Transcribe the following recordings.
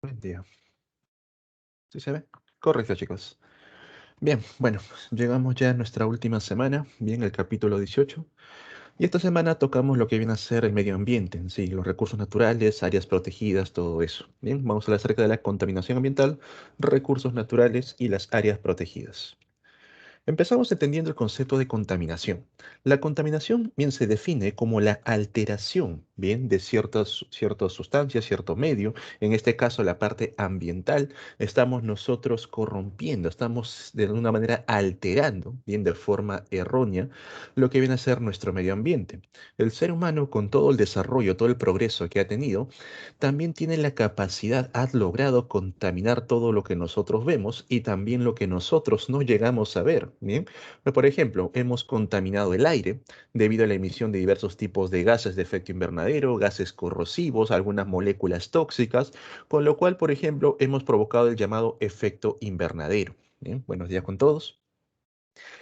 Buen día. ¿Sí se ve? Correcto, chicos. Bien, bueno, llegamos ya a nuestra última semana, bien, el capítulo 18. Y esta semana tocamos lo que viene a ser el medio ambiente en sí, los recursos naturales, áreas protegidas, todo eso. Bien, vamos a hablar acerca de la contaminación ambiental, recursos naturales y las áreas protegidas. Empezamos entendiendo el concepto de contaminación. La contaminación bien se define como la alteración bien de ciertas sustancias, cierto medio, en este caso la parte ambiental, estamos nosotros corrompiendo, estamos de alguna manera alterando bien de forma errónea lo que viene a ser nuestro medio ambiente. El ser humano con todo el desarrollo, todo el progreso que ha tenido, también tiene la capacidad, ha logrado contaminar todo lo que nosotros vemos y también lo que nosotros no llegamos a ver. Bien, por ejemplo, hemos contaminado el aire debido a la emisión de diversos tipos de gases de efecto invernadero, gases corrosivos, algunas moléculas tóxicas, con lo cual, por ejemplo, hemos provocado el llamado efecto invernadero. Bien, buenos días con todos.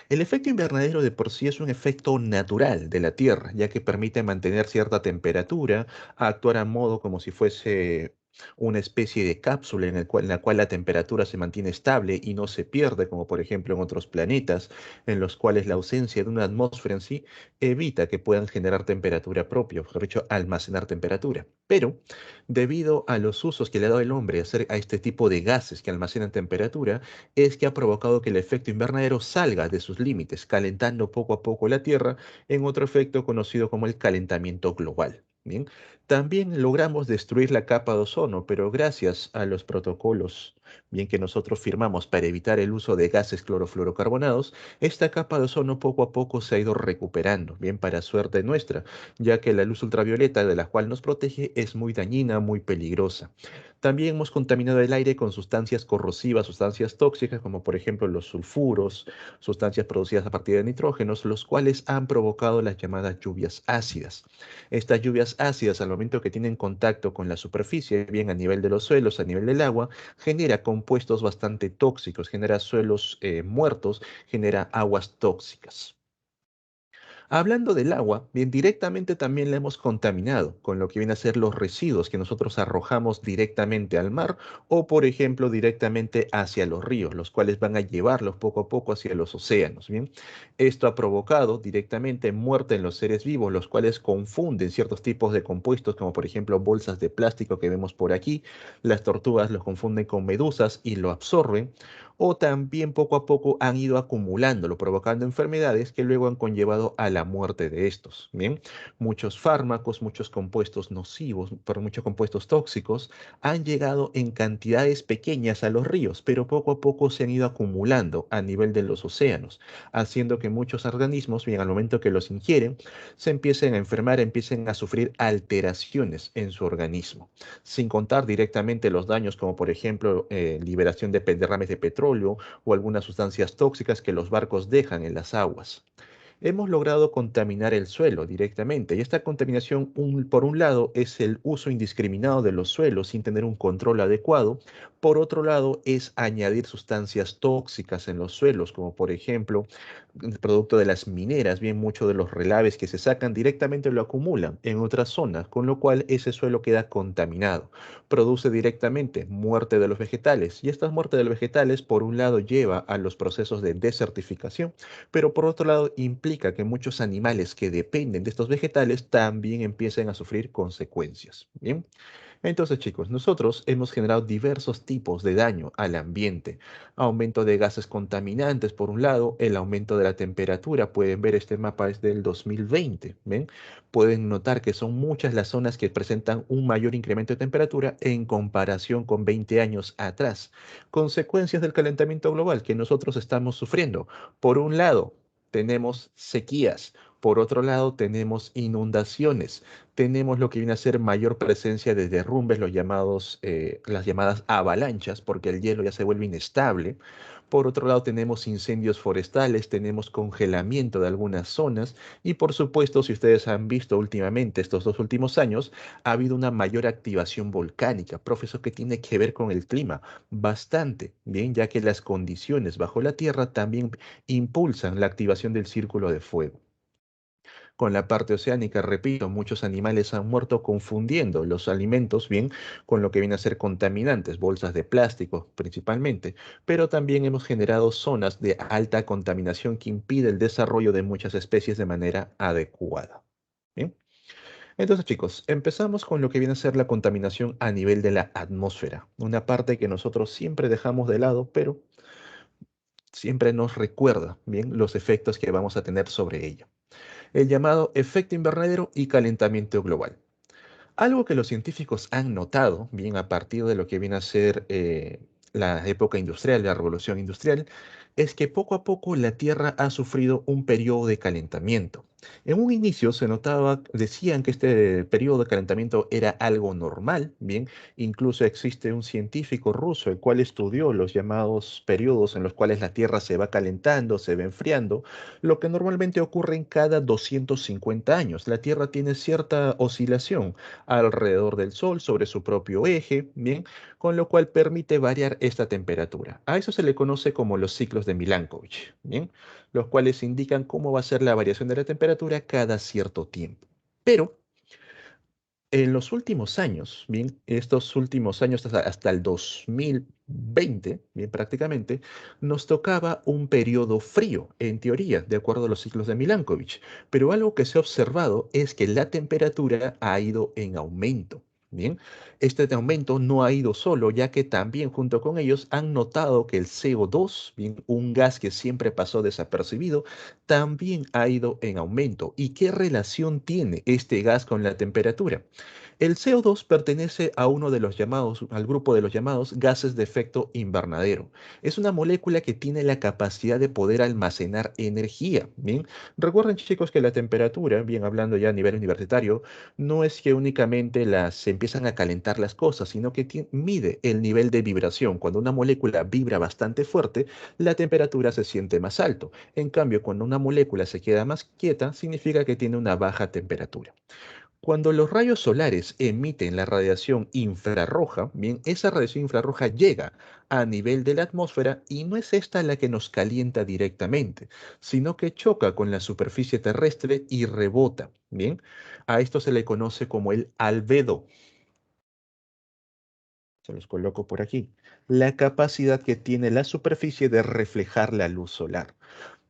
El efecto invernadero de por sí es un efecto natural de la Tierra, ya que permite mantener cierta temperatura, actuar a modo como si fuese una especie de cápsula en la cual la temperatura se mantiene estable y no se pierde, como por ejemplo en otros planetas, en los cuales la ausencia de una atmósfera en sí evita que puedan generar temperatura propia, o mejor dicho, almacenar temperatura. Pero, debido a los usos que le ha dado el hombre a este tipo de gases que almacenan temperatura, es que ha provocado que el efecto invernadero salga de sus límites, calentando poco a poco la Tierra en otro efecto conocido como el calentamiento global. Bien, también logramos destruir la capa de ozono, pero gracias a los protocolos bien que nosotros firmamos para evitar el uso de gases clorofluorocarbonados, esta capa de ozono poco a poco se ha ido recuperando, bien para suerte nuestra, ya que la luz ultravioleta de la cual nos protege es muy dañina, muy peligrosa. También hemos contaminado el aire con sustancias corrosivas, sustancias tóxicas, como por ejemplo los sulfuros, sustancias producidas a partir de nitrógenos, los cuales han provocado las llamadas lluvias ácidas. Estas lluvias ácidas, al momento que tienen contacto con la superficie, bien a nivel de los suelos, a nivel del agua, genera compuestos bastante tóxicos, genera suelos muertos, genera aguas tóxicas. Hablando del agua, bien directamente también la hemos contaminado con lo que viene a ser los residuos que nosotros arrojamos directamente al mar o, por ejemplo, directamente hacia los ríos, los cuales van a llevarlos poco a poco hacia los océanos. Bien, esto ha provocado directamente muerte en los seres vivos, los cuales confunden ciertos tipos de compuestos, como por ejemplo bolsas de plástico que vemos por aquí. Las tortugas los confunden con medusas y lo absorben o también poco a poco han ido acumulándolo, provocando enfermedades que luego han conllevado a la muerte de estos. Bien, muchos fármacos, muchos compuestos nocivos, pero muchos compuestos tóxicos han llegado en cantidades pequeñas a los ríos, pero poco a poco se han ido acumulando a nivel de los océanos, haciendo que muchos organismos, bien, al momento que los ingieren, se empiecen a enfermar, empiecen a sufrir alteraciones en su organismo, sin contar directamente los daños como por ejemplo liberación de derrames de petróleo o algunas sustancias tóxicas que los barcos dejan en las aguas. Hemos logrado contaminar el suelo directamente y esta contaminación, por un lado, es el uso indiscriminado de los suelos sin tener un control adecuado. Por otro lado, es añadir sustancias tóxicas en los suelos, como por ejemplo, el producto de las mineras, bien muchos de los relaves que se sacan directamente lo acumulan en otras zonas, con lo cual ese suelo queda contaminado. Produce directamente muerte de los vegetales y esta muerte de los vegetales, por un lado, lleva a los procesos de desertificación, pero por otro lado implica que muchos animales que dependen de estos vegetales también empiecen a sufrir consecuencias. Bien, entonces chicos, nosotros hemos generado diversos tipos de daño al ambiente. Aumento de gases contaminantes por un lado, el aumento de la temperatura, pueden ver este mapa es del 2020, ¿ven? Pueden notar que son muchas las zonas que presentan un mayor incremento de temperatura en comparación con 20 años atrás. Consecuencias del calentamiento global que nosotros estamos sufriendo. Por un lado, tenemos sequías. Por otro lado, tenemos inundaciones. Tenemos lo que viene a ser mayor presencia de derrumbes, las llamadas avalanchas, porque el hielo ya se vuelve inestable. Por otro lado, tenemos incendios forestales, tenemos congelamiento de algunas zonas y por supuesto, si ustedes han visto últimamente, estos 2 últimos años, ha habido una mayor activación volcánica, profesor, que tiene que ver con el clima, bastante bien, ya que las condiciones bajo la Tierra también impulsan la activación del círculo de fuego. con la parte oceánica. Repito, muchos animales han muerto confundiendo los alimentos, bien, con lo que viene a ser contaminantes, bolsas de plástico principalmente, pero también hemos generado zonas de alta contaminación que impide el desarrollo de muchas especies de manera adecuada. Bien. Entonces, chicos, empezamos con lo que viene a ser la contaminación a nivel de la atmósfera, una parte que nosotros siempre dejamos de lado, pero siempre nos recuerda bien los efectos que vamos a tener sobre ella. El llamado efecto invernadero y calentamiento global. Algo que los científicos han notado, bien a partir de lo que viene a ser la época industrial, la revolución industrial, es que poco a poco la Tierra ha sufrido un periodo de calentamiento. En un inicio se notaba, decían que este periodo de calentamiento era algo normal, bien, incluso existe un científico ruso el cual estudió los llamados periodos en los cuales la Tierra se va calentando, se va enfriando, lo que normalmente ocurre en cada 250 años. La Tierra tiene cierta oscilación alrededor del Sol sobre su propio eje, bien, con lo cual permite variar esta temperatura. A eso se le conoce como los ciclos de Milankovitch, bien, los cuales indican cómo va a ser la variación de la temperatura cada cierto tiempo. Pero en los últimos años, bien, estos últimos años hasta el 2020, bien, prácticamente, nos tocaba un periodo frío, en teoría, de acuerdo a los ciclos de Milankovitch. Pero algo que se ha observado es que la temperatura ha ido en aumento. Bien, este aumento no ha ido solo, ya que también junto con ellos han notado que el CO2, bien, un gas que siempre pasó desapercibido, también ha ido en aumento. ¿Y qué relación tiene este gas con la temperatura? El CO2 pertenece a uno de los llamados, al grupo de los llamados gases de efecto invernadero. Es una molécula que tiene la capacidad de poder almacenar energía. Bien, recuerden chicos que la temperatura, bien hablando ya a nivel universitario, no es que únicamente se empiezan a calentar las cosas, sino que mide el nivel de vibración. Cuando una molécula vibra bastante fuerte, la temperatura se siente más alto. En cambio, cuando una molécula se queda más quieta, significa que tiene una baja temperatura. Cuando los rayos solares emiten la radiación infrarroja, bien, esa radiación infrarroja llega a nivel de la atmósfera y no es esta la que nos calienta directamente, sino que choca con la superficie terrestre y rebota, bien. A esto se le conoce como el albedo. Se los coloco por aquí. La capacidad que tiene la superficie de reflejar la luz solar.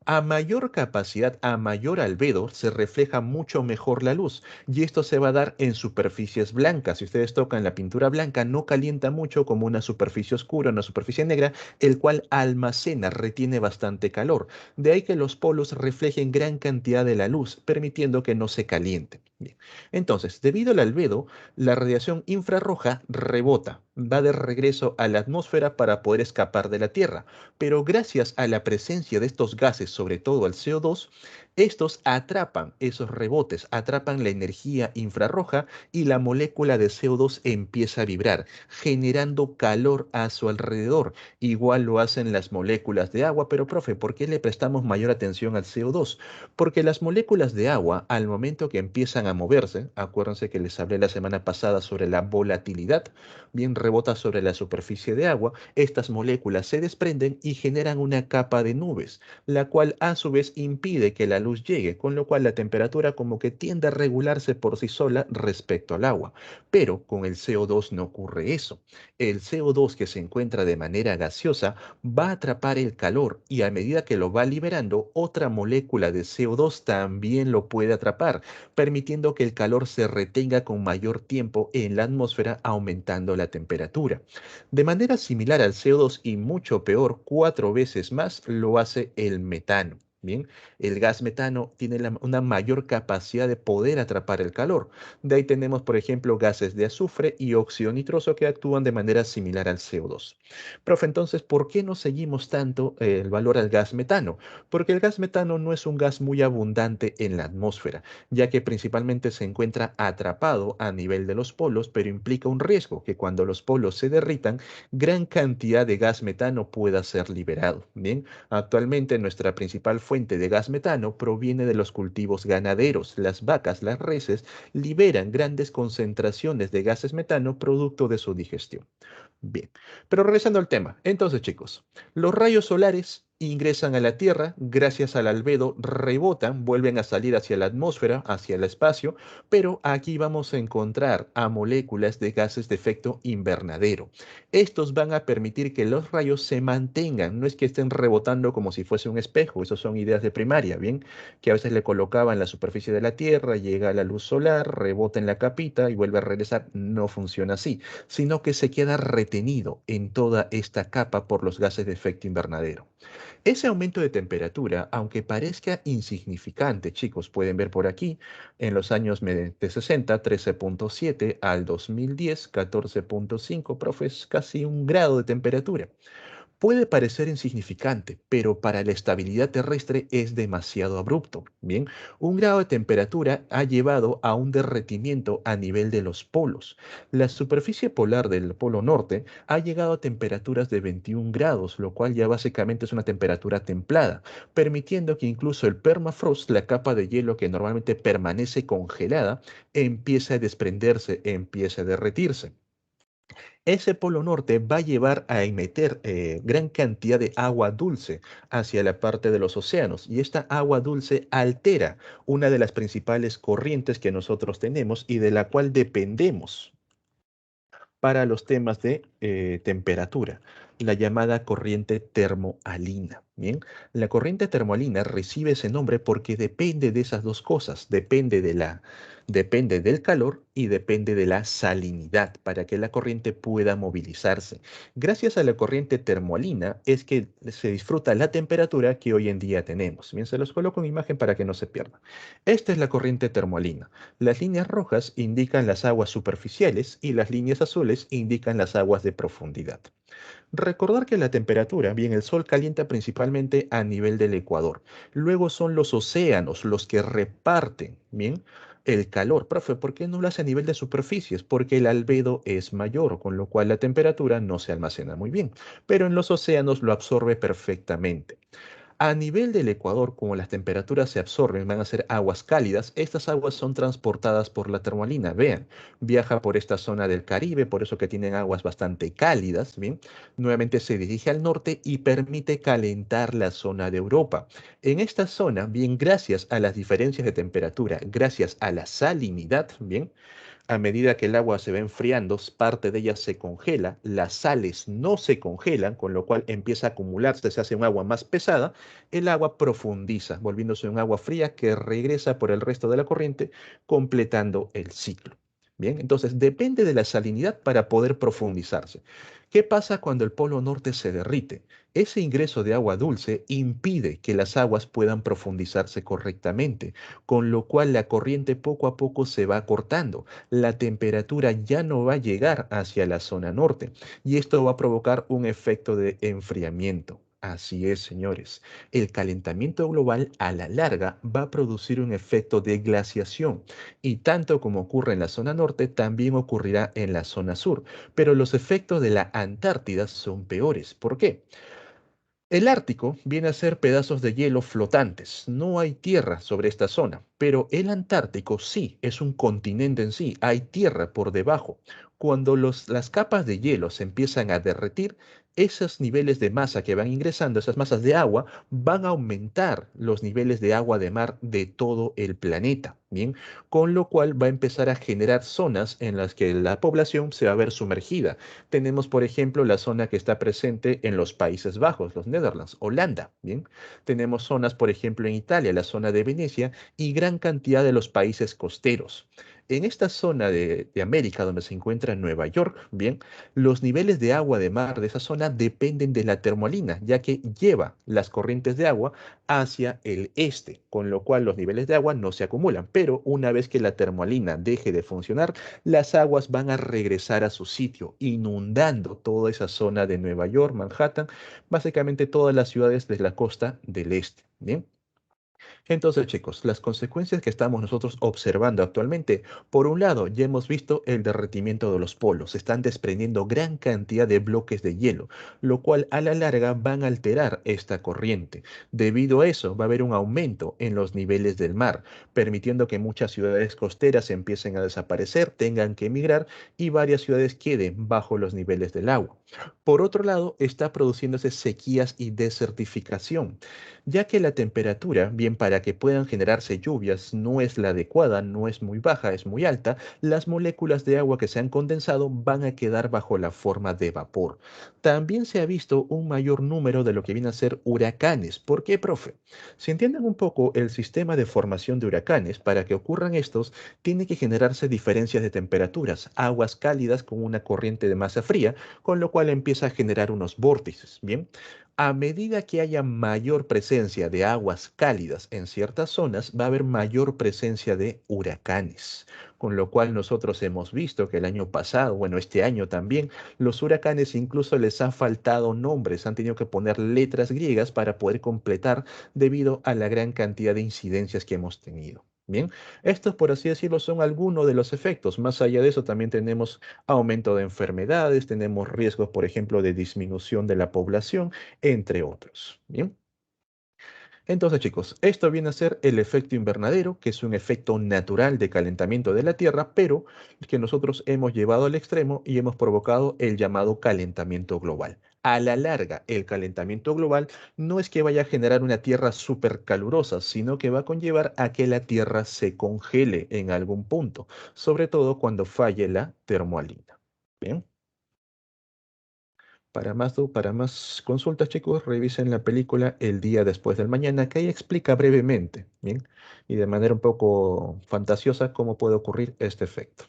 A mayor capacidad, a mayor albedo, se refleja mucho mejor la luz y esto se va a dar en superficies blancas. Si ustedes tocan la pintura blanca, no calienta mucho como una superficie oscura, una superficie negra, el cual almacena, retiene bastante calor. De ahí que los polos reflejen gran cantidad de la luz, permitiendo que no se caliente. Bien. Entonces, debido al albedo, la radiación infrarroja rebota, va de regreso a la atmósfera para poder escapar de la Tierra, pero gracias a la presencia de estos gases, sobre todo al CO2, estos atrapan esos rebotes, atrapan la energía infrarroja y la molécula de CO2 empieza a vibrar, generando calor a su alrededor. Igual lo hacen las moléculas de agua, pero profe, ¿por qué le prestamos mayor atención al CO2? Porque las moléculas de agua, al momento que empiezan a moverse, acuérdense que les hablé la semana pasada sobre la volatilidad, bien rebota sobre la superficie de agua, estas moléculas se desprenden y generan una capa de nubes, la cual a su vez impide que la luz llegue, con lo cual la temperatura como que tiende a regularse por sí sola respecto al agua. Pero con el CO2 no ocurre eso. El CO2 que se encuentra de manera gaseosa va a atrapar el calor y a medida que lo va liberando, otra molécula de CO2 también lo puede atrapar, permitiendo que el calor se retenga con mayor tiempo en la atmósfera, aumentando la temperatura. De manera similar al CO2 y mucho peor, 4 veces más, lo hace el metano. Bien, el gas metano tiene una mayor capacidad de poder atrapar el calor. De ahí tenemos, por ejemplo, gases de azufre y óxido nitroso que actúan de manera similar al CO2. Profe, entonces, ¿por qué no seguimos tanto el valor al gas metano? Porque el gas metano no es un gas muy abundante en la atmósfera, ya que principalmente se encuentra atrapado a nivel de los polos, pero implica un riesgo que cuando los polos se derritan, gran cantidad de gas metano pueda ser liberado. Bien, actualmente nuestra principal fuente de gas metano proviene de los cultivos ganaderos. Las vacas, las reses, liberan grandes concentraciones de gases metano producto de su digestión. Bien, pero regresando al tema. Entonces, chicos, los rayos solares ingresan a la Tierra, gracias al albedo, rebotan, vuelven a salir hacia la atmósfera, hacia el espacio, pero aquí vamos a encontrar a moléculas de gases de efecto invernadero. Estos van a permitir que los rayos se mantengan, no es que estén rebotando como si fuese un espejo, eso son ideas de primaria, ¿bien? Que a veces le colocaban en la superficie de la Tierra, llega la luz solar, rebota en la capita y vuelve a regresar. No funciona así, sino que se queda retenido en toda esta capa por los gases de efecto invernadero. Ese aumento de temperatura, aunque parezca insignificante, chicos, pueden ver por aquí, en los años de 60, 13.7 al 2010, 14.5, profes, casi un grado de temperatura. Puede parecer insignificante, pero para la estabilidad terrestre es demasiado abrupto. Bien, un grado de temperatura ha llevado a un derretimiento a nivel de los polos. La superficie polar del polo norte ha llegado a temperaturas de 21 grados, lo cual ya básicamente es una temperatura templada, permitiendo que incluso el permafrost, la capa de hielo que normalmente permanece congelada, empiece a desprenderse, empiece a derretirse. Ese polo norte va a llevar a emitir gran cantidad de agua dulce hacia la parte de los océanos y esta agua dulce altera una de las principales corrientes que nosotros tenemos y de la cual dependemos para los temas de temperatura, la llamada corriente termoalina. Bien, la corriente termoalina recibe ese nombre porque depende de esas dos cosas, depende del calor y depende de la salinidad para que la corriente pueda movilizarse. Gracias a la corriente termoalina es que se disfruta la temperatura que hoy en día tenemos. Bien, se los coloco en imagen para que no se pierda. Esta es la corriente termoalina. Las líneas rojas indican las aguas superficiales y las líneas azules indican las aguas de profundidad. Recordar que la temperatura, bien, el Sol calienta principalmente a nivel del ecuador. Luego son los océanos los que reparten, bien, el calor. Profe, ¿por qué no lo hace a nivel de superficies? Porque el albedo es mayor, con lo cual la temperatura no se almacena muy bien. Pero en los océanos lo absorbe perfectamente. A nivel del Ecuador, como las temperaturas se absorben, van a ser aguas cálidas, estas aguas son transportadas por la termoalina. Vean, viaja por esta zona del Caribe, por eso que tienen aguas bastante cálidas, ¿bien? Nuevamente se dirige al norte y permite calentar la zona de Europa. En esta zona, bien, gracias a las diferencias de temperatura, gracias a la salinidad, ¿bien? A medida que el agua se va enfriando, parte de ella se congela, las sales no se congelan, con lo cual empieza a acumularse, se hace un agua más pesada, el agua profundiza, volviéndose un agua fría que regresa por el resto de la corriente, completando el ciclo. Bien, entonces depende de la salinidad para poder profundizarse. ¿Qué pasa cuando el polo norte se derrite? Ese ingreso de agua dulce impide que las aguas puedan profundizarse correctamente, con lo cual la corriente poco a poco se va cortando, la temperatura ya no va a llegar hacia la zona norte y esto va a provocar un efecto de enfriamiento. Así es, señores. El calentamiento global a la larga va a producir un efecto de glaciación y tanto como ocurre en la zona norte, también ocurrirá en la zona sur. Pero los efectos de la Antártida son peores. ¿Por qué? El Ártico viene a ser pedazos de hielo flotantes. No hay tierra sobre esta zona, pero el Antártico sí, es un continente en sí. Hay tierra por debajo. Cuando las capas de hielo se empiezan a derretir, esos niveles de masa que van ingresando, esas masas de agua, van a aumentar los niveles de agua de mar de todo el planeta. Bien, con lo cual va a empezar a generar zonas en las que la población se va a ver sumergida. Tenemos, por ejemplo, la zona que está presente en los Países Bajos, los Netherlands, Holanda, ¿bien? Tenemos zonas, por ejemplo, en Italia, la zona de Venecia y gran cantidad de los países costeros. En esta zona de América, donde se encuentra Nueva York, bien, los niveles de agua de mar de esa zona dependen de la termolina, ya que lleva las corrientes de agua hacia el este, con lo cual los niveles de agua no se acumulan. Pero una vez que la termolina deje de funcionar, las aguas van a regresar a su sitio, inundando toda esa zona de Nueva York, Manhattan, básicamente todas las ciudades de la costa del este. Bien. Entonces, chicos, las consecuencias que estamos nosotros observando actualmente, por un lado, ya hemos visto el derretimiento de los polos, se están desprendiendo gran cantidad de bloques de hielo, lo cual a la larga van a alterar esta corriente. Debido a eso, va a haber un aumento en los niveles del mar, permitiendo que muchas ciudades costeras empiecen a desaparecer, tengan que emigrar y varias ciudades queden bajo los niveles del agua. Por otro lado, está produciéndose sequías y desertificación, ya que la temperatura, bien para que puedan generarse lluvias, no es la adecuada, no es muy baja, es muy alta, las moléculas de agua que se han condensado van a quedar bajo la forma de vapor. También se ha visto un mayor número de lo que viene a ser huracanes. ¿Por qué, profe? Si entienden un poco el sistema de formación de huracanes, para que ocurran estos, tiene que generarse diferencias de temperaturas, aguas cálidas con una corriente de masa fría, con lo cual empieza a generar unos vórtices, ¿bien? A medida que haya mayor presencia de aguas cálidas en ciertas zonas, va a haber mayor presencia de huracanes, con lo cual nosotros hemos visto que el año pasado, bueno, este año también, los huracanes incluso les ha faltado nombres, han tenido que poner letras griegas para poder completar debido a la gran cantidad de incidencias que hemos tenido. Bien, estos, por así decirlo, son algunos de los efectos. Más allá de eso, también tenemos aumento de enfermedades, tenemos riesgos, por ejemplo, de disminución de la población, entre otros. Bien. Entonces, chicos, esto viene a ser el efecto invernadero, que es un efecto natural de calentamiento de la Tierra, pero que nosotros hemos llevado al extremo y hemos provocado el llamado calentamiento global. A la larga, el calentamiento global no es que vaya a generar una Tierra súper calurosa, sino que va a conllevar a que la Tierra se congele en algún punto, sobre todo cuando falle la termoalina. Bien. Para más consultas, chicos, revisen la película El día después del mañana, que ahí explica brevemente, ¿bien? Y de manera un poco fantasiosa cómo puede ocurrir este efecto.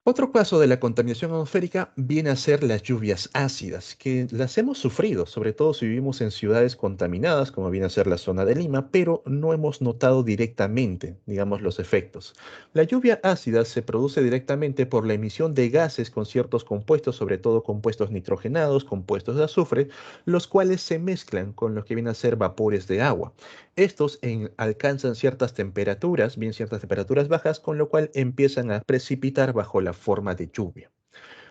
Otro caso de la contaminación atmosférica viene a ser las lluvias ácidas, que las hemos sufrido, sobre todo si vivimos en ciudades contaminadas, como viene a ser la zona de Lima, pero no hemos notado directamente, digamos, los efectos. La lluvia ácida se produce directamente por la emisión de gases con ciertos compuestos, sobre todo compuestos nitrogenados, compuestos de azufre, los cuales se mezclan con lo que viene a ser vapores de agua. Estos alcanzan ciertas temperaturas, bien ciertas temperaturas bajas, con lo cual empiezan a precipitar bajo la forma de lluvia.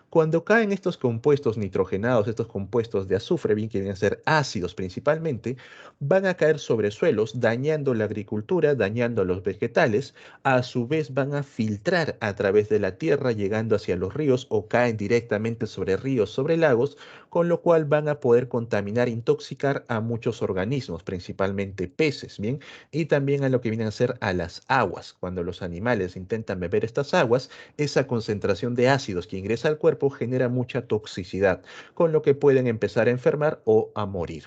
Cuando caen estos compuestos nitrogenados, estos compuestos de azufre, bien que vienen a ser ácidos principalmente, van a caer sobre suelos, dañando la agricultura, dañando a los vegetales, a su vez van a filtrar a través de la tierra, llegando hacia los ríos o caen directamente sobre ríos, sobre lagos, con lo cual van a poder contaminar, intoxicar a muchos organismos, principalmente peces, bien, y también a lo que vienen a ser a las aguas. Cuando los animales intentan beber estas aguas, esa concentración de ácidos que ingresa al cuerpo genera mucha toxicidad, con lo que pueden empezar a enfermar o a morir.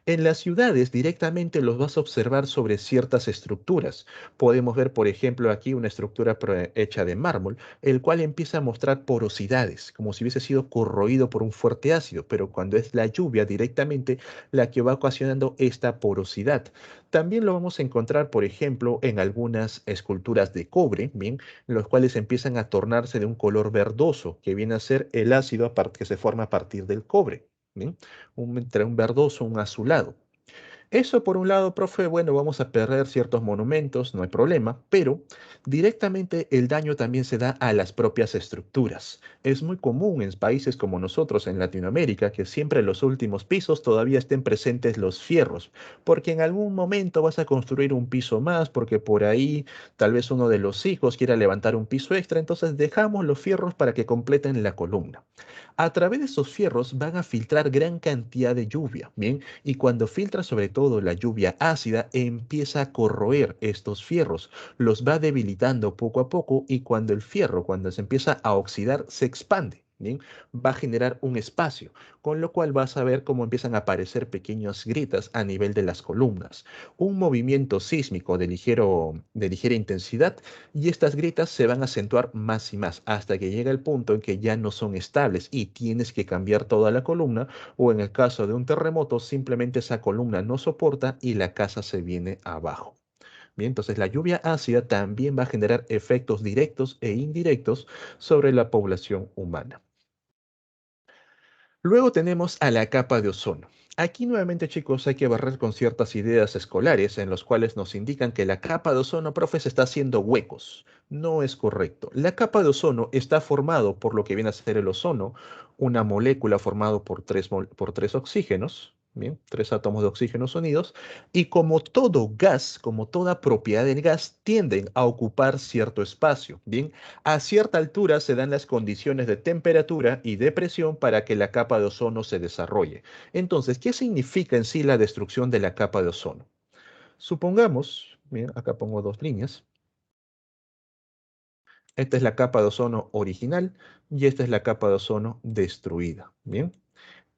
En las ciudades directamente los vas a observar sobre ciertas estructuras. Podemos ver, por ejemplo, aquí una estructura hecha de mármol, el cual empieza a mostrar porosidades, como si hubiese sido corroído por un fuerte ácido, pero cuando es la lluvia directamente la que va ocasionando esta porosidad. También lo vamos a encontrar, por ejemplo, en algunas esculturas de cobre, bien, los cuales empiezan a tornarse de un color verdoso, que viene a ser el ácido que se forma a partir del cobre. ¿Bien? Entre un verdoso, un azulado. Eso por un lado, profe, bueno, vamos a perder ciertos monumentos, no hay problema, pero directamente el daño también se da a las propias estructuras. Es muy común en países como nosotros en Latinoamérica que siempre en los últimos pisos todavía estén presentes los fierros, porque en algún momento vas a construir un piso más, porque por ahí tal vez uno de los hijos quiera levantar un piso extra, entonces dejamos los fierros para que completen la columna. A través de esos fierros van a filtrar gran cantidad de lluvia, ¿bien? Y cuando filtra sobre todo la lluvia ácida, empieza a corroer estos fierros, los va debilitando poco a poco y cuando el fierro, cuando se empieza a oxidar, se expande. Bien, va a generar un espacio, con lo cual vas a ver cómo empiezan a aparecer pequeñas grietas a nivel de las columnas. Un movimiento sísmico de ligera intensidad y estas grietas se van a acentuar más y más hasta que llega el punto en que ya no son estables y tienes que cambiar toda la columna o en el caso de un terremoto simplemente esa columna no soporta y la casa se viene abajo. Bien, entonces la lluvia ácida también va a generar efectos directos e indirectos sobre la población humana. Luego tenemos a la capa de ozono. Aquí nuevamente, chicos, hay que barrer con ciertas ideas escolares en los cuales nos indican que la capa de ozono, profe, se está haciendo huecos. No es correcto. La capa de ozono está formado por lo que viene a ser el ozono, una molécula formada por por tres oxígenos, bien, tres átomos de oxígenos unidos, y como todo gas, como toda propiedad del gas, tienden a ocupar cierto espacio, bien. A cierta altura se dan las condiciones de temperatura y de presión para que la capa de ozono se desarrolle. Entonces, ¿qué significa en sí la destrucción de la capa de ozono? Supongamos, bien, acá pongo dos líneas. Esta es la capa de ozono original y esta es la capa de ozono destruida. Bien.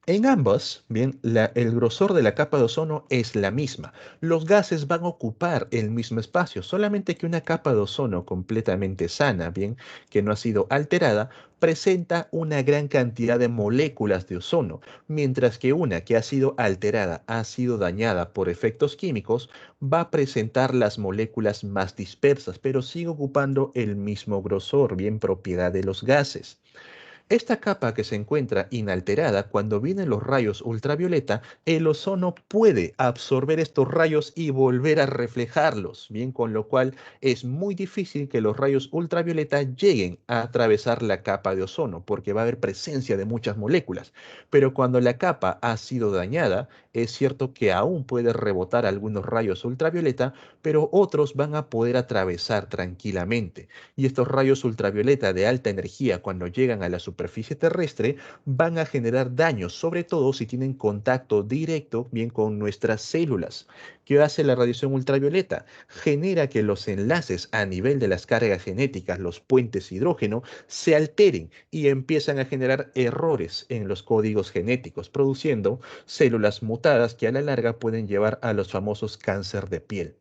En ambas, bien, el grosor de la capa de ozono es la misma. Los gases van a ocupar el mismo espacio, solamente que una capa de ozono completamente sana, bien, que no ha sido alterada, presenta una gran cantidad de moléculas de ozono, mientras que una que ha sido alterada, ha sido dañada por efectos químicos, va a presentar las moléculas más dispersas, pero sigue ocupando el mismo grosor, bien, propiedad de los gases. Esta capa que se encuentra inalterada, cuando vienen los rayos ultravioleta, el ozono puede absorber estos rayos y volver a reflejarlos, bien, con lo cual es muy difícil que los rayos ultravioleta lleguen a atravesar la capa de ozono, porque va a haber presencia de muchas moléculas. Pero cuando la capa ha sido dañada, es cierto que aún puede rebotar algunos rayos ultravioleta, pero otros van a poder atravesar tranquilamente. Y estos rayos ultravioleta de alta energía, cuando llegan a la superficie terrestre, van a generar daños, sobre todo si tienen contacto directo bien con nuestras células. ¿Qué hace la radiación ultravioleta? Genera que los enlaces a nivel de las cargas genéticas, los puentes hidrógeno, se alteren y empiezan a generar errores en los códigos genéticos, produciendo células mutadas que a la larga pueden llevar a los famosos cáncer de piel,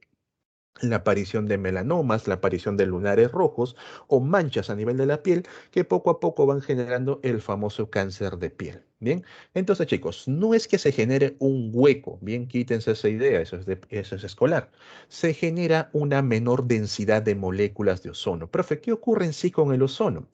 la aparición de melanomas, la aparición de lunares rojos o manchas a nivel de la piel que poco a poco van generando el famoso cáncer de piel. Bien, entonces chicos, no es que se genere un hueco, bien, quítense esa idea, eso es escolar. Se genera una menor densidad de moléculas de ozono. Profe, ¿qué ocurre en sí con el ozono?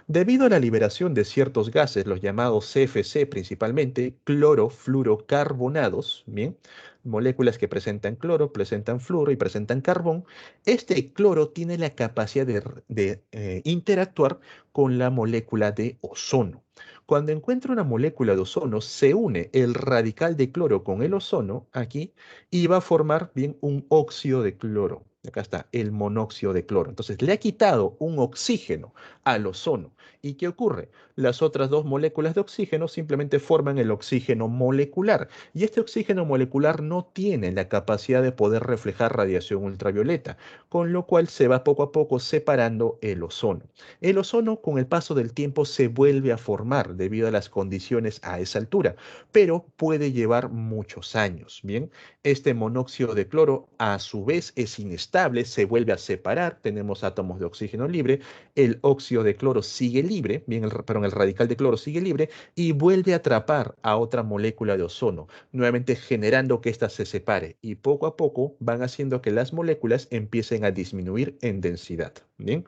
Debido a la liberación de ciertos gases, los llamados CFC principalmente, clorofluorocarbonados, bien, moléculas que presentan cloro, presentan fluoro y presentan carbón, este cloro tiene la capacidad de interactuar con la molécula de ozono. Cuando encuentra una molécula de ozono, se une el radical de cloro con el ozono aquí y va a formar bien un óxido de cloro. Acá está, el monóxido de cloro. Entonces le ha quitado un oxígeno al ozono. ¿Y qué ocurre? Las otras dos moléculas de oxígeno simplemente forman el oxígeno molecular. Y este oxígeno molecular no tiene la capacidad de poder reflejar radiación ultravioleta, con lo cual se va poco a poco separando el ozono. El ozono con el paso del tiempo se vuelve a formar debido a las condiciones a esa altura, pero puede llevar muchos años. Bien, este monóxido de cloro a su vez es inestable, se vuelve a separar, tenemos átomos de oxígeno libre, el óxido de cloro sigue libre, bien, perdón, el radical de cloro sigue libre y vuelve a atrapar a otra molécula de ozono, nuevamente generando que ésta se separe y poco a poco van haciendo que las moléculas empiecen a disminuir en densidad. Bien,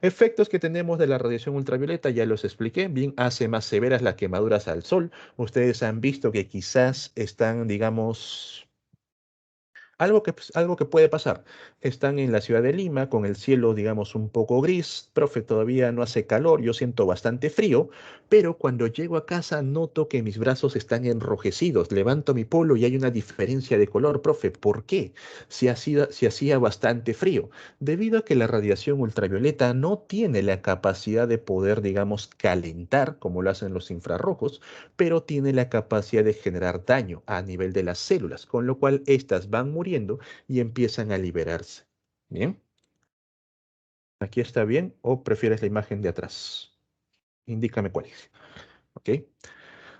efectos que tenemos de la radiación ultravioleta ya los expliqué. Bien, hace más severas las quemaduras al sol. Ustedes han visto que quizás están, digamos, algo que puede pasar. Están en la ciudad de Lima con el cielo, digamos, un poco gris. Profe, todavía no hace calor, yo siento bastante frío, pero cuando llego a casa noto que mis brazos están enrojecidos. Levanto mi polo y hay una diferencia de color. Profe, ¿por qué? Si hacía bastante frío. Debido a que la radiación ultravioleta no tiene la capacidad de poder, digamos, calentar como lo hacen los infrarrojos, pero tiene la capacidad de generar daño a nivel de las células, con lo cual éstas van muriendo y empiezan a liberarse. Bien, ¿aquí está bien o prefieres la imagen de atrás? Indícame cuál. ¿Ok?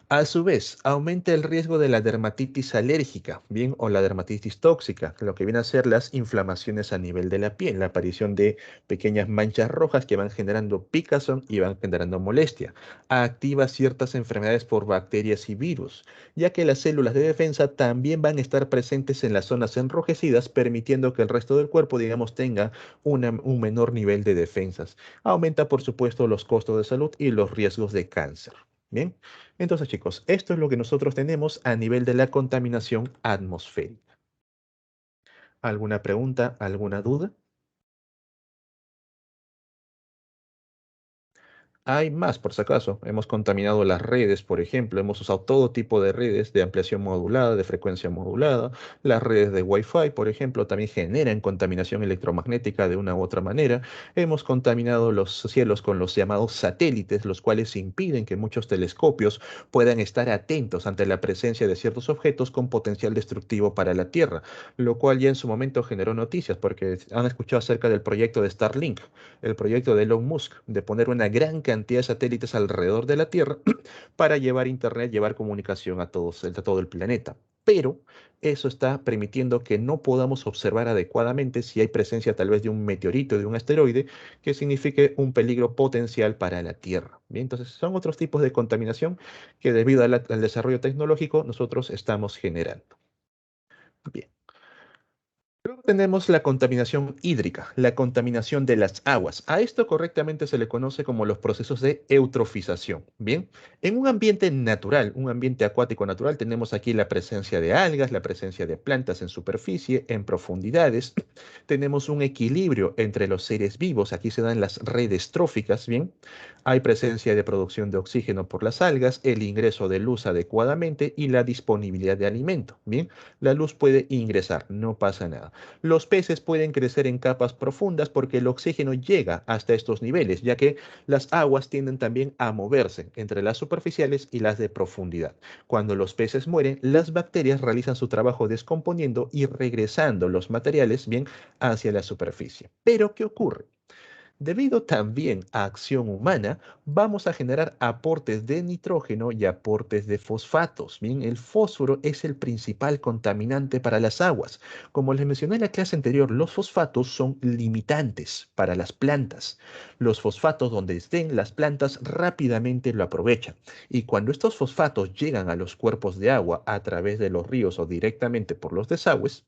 A su vez, aumenta el riesgo de la dermatitis alérgica, bien, o la dermatitis tóxica, lo que viene a ser las inflamaciones a nivel de la piel, la aparición de pequeñas manchas rojas que van generando picazón y van generando molestia. Activa ciertas enfermedades por bacterias y virus, ya que las células de defensa también van a estar presentes en las zonas enrojecidas, permitiendo que el resto del cuerpo, digamos, tenga un menor nivel de defensas. Aumenta, por supuesto, los costos de salud y los riesgos de cáncer. Bien, entonces chicos, esto es lo que nosotros tenemos a nivel de la contaminación atmosférica. ¿Alguna pregunta, alguna duda? Hay más, por si acaso. Hemos contaminado las redes, por ejemplo. Hemos usado todo tipo de redes de ampliación modulada, de frecuencia modulada. Las redes de Wi-Fi, por ejemplo, también generan contaminación electromagnética de una u otra manera. Hemos contaminado los cielos con los llamados satélites, los cuales impiden que muchos telescopios puedan estar atentos ante la presencia de ciertos objetos con potencial destructivo para la Tierra, lo cual ya en su momento generó noticias, porque han escuchado acerca del proyecto de Starlink, el proyecto de Elon Musk, de poner una gran cantidad de satélites alrededor de la Tierra para llevar internet, llevar comunicación a todo el planeta. Pero eso está permitiendo que no podamos observar adecuadamente si hay presencia tal vez de un meteorito, de un asteroide, que signifique un peligro potencial para la Tierra. Bien, entonces son otros tipos de contaminación que debido al desarrollo tecnológico nosotros estamos generando. Bien. Luego tenemos la contaminación hídrica, la contaminación de las aguas. A esto correctamente se le conoce como los procesos de eutrofización. Bien, en un ambiente natural, un ambiente acuático natural, tenemos aquí la presencia de algas, la presencia de plantas en superficie, en profundidades. Tenemos un equilibrio entre los seres vivos. Aquí se dan las redes tróficas. Bien, hay presencia de producción de oxígeno por las algas, el ingreso de luz adecuadamente y la disponibilidad de alimento. Bien, la luz puede ingresar, no pasa nada. Los peces pueden crecer en capas profundas porque el oxígeno llega hasta estos niveles, ya que las aguas tienden también a moverse entre las superficiales y las de profundidad. Cuando los peces mueren, las bacterias realizan su trabajo descomponiendo y regresando los materiales bien hacia la superficie. Pero, ¿qué ocurre? Debido también a acción humana, vamos a generar aportes de nitrógeno y aportes de fosfatos. Bien, el fósforo es el principal contaminante para las aguas. Como les mencioné en la clase anterior, los fosfatos son limitantes para las plantas. Los fosfatos donde estén, las plantas rápidamente lo aprovechan. Y cuando estos fosfatos llegan a los cuerpos de agua a través de los ríos o directamente por los desagües,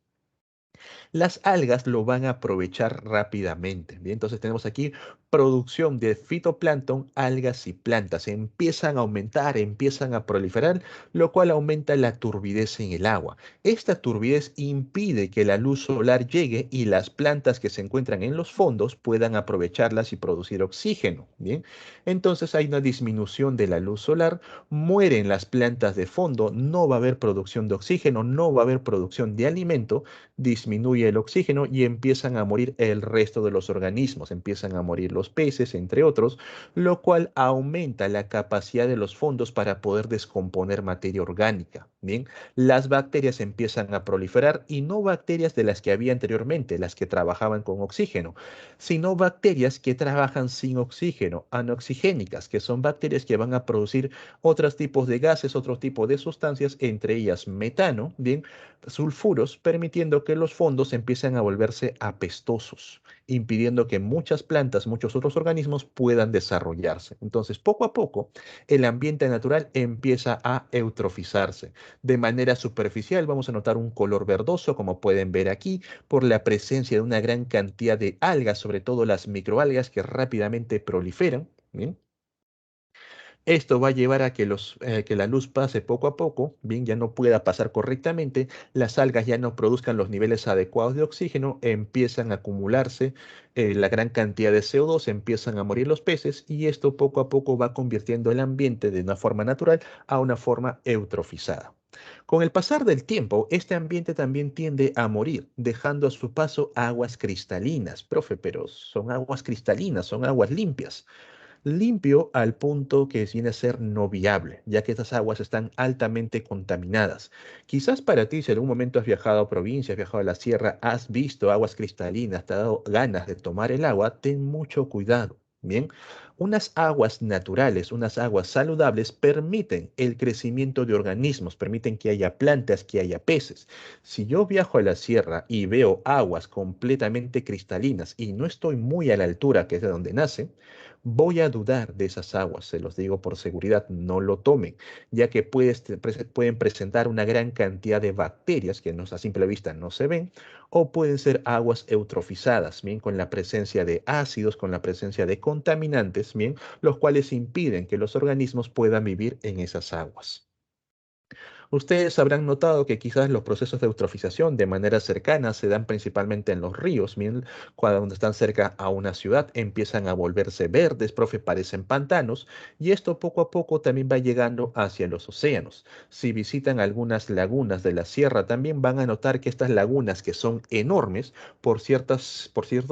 las algas lo van a aprovechar rápidamente. Bien, entonces tenemos aquí producción de fitoplancton, algas y plantas. Empiezan a aumentar, empiezan a proliferar, lo cual aumenta la turbidez en el agua. Esta turbidez impide que la luz solar llegue y las plantas que se encuentran en los fondos puedan aprovecharlas y producir oxígeno. Bien, entonces hay una disminución de la luz solar, mueren las plantas de fondo, no va a haber producción de oxígeno, no va a haber producción de alimento, disminuye el oxígeno y empiezan a morir el resto de los organismos, empiezan a morir los peces, entre otros, lo cual aumenta la capacidad de los fondos para poder descomponer materia orgánica. Bien, las bacterias empiezan a proliferar y no bacterias de las que había anteriormente, las que trabajaban con oxígeno, sino bacterias que trabajan sin oxígeno, anoxigénicas, que son bacterias que van a producir otros tipos de gases, otro tipo de sustancias, entre ellas metano, bien, sulfuros, permitiendo que los fondos empiecen a volverse apestosos, impidiendo que muchas plantas, muchos otros organismos puedan desarrollarse. Entonces, poco a poco, el ambiente natural empieza a eutrofizarse. De manera superficial vamos a notar un color verdoso, como pueden ver aquí, por la presencia de una gran cantidad de algas, sobre todo las microalgas que rápidamente proliferan. ¿Bien? Esto va a llevar a que, que la luz pase poco a poco, bien, ya no pueda pasar correctamente, las algas ya no produzcan los niveles adecuados de oxígeno, empiezan a acumularse la gran cantidad de CO2, empiezan a morir los peces y esto poco a poco va convirtiendo el ambiente de una forma natural a una forma eutrofizada. Con el pasar del tiempo, este ambiente también tiende a morir, dejando a su paso aguas cristalinas. Profe, pero son aguas cristalinas, son aguas limpias. Limpio al punto que viene a ser no viable, ya que estas aguas están altamente contaminadas. Quizás para ti, si en algún momento has viajado a provincia, has viajado a la sierra, has visto aguas cristalinas, te ha dado ganas de tomar el agua, ten mucho cuidado. Bien, unas aguas naturales, unas aguas saludables permiten el crecimiento de organismos, permiten que haya plantas, que haya peces. Si yo viajo a la sierra y veo aguas completamente cristalinas y no estoy muy a la altura, que es de donde nace, Voy a dudar de esas aguas, se los digo por seguridad, no lo tomen, ya que pueden presentar una gran cantidad de bacterias que a simple vista no se ven, o pueden ser aguas eutrofizadas, bien, con la presencia de ácidos, con la presencia de contaminantes, bien, los cuales impiden que los organismos puedan vivir en esas aguas. Ustedes habrán notado que quizás los procesos de eutrofización de manera cercana se dan principalmente en los ríos, bien, cuando están cerca a una ciudad empiezan a volverse verdes, profe, parecen pantanos, y esto poco a poco también va llegando hacia los océanos. Si visitan algunas lagunas de la sierra, también van a notar que estas lagunas, que son enormes, por ciertos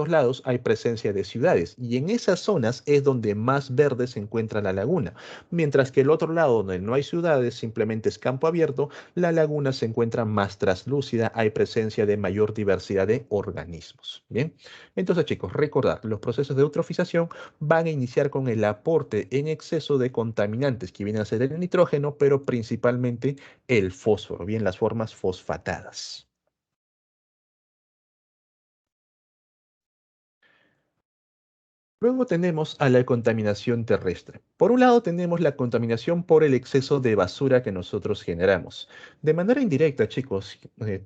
lados hay presencia de ciudades, y en esas zonas es donde más verde se encuentra la laguna. Mientras que el otro lado, donde no hay ciudades, simplemente es campo abierto, la laguna se encuentra más traslúcida, hay presencia de mayor diversidad de organismos. Bien, entonces chicos, recordar, los procesos de eutrofización van a iniciar con el aporte en exceso de contaminantes que vienen a ser el nitrógeno, pero principalmente el fósforo, bien, las formas fosfatadas. Luego tenemos a la contaminación terrestre. Por un lado tenemos la contaminación por el exceso de basura que nosotros generamos. De manera indirecta, chicos,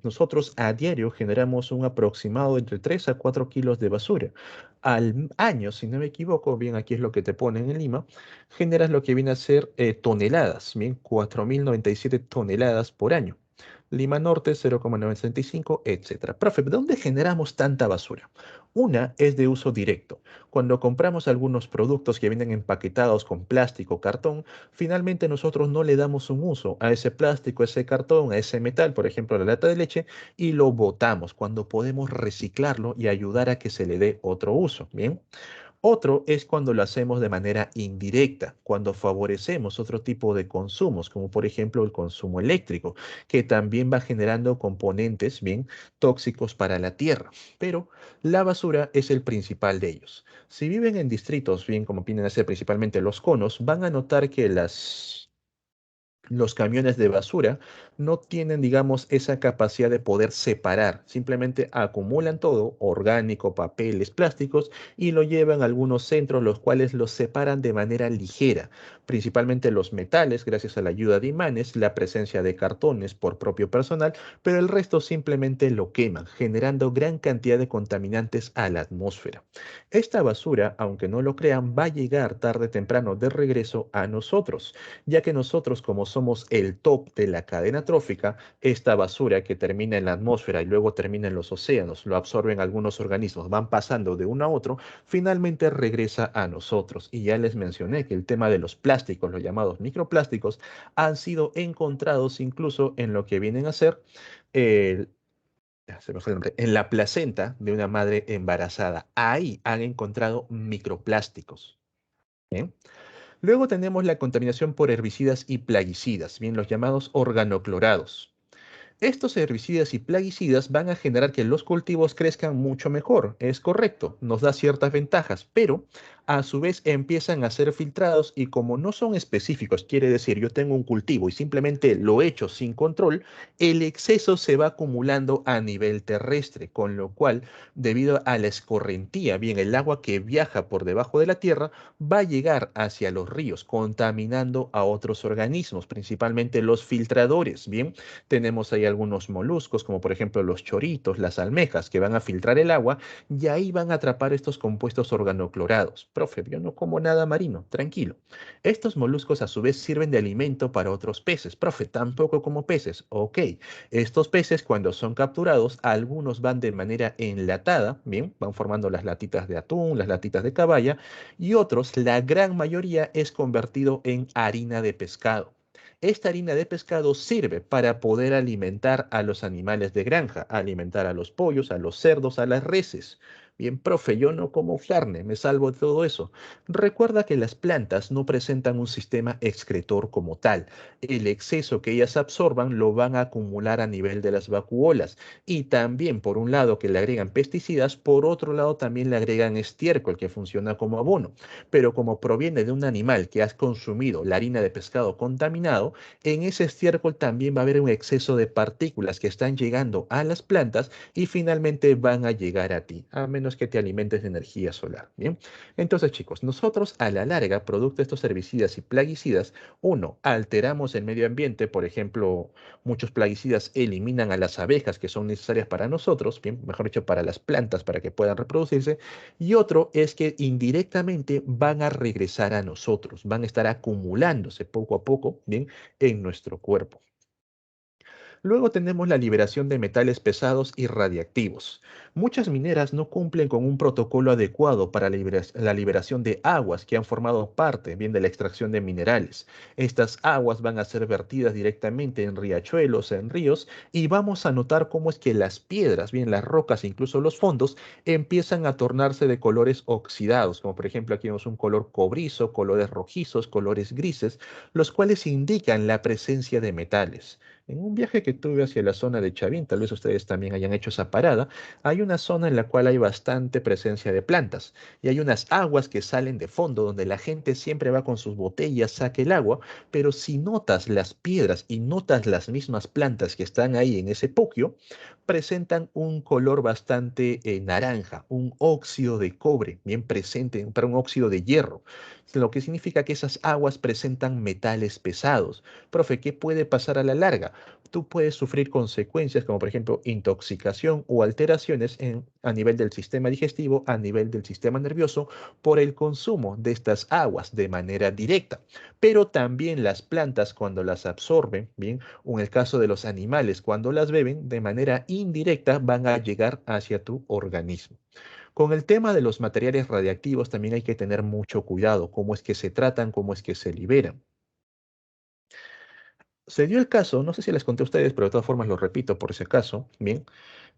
nosotros a diario generamos un aproximado entre 3 a 4 kilos de basura. Al año, si no me equivoco, bien, aquí es lo que te ponen en Lima, generas lo que viene a ser toneladas, bien, 4.097 toneladas por año. Lima Norte 0,965, etcétera. Profe, ¿de dónde generamos tanta basura? Una es de uso directo. Cuando compramos algunos productos que vienen empaquetados con plástico o cartón, finalmente nosotros no le damos un uso a ese plástico, a ese cartón, a ese metal, por ejemplo, la lata de leche, y lo botamos cuando podemos reciclarlo y ayudar a que se le dé otro uso. Bien. Otro es cuando lo hacemos de manera indirecta, cuando favorecemos otro tipo de consumos, como por ejemplo el consumo eléctrico, que también va generando componentes bien tóxicos para la tierra. Pero la basura es el principal de ellos. Si viven en distritos, bien como vienen a ser principalmente los conos, van a notar que los camiones de basura no tienen, digamos, esa capacidad de poder separar. Simplemente acumulan todo, orgánico, papeles, plásticos, y lo llevan a algunos centros, los cuales los separan de manera ligera. Principalmente los metales, gracias a la ayuda de imanes, la presencia de cartones por propio personal, pero el resto simplemente lo queman, generando gran cantidad de contaminantes a la atmósfera. Esta basura, aunque no lo crean, va a llegar tarde o temprano de regreso a nosotros, ya que nosotros, como somos el top de la cadena trófica, esta basura que termina en la atmósfera y luego termina en los océanos, lo absorben algunos organismos, van pasando de uno a otro, finalmente regresa a nosotros. Y ya les mencioné que el tema de los plásticos, los llamados microplásticos, han sido encontrados incluso en lo que vienen a ser el se me fue el nombre, en la placenta de una madre embarazada. Ahí han encontrado microplásticos. ¿Bien? Luego tenemos la contaminación por herbicidas y plaguicidas, bien los llamados organoclorados. Estos herbicidas y plaguicidas van a generar que los cultivos crezcan mucho mejor, es correcto, nos da ciertas ventajas, pero a su vez empiezan a ser filtrados y como no son específicos, quiere decir yo tengo un cultivo y simplemente lo echo sin control, el exceso se va acumulando a nivel terrestre, con lo cual, debido a la escorrentía, bien el agua que viaja por debajo de la tierra, va a llegar hacia los ríos, contaminando a otros organismos, principalmente los filtradores, bien. Tenemos ahí algunos moluscos, como por ejemplo los choritos, las almejas, que van a filtrar el agua y ahí van a atrapar estos compuestos organoclorados. Profe, yo no como nada marino, tranquilo. Estos moluscos a su vez sirven de alimento para otros peces. Profe, tampoco como peces. Ok, estos peces cuando son capturados, algunos van de manera enlatada, bien, van formando las latitas de atún, las latitas de caballa, y otros, la gran mayoría, es convertido en harina de pescado. Esta harina de pescado sirve para poder alimentar a los animales de granja, alimentar a los pollos, a los cerdos, a las reses. Bien, profe, yo no como carne, me salvo de todo eso. Recuerda que las plantas no presentan un sistema excretor como tal. El exceso que ellas absorban lo van a acumular a nivel de las vacuolas. Y también, por un lado, que le agregan pesticidas, por otro lado, también le agregan estiércol que funciona como abono. Pero como proviene de un animal que has consumido la harina de pescado contaminado, en ese estiércol también va a haber un exceso de partículas que están llegando a las plantas y finalmente van a llegar a ti, a menos menos que te alimentes de energía solar. Bien, entonces chicos, nosotros a la larga, producto de estos herbicidas y plaguicidas, uno, alteramos el medio ambiente, por ejemplo, muchos plaguicidas eliminan a las abejas que son necesarias para nosotros, bien, mejor dicho, para las plantas, para que puedan reproducirse, y otro es que indirectamente van a regresar a nosotros, van a estar acumulándose poco a poco, bien, en nuestro cuerpo. Luego tenemos la liberación de metales pesados y radiactivos. Muchas mineras no cumplen con un protocolo adecuado para la liberación de aguas que han formado parte bien de la extracción de minerales. Estas aguas van a ser vertidas directamente en riachuelos, en ríos, y vamos a notar cómo es que las piedras, bien las rocas, incluso los fondos, empiezan a tornarse de colores oxidados, como por ejemplo aquí vemos un color cobrizo, colores rojizos, colores grises, los cuales indican la presencia de metales. En un viaje que tuve hacia la zona de Chavín, tal vez ustedes también hayan hecho esa parada, hay una zona en la cual hay bastante presencia de plantas y hay unas aguas que salen de fondo donde la gente siempre va con sus botellas, saca el agua, pero si notas las piedras y notas las mismas plantas que están ahí en ese puquio, presentan un color bastante naranja, un óxido de cobre bien presente, para un óxido de hierro, lo que significa que esas aguas presentan metales pesados. Profe, ¿qué puede pasar a la larga? Tú puedes sufrir consecuencias como por ejemplo intoxicación o alteraciones a nivel del sistema digestivo, a nivel del sistema nervioso, por el consumo de estas aguas de manera directa. Pero también las plantas cuando las absorben, bien, o en el caso de los animales cuando las beben, de manera indirecta van a llegar hacia tu organismo. Con el tema de los materiales radiactivos también hay que tener mucho cuidado, cómo es que se tratan, cómo es que se liberan. Se dio el caso, no sé si les conté a ustedes, pero de todas formas lo repito por ese caso, bien,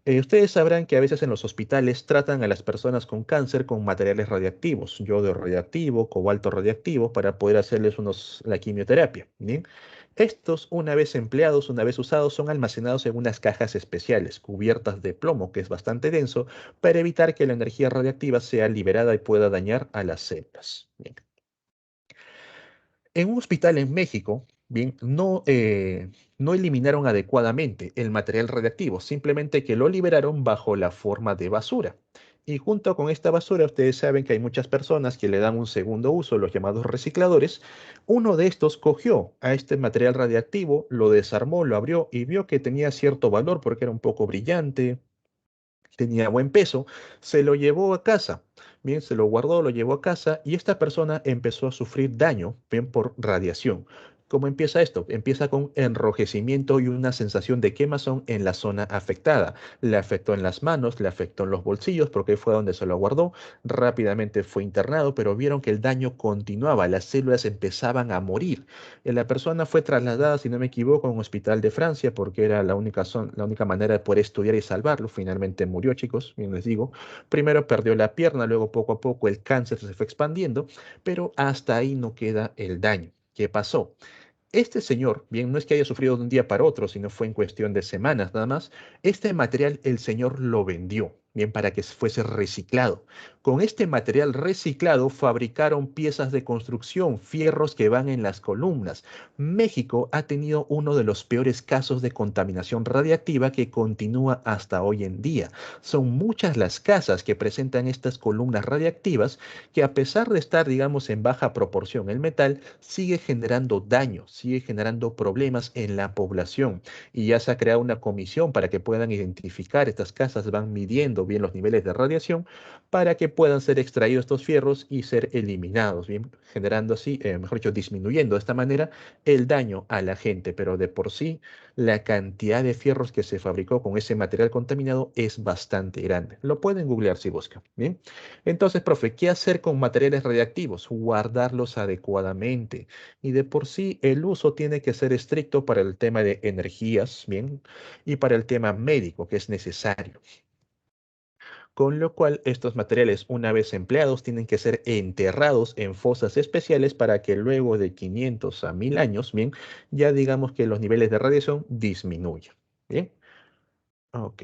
ustedes sabrán que a veces en los hospitales tratan a las personas con cáncer con materiales radiactivos, yodo radiactivo, cobalto radiactivo, para poder hacerles la quimioterapia, bien. Estos, una vez empleados, una vez usados, son almacenados en unas cajas especiales, cubiertas de plomo, que es bastante denso, para evitar que la energía radiactiva sea liberada y pueda dañar a las células. Bien. En un hospital en México, bien, no eliminaron adecuadamente el material radiactivo, simplemente que lo liberaron bajo la forma de basura. Y junto con esta basura, ustedes saben que hay muchas personas que le dan un segundo uso, los llamados recicladores. Uno de estos cogió a este material radiactivo, lo desarmó, lo abrió y vio que tenía cierto valor porque era un poco brillante, tenía buen peso, se lo llevó a casa. Bien, se lo guardó, lo llevó a casa y esta persona empezó a sufrir daño, bien, por radiación. ¿Cómo empieza esto? Empieza con enrojecimiento y una sensación de quemazón en la zona afectada. Le afectó en las manos, le afectó en los bolsillos porque fue donde se lo guardó. Rápidamente fue internado, pero vieron que el daño continuaba, las células empezaban a morir. La persona fue trasladada, si no me equivoco, a un hospital de Francia porque era la única manera de poder estudiar y salvarlo. Finalmente murió, chicos, bien les digo. Primero perdió la pierna, luego poco a poco el cáncer se fue expandiendo, pero hasta ahí no queda el daño. ¿Qué pasó? Este señor, bien, no es que haya sufrido de un día para otro, sino fue en cuestión de semanas nada más, este material el señor lo vendió, bien, para que fuese reciclado. Con este material reciclado fabricaron piezas de construcción, fierros que van en las columnas. México ha tenido uno de los peores casos de contaminación radiactiva que continúa hasta hoy en día. Son muchas las casas que presentan estas columnas radiactivas que a pesar de estar, digamos, en baja proporción el metal, sigue generando daño, sigue generando problemas en la población. Y ya se ha creado una comisión para que puedan identificar estas casas, van midiendo bien los niveles de radiación para que puedan ser extraídos estos fierros y ser eliminados, bien, generando así, mejor dicho, disminuyendo de esta manera el daño a la gente. Pero de por sí, la cantidad de fierros que se fabricó con ese material contaminado es bastante grande. Lo pueden googlear si buscan, bien. Entonces, profe, ¿qué hacer con materiales radiactivos? Guardarlos adecuadamente. Y de por sí, el uso tiene que ser estricto para el tema de energías, ¿bien? Y para el tema médico, que es necesario. Con lo cual, estos materiales, una vez empleados, tienen que ser enterrados en fosas especiales para que luego de 500 a 1000 años, ¿bien? Ya digamos que los niveles de radiación disminuyan. ¿Bien? Ok.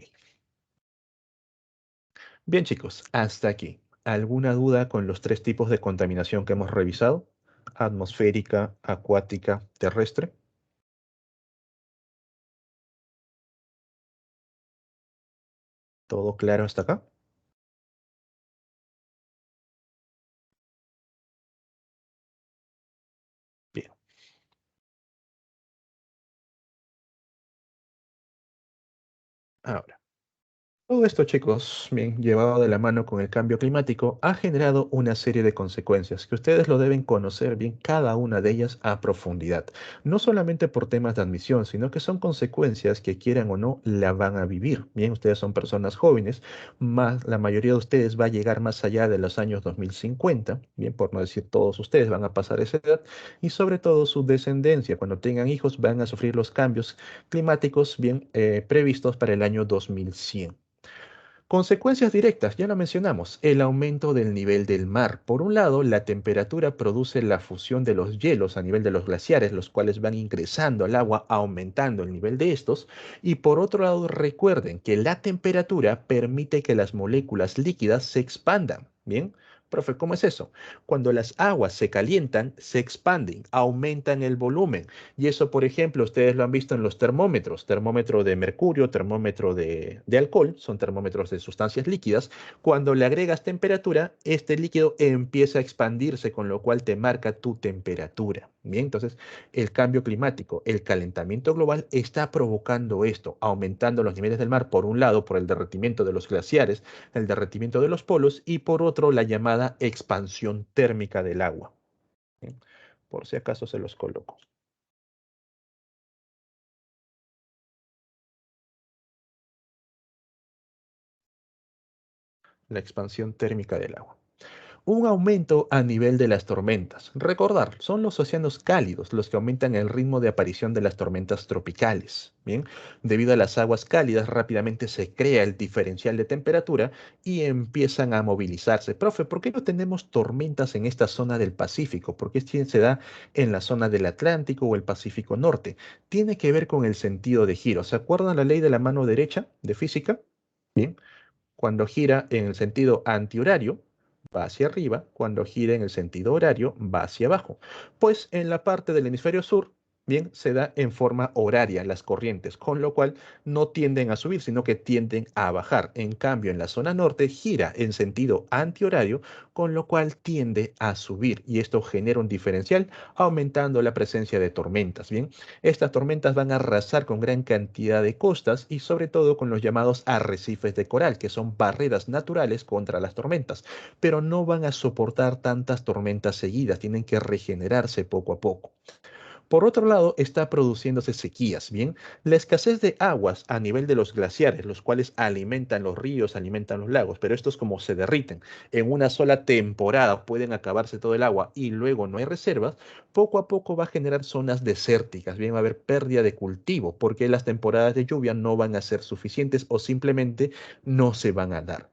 Bien, chicos, hasta aquí. ¿Alguna duda con los tres tipos de contaminación que hemos revisado? Atmosférica, acuática, terrestre. ¿Todo claro hasta acá? Ahora. Todo esto, chicos, bien llevado de la mano con el cambio climático, ha generado una serie de consecuencias que ustedes lo deben conocer bien cada una de ellas a profundidad. No solamente por temas de admisión, sino que son consecuencias que quieran o no la van a vivir. Bien, ustedes son personas jóvenes, más la mayoría de ustedes va a llegar más allá de los años 2050, bien, por no decir todos ustedes van a pasar esa edad, y sobre todo su descendencia, cuando tengan hijos, van a sufrir los cambios climáticos bien previstos para el año 2100. Consecuencias directas, ya lo mencionamos, el aumento del nivel del mar. Por un lado, la temperatura produce la fusión de los hielos a nivel de los glaciares, los cuales van ingresando al agua, aumentando el nivel de estos. Y por otro lado, recuerden que la temperatura permite que las moléculas líquidas se expandan. Bien, profe, ¿cómo es eso? Cuando las aguas se calientan, se expanden, aumentan el volumen. Y eso, por ejemplo, ustedes lo han visto en los termómetros, termómetro de mercurio, termómetro de alcohol, son termómetros de sustancias líquidas. Cuando le agregas temperatura, este líquido empieza a expandirse, con lo cual te marca tu temperatura. Bien, entonces el cambio climático, el calentamiento global está provocando esto, aumentando los niveles del mar, por un lado, por el derretimiento de los glaciares, el derretimiento de los polos, y por otro, la llamada expansión térmica del agua. Bien, por si acaso se los coloco. La expansión térmica del agua. Un aumento a nivel de las tormentas. Recordar, son los océanos cálidos los que aumentan el ritmo de aparición de las tormentas tropicales. Bien, debido a las aguas cálidas rápidamente se crea el diferencial de temperatura y empiezan a movilizarse. Profe, ¿por qué no tenemos tormentas en esta zona del Pacífico? ¿Por qué se da en la zona del Atlántico o el Pacífico Norte? Tiene que ver con el sentido de giro. ¿Se acuerdan la ley de la mano derecha de física? Bien, cuando gira en el sentido antihorario, va hacia arriba; cuando gira en el sentido horario, va hacia abajo. Pues en la parte del hemisferio sur, bien, se da en forma horaria las corrientes, con lo cual no tienden a subir, sino que tienden a bajar. En cambio, en la zona norte gira en sentido antihorario, con lo cual tiende a subir. Y esto genera un diferencial, aumentando la presencia de tormentas. Bien, estas tormentas van a arrasar con gran cantidad de costas y sobre todo con los llamados arrecifes de coral, que son barreras naturales contra las tormentas, pero no van a soportar tantas tormentas seguidas, tienen que regenerarse poco a poco. Por otro lado, está produciéndose sequías, ¿bien? La escasez de aguas a nivel de los glaciares, los cuales alimentan los ríos, alimentan los lagos, pero estos como se derriten en una sola temporada, pueden acabarse todo el agua y luego no hay reservas, poco a poco va a generar zonas desérticas, bien, va a haber pérdida de cultivo, porque las temporadas de lluvia no van a ser suficientes o simplemente no se van a dar.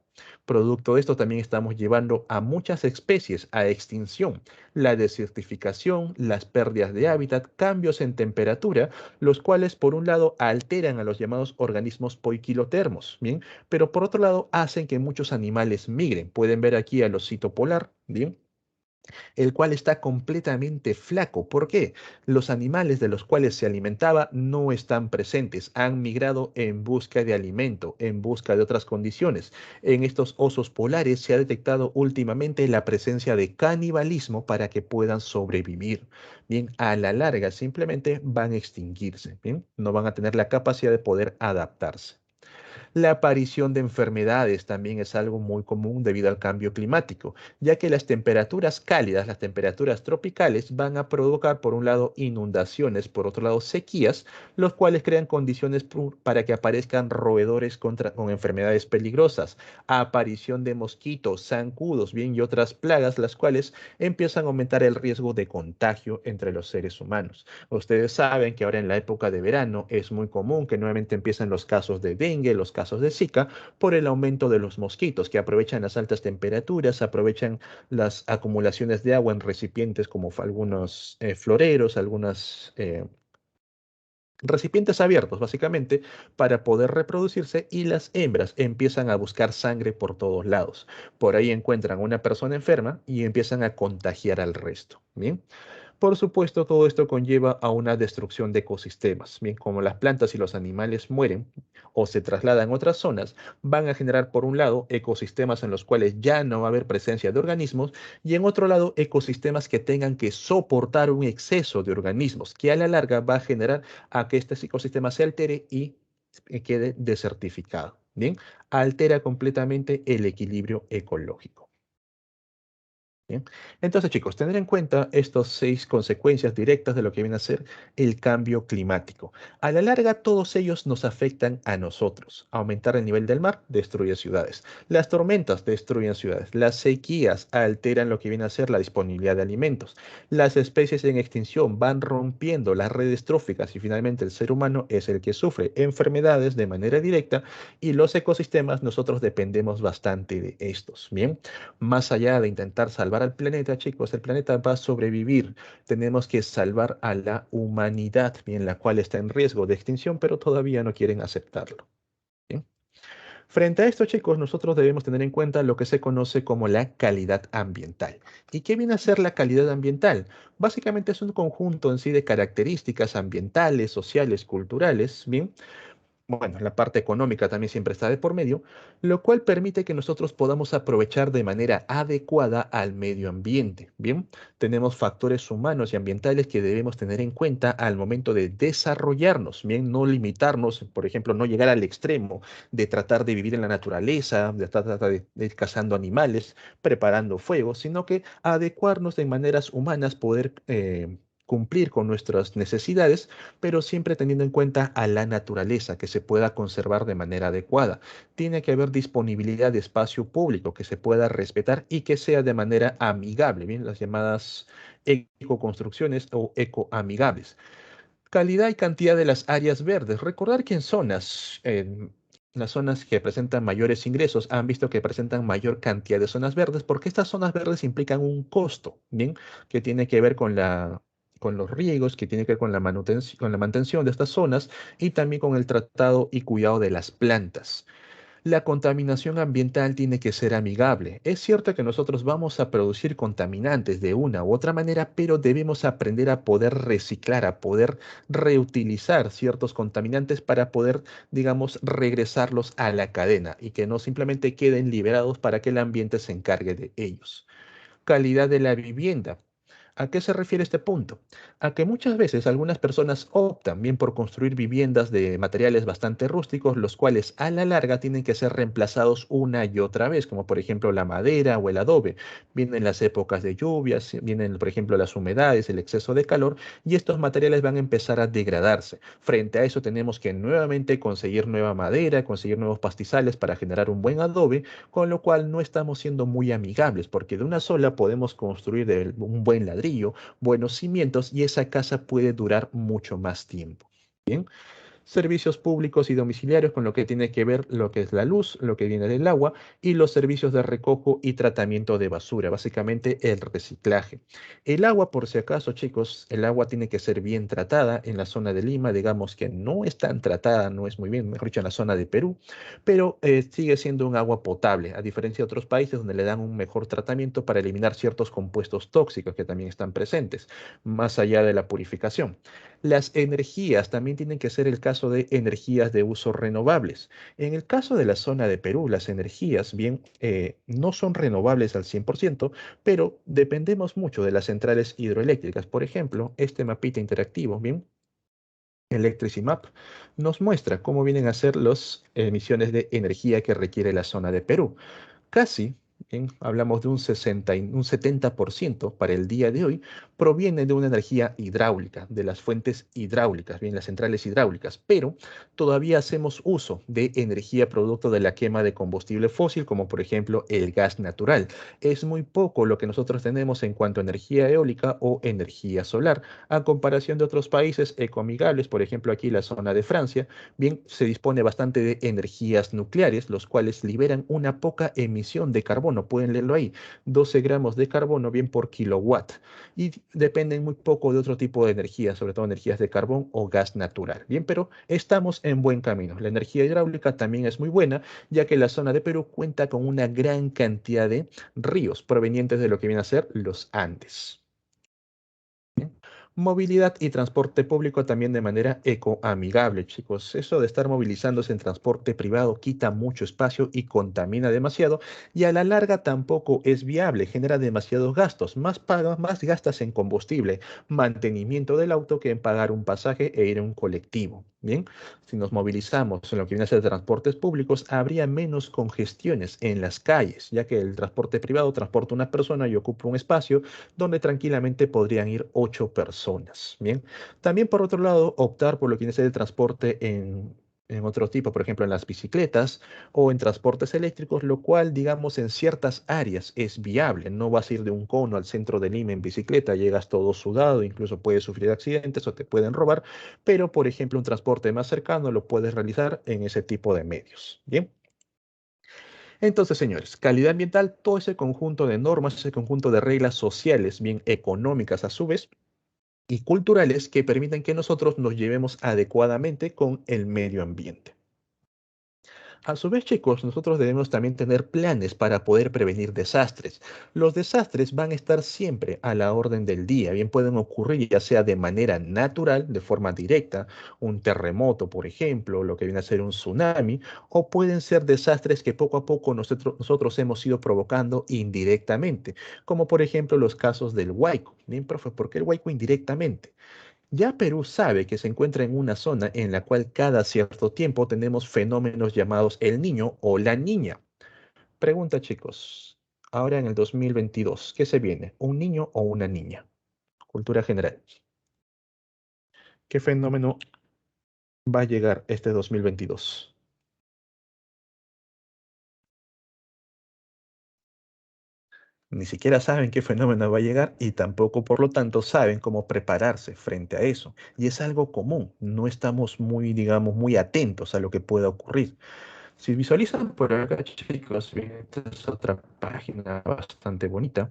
Producto de esto también estamos llevando a muchas especies a extinción. La desertificación, las pérdidas de hábitat, cambios en temperatura, los cuales por un lado alteran a los llamados organismos poiquilotermos, ¿bien? Pero por otro lado hacen que muchos animales migren. Pueden ver aquí al osito polar, ¿bien? El cual está completamente flaco. ¿Por qué? Los animales de los cuales se alimentaba no están presentes, han migrado en busca de alimento, en busca de otras condiciones. En estos osos polares se ha detectado últimamente la presencia de canibalismo para que puedan sobrevivir. Bien, a la larga simplemente van a extinguirse, bien, no van a tener la capacidad de poder adaptarse. La aparición de enfermedades también es algo muy común debido al cambio climático, ya que las temperaturas cálidas, las temperaturas tropicales, van a provocar por un lado inundaciones, por otro lado sequías, los cuales crean condiciones para que aparezcan roedores con enfermedades peligrosas, aparición de mosquitos, zancudos, bien, y otras plagas, las cuales empiezan a aumentar el riesgo de contagio entre los seres humanos. Ustedes saben que ahora en la época de verano es muy común que nuevamente empiecen los casos de dengue, los casos de Zika, por el aumento de los mosquitos, que aprovechan las altas temperaturas, aprovechan las acumulaciones de agua en recipientes como algunos floreros, algunos recipientes abiertos, básicamente, para poder reproducirse, y las hembras empiezan a buscar sangre por todos lados. Por ahí encuentran una persona enferma y empiezan a contagiar al resto. Bien. Por supuesto, todo esto conlleva a una destrucción de ecosistemas. Bien, como las plantas y los animales mueren o se trasladan a otras zonas, van a generar por un lado ecosistemas en los cuales ya no va a haber presencia de organismos, y en otro lado ecosistemas que tengan que soportar un exceso de organismos, que a la larga va a generar a que este ecosistema se altere y quede desertificado. Bien, altera completamente el equilibrio ecológico. Bien. Entonces, chicos, tener en cuenta estas 6 consecuencias directas de lo que viene a ser el cambio climático. A la larga, todos ellos nos afectan a nosotros. Aumentar el nivel del mar destruye ciudades. Las tormentas destruyen ciudades. Las sequías alteran lo que viene a ser la disponibilidad de alimentos. Las especies en extinción van rompiendo las redes tróficas y finalmente el ser humano es el que sufre enfermedades de manera directa y los ecosistemas nosotros dependemos bastante de estos. Bien. Más allá de intentar salvar al planeta, chicos, el planeta va a sobrevivir. Tenemos que salvar a la humanidad, bien, la cual está en riesgo de extinción, pero todavía no quieren aceptarlo. ¿Bien? Frente a esto, chicos, nosotros debemos tener en cuenta lo que se conoce como la calidad ambiental. ¿Y qué viene a ser la calidad ambiental? Básicamente es un conjunto en sí de características ambientales, sociales, culturales, ¿bien? Bueno, la parte económica también siempre está de por medio, lo cual permite que nosotros podamos aprovechar de manera adecuada al medio ambiente. Bien, tenemos factores humanos y ambientales que debemos tener en cuenta al momento de desarrollarnos. Bien, no limitarnos, por ejemplo, no llegar al extremo de tratar de vivir en la naturaleza, de tratar de ir cazando animales, preparando fuego, sino que adecuarnos de maneras humanas, poder cumplir con nuestras necesidades pero siempre teniendo en cuenta a la naturaleza, que se pueda conservar de manera adecuada. Tiene que haber disponibilidad de espacio público que se pueda respetar y que sea de manera amigable, bien, las llamadas ecoconstrucciones o ecoamigables. Calidad y cantidad de las áreas verdes. Recordar que en las zonas que presentan mayores ingresos han visto que presentan mayor cantidad de zonas verdes porque estas zonas verdes implican un costo, ¿bien? Que tiene que ver con los riegos, que tiene que ver con la mantención de estas zonas y también con el tratado y cuidado de las plantas. La contaminación ambiental tiene que ser amigable. Es cierto que nosotros vamos a producir contaminantes de una u otra manera, pero debemos aprender a poder reciclar, a poder reutilizar ciertos contaminantes para poder, digamos, regresarlos a la cadena y que no simplemente queden liberados para que el ambiente se encargue de ellos. Calidad de la vivienda. ¿A qué se refiere este punto? A que muchas veces algunas personas optan bien por construir viviendas de materiales bastante rústicos, los cuales a la larga tienen que ser reemplazados una y otra vez, como por ejemplo la madera o el adobe. Vienen las épocas de lluvias, vienen por ejemplo las humedades, el exceso de calor, y estos materiales van a empezar a degradarse. Frente a eso tenemos que nuevamente conseguir nueva madera, conseguir nuevos pastizales para generar un buen adobe, con lo cual no estamos siendo muy amigables, porque de una sola podemos construir un buen ladrillo, buenos cimientos y esa casa puede durar mucho más tiempo. Bien, servicios públicos y domiciliarios con lo que tiene que ver lo que es la luz, lo que viene del agua y los servicios de recojo y tratamiento de basura, básicamente el reciclaje. El agua, por si acaso, chicos, el agua tiene que ser bien tratada en la zona de Lima, digamos que no es tan tratada, no es muy bien, mejor dicho, en la zona de Perú, pero sigue siendo un agua potable, a diferencia de otros países donde le dan un mejor tratamiento para eliminar ciertos compuestos tóxicos que también están presentes, más allá de la purificación. Las energías también tienen que ser el caso de energías de uso renovables. En el caso de la zona de Perú, las energías, bien, no son renovables al 100%, pero dependemos mucho de las centrales hidroeléctricas. Por ejemplo, este mapita interactivo, bien, Electricity Map, nos muestra cómo vienen a ser las emisiones de energía que requiere la zona de Perú. Casi, bien, hablamos de un 70% para el día de hoy, proviene de una energía hidráulica, de las fuentes hidráulicas, bien, las centrales hidráulicas, pero todavía hacemos uso de energía producto de la quema de combustible fósil, como por ejemplo el gas natural. Es muy poco lo que nosotros tenemos en cuanto a energía eólica o energía solar, a comparación de otros países ecoamigables, por ejemplo aquí la zona de Francia, bien, se dispone bastante de energías nucleares, los cuales liberan una poca emisión de carbono. Pueden leerlo ahí, 12 gramos de carbono bien por kilowatt. Y dependen muy poco de otro tipo de energía, sobre todo energías de carbón o gas natural. Bien, pero estamos en buen camino. La energía hidráulica también es muy buena, ya que la zona de Perú cuenta con una gran cantidad de ríos provenientes de lo que viene a ser los Andes. Movilidad y transporte público también de manera ecoamigable, chicos. Eso de estar movilizándose en transporte privado quita mucho espacio y contamina demasiado y a la larga tampoco es viable, genera demasiados gastos. Más pagas, más gastas en combustible, mantenimiento del auto que en pagar un pasaje e ir en un colectivo. Bien, si nos movilizamos en lo que viene a ser transportes públicos, habría menos congestiones en las calles, ya que el transporte privado transporta una persona y ocupa un espacio donde tranquilamente podrían ir 8 personas. Bien, también por otro lado, optar por lo que viene a ser el transporte en otro tipo, por ejemplo, en las bicicletas o en transportes eléctricos, lo cual, digamos, en ciertas áreas es viable. No vas a ir de un cono al centro de Lima en bicicleta, llegas todo sudado, incluso puedes sufrir accidentes o te pueden robar, pero, por ejemplo, un transporte más cercano lo puedes realizar en ese tipo de medios. Bien. Entonces, señores, calidad ambiental, todo ese conjunto de normas, ese conjunto de reglas sociales, bien económicas a su vez, y culturales que permiten que nosotros nos llevemos adecuadamente con el medio ambiente. A su vez, chicos, nosotros debemos también tener planes para poder prevenir desastres. Los desastres van a estar siempre a la orden del día. Bien pueden ocurrir ya sea de manera natural, de forma directa, un terremoto, por ejemplo, lo que viene a ser un tsunami, o pueden ser desastres que poco a poco nosotros hemos ido provocando indirectamente, como por ejemplo los casos del Huayco. Bien, profe, ¿por qué el Huayco indirectamente? Ya Perú sabe que se encuentra en una zona en la cual cada cierto tiempo tenemos fenómenos llamados el niño o la niña. Pregunta, chicos, ahora en el 2022, ¿qué se viene? ¿Un niño o una niña? Cultura general. ¿Qué fenómeno va a llegar este 2022? Ni siquiera saben qué fenómeno va a llegar y tampoco, por lo tanto, saben cómo prepararse frente a eso. Y es algo común. No estamos muy, digamos, muy atentos a lo que pueda ocurrir. Si visualizan por acá, chicos, bien, esta es otra página bastante bonita.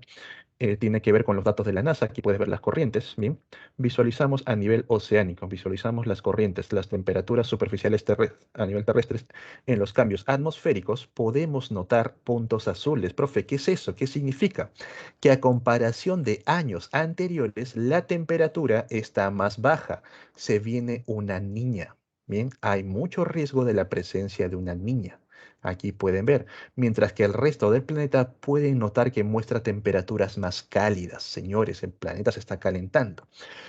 Tiene que ver con los datos de la NASA. Aquí puedes ver las corrientes. Bien, visualizamos a nivel oceánico, visualizamos las corrientes, las temperaturas superficiales a nivel terrestre. En los cambios atmosféricos podemos notar puntos azules. Profe, ¿qué es eso? ¿Qué significa? Que a comparación de años anteriores, la temperatura está más baja. Se viene una niña. Bien, hay mucho riesgo de la presencia de una niña. Aquí pueden ver, mientras que el resto del planeta pueden notar que muestra temperaturas más cálidas. Señores, el planeta se está calentando.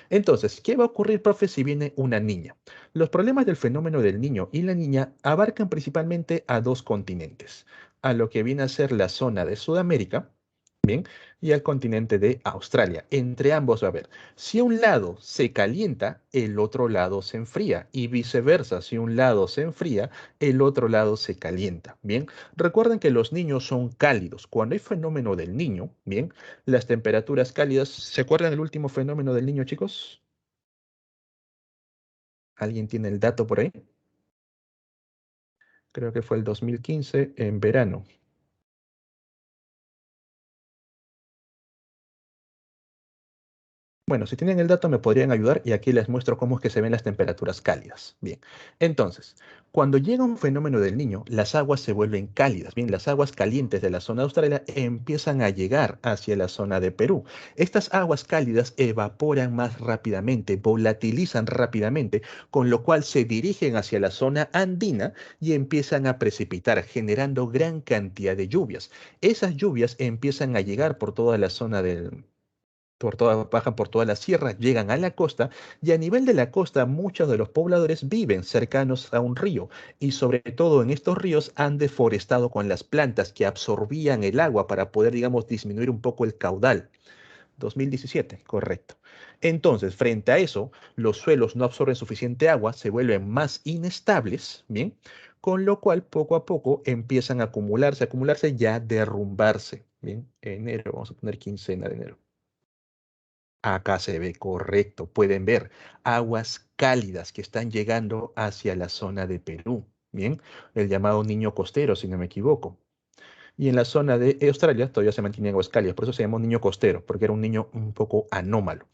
Entonces, ¿qué va a ocurrir, profe, si viene una niña? Los problemas del fenómeno del niño y la niña abarcan principalmente a dos continentes, a lo que viene a ser la zona de Sudamérica, bien, y al continente de Australia. Entre ambos va a haber, si un lado se calienta, el otro lado se enfría, y viceversa, si un lado se enfría, el otro lado se calienta, bien. Recuerden que los niños son cálidos. Cuando hay fenómeno del niño, bien, las temperaturas cálidas. ¿Se acuerdan del último fenómeno del niño, chicos? ¿Alguien tiene el dato por ahí? Creo que fue el 2015 en verano. Bueno, si tienen el dato me podrían ayudar y aquí les muestro cómo es que se ven las temperaturas cálidas. Bien, entonces, cuando llega un fenómeno del niño, las aguas se vuelven cálidas. Bien, las aguas calientes de la zona de Australia empiezan a llegar hacia la zona de Perú. Estas aguas cálidas evaporan más rápidamente, volatilizan rápidamente, con lo cual se dirigen hacia la zona andina y empiezan a precipitar, generando gran cantidad de lluvias. Esas lluvias empiezan a llegar por toda la zona bajan por toda la sierra, llegan a la costa y a nivel de la costa muchos de los pobladores viven cercanos a un río y sobre todo en estos ríos han deforestado con las plantas que absorbían el agua para poder, digamos, disminuir un poco el caudal. 2017, correcto. Entonces, frente a eso, los suelos no absorben suficiente agua, se vuelven más inestables, ¿bien? Con lo cual, poco a poco, empiezan a acumularse, ya derrumbarse, ¿bien? Enero, vamos a poner quincena de enero. Acá se ve correcto. Pueden ver aguas cálidas que están llegando hacia la zona de Perú. Bien, el llamado niño costero, si no me equivoco. Y en la zona de Australia todavía se mantienen aguas cálidas, por eso se llamó niño costero, porque era un niño un poco anómalo.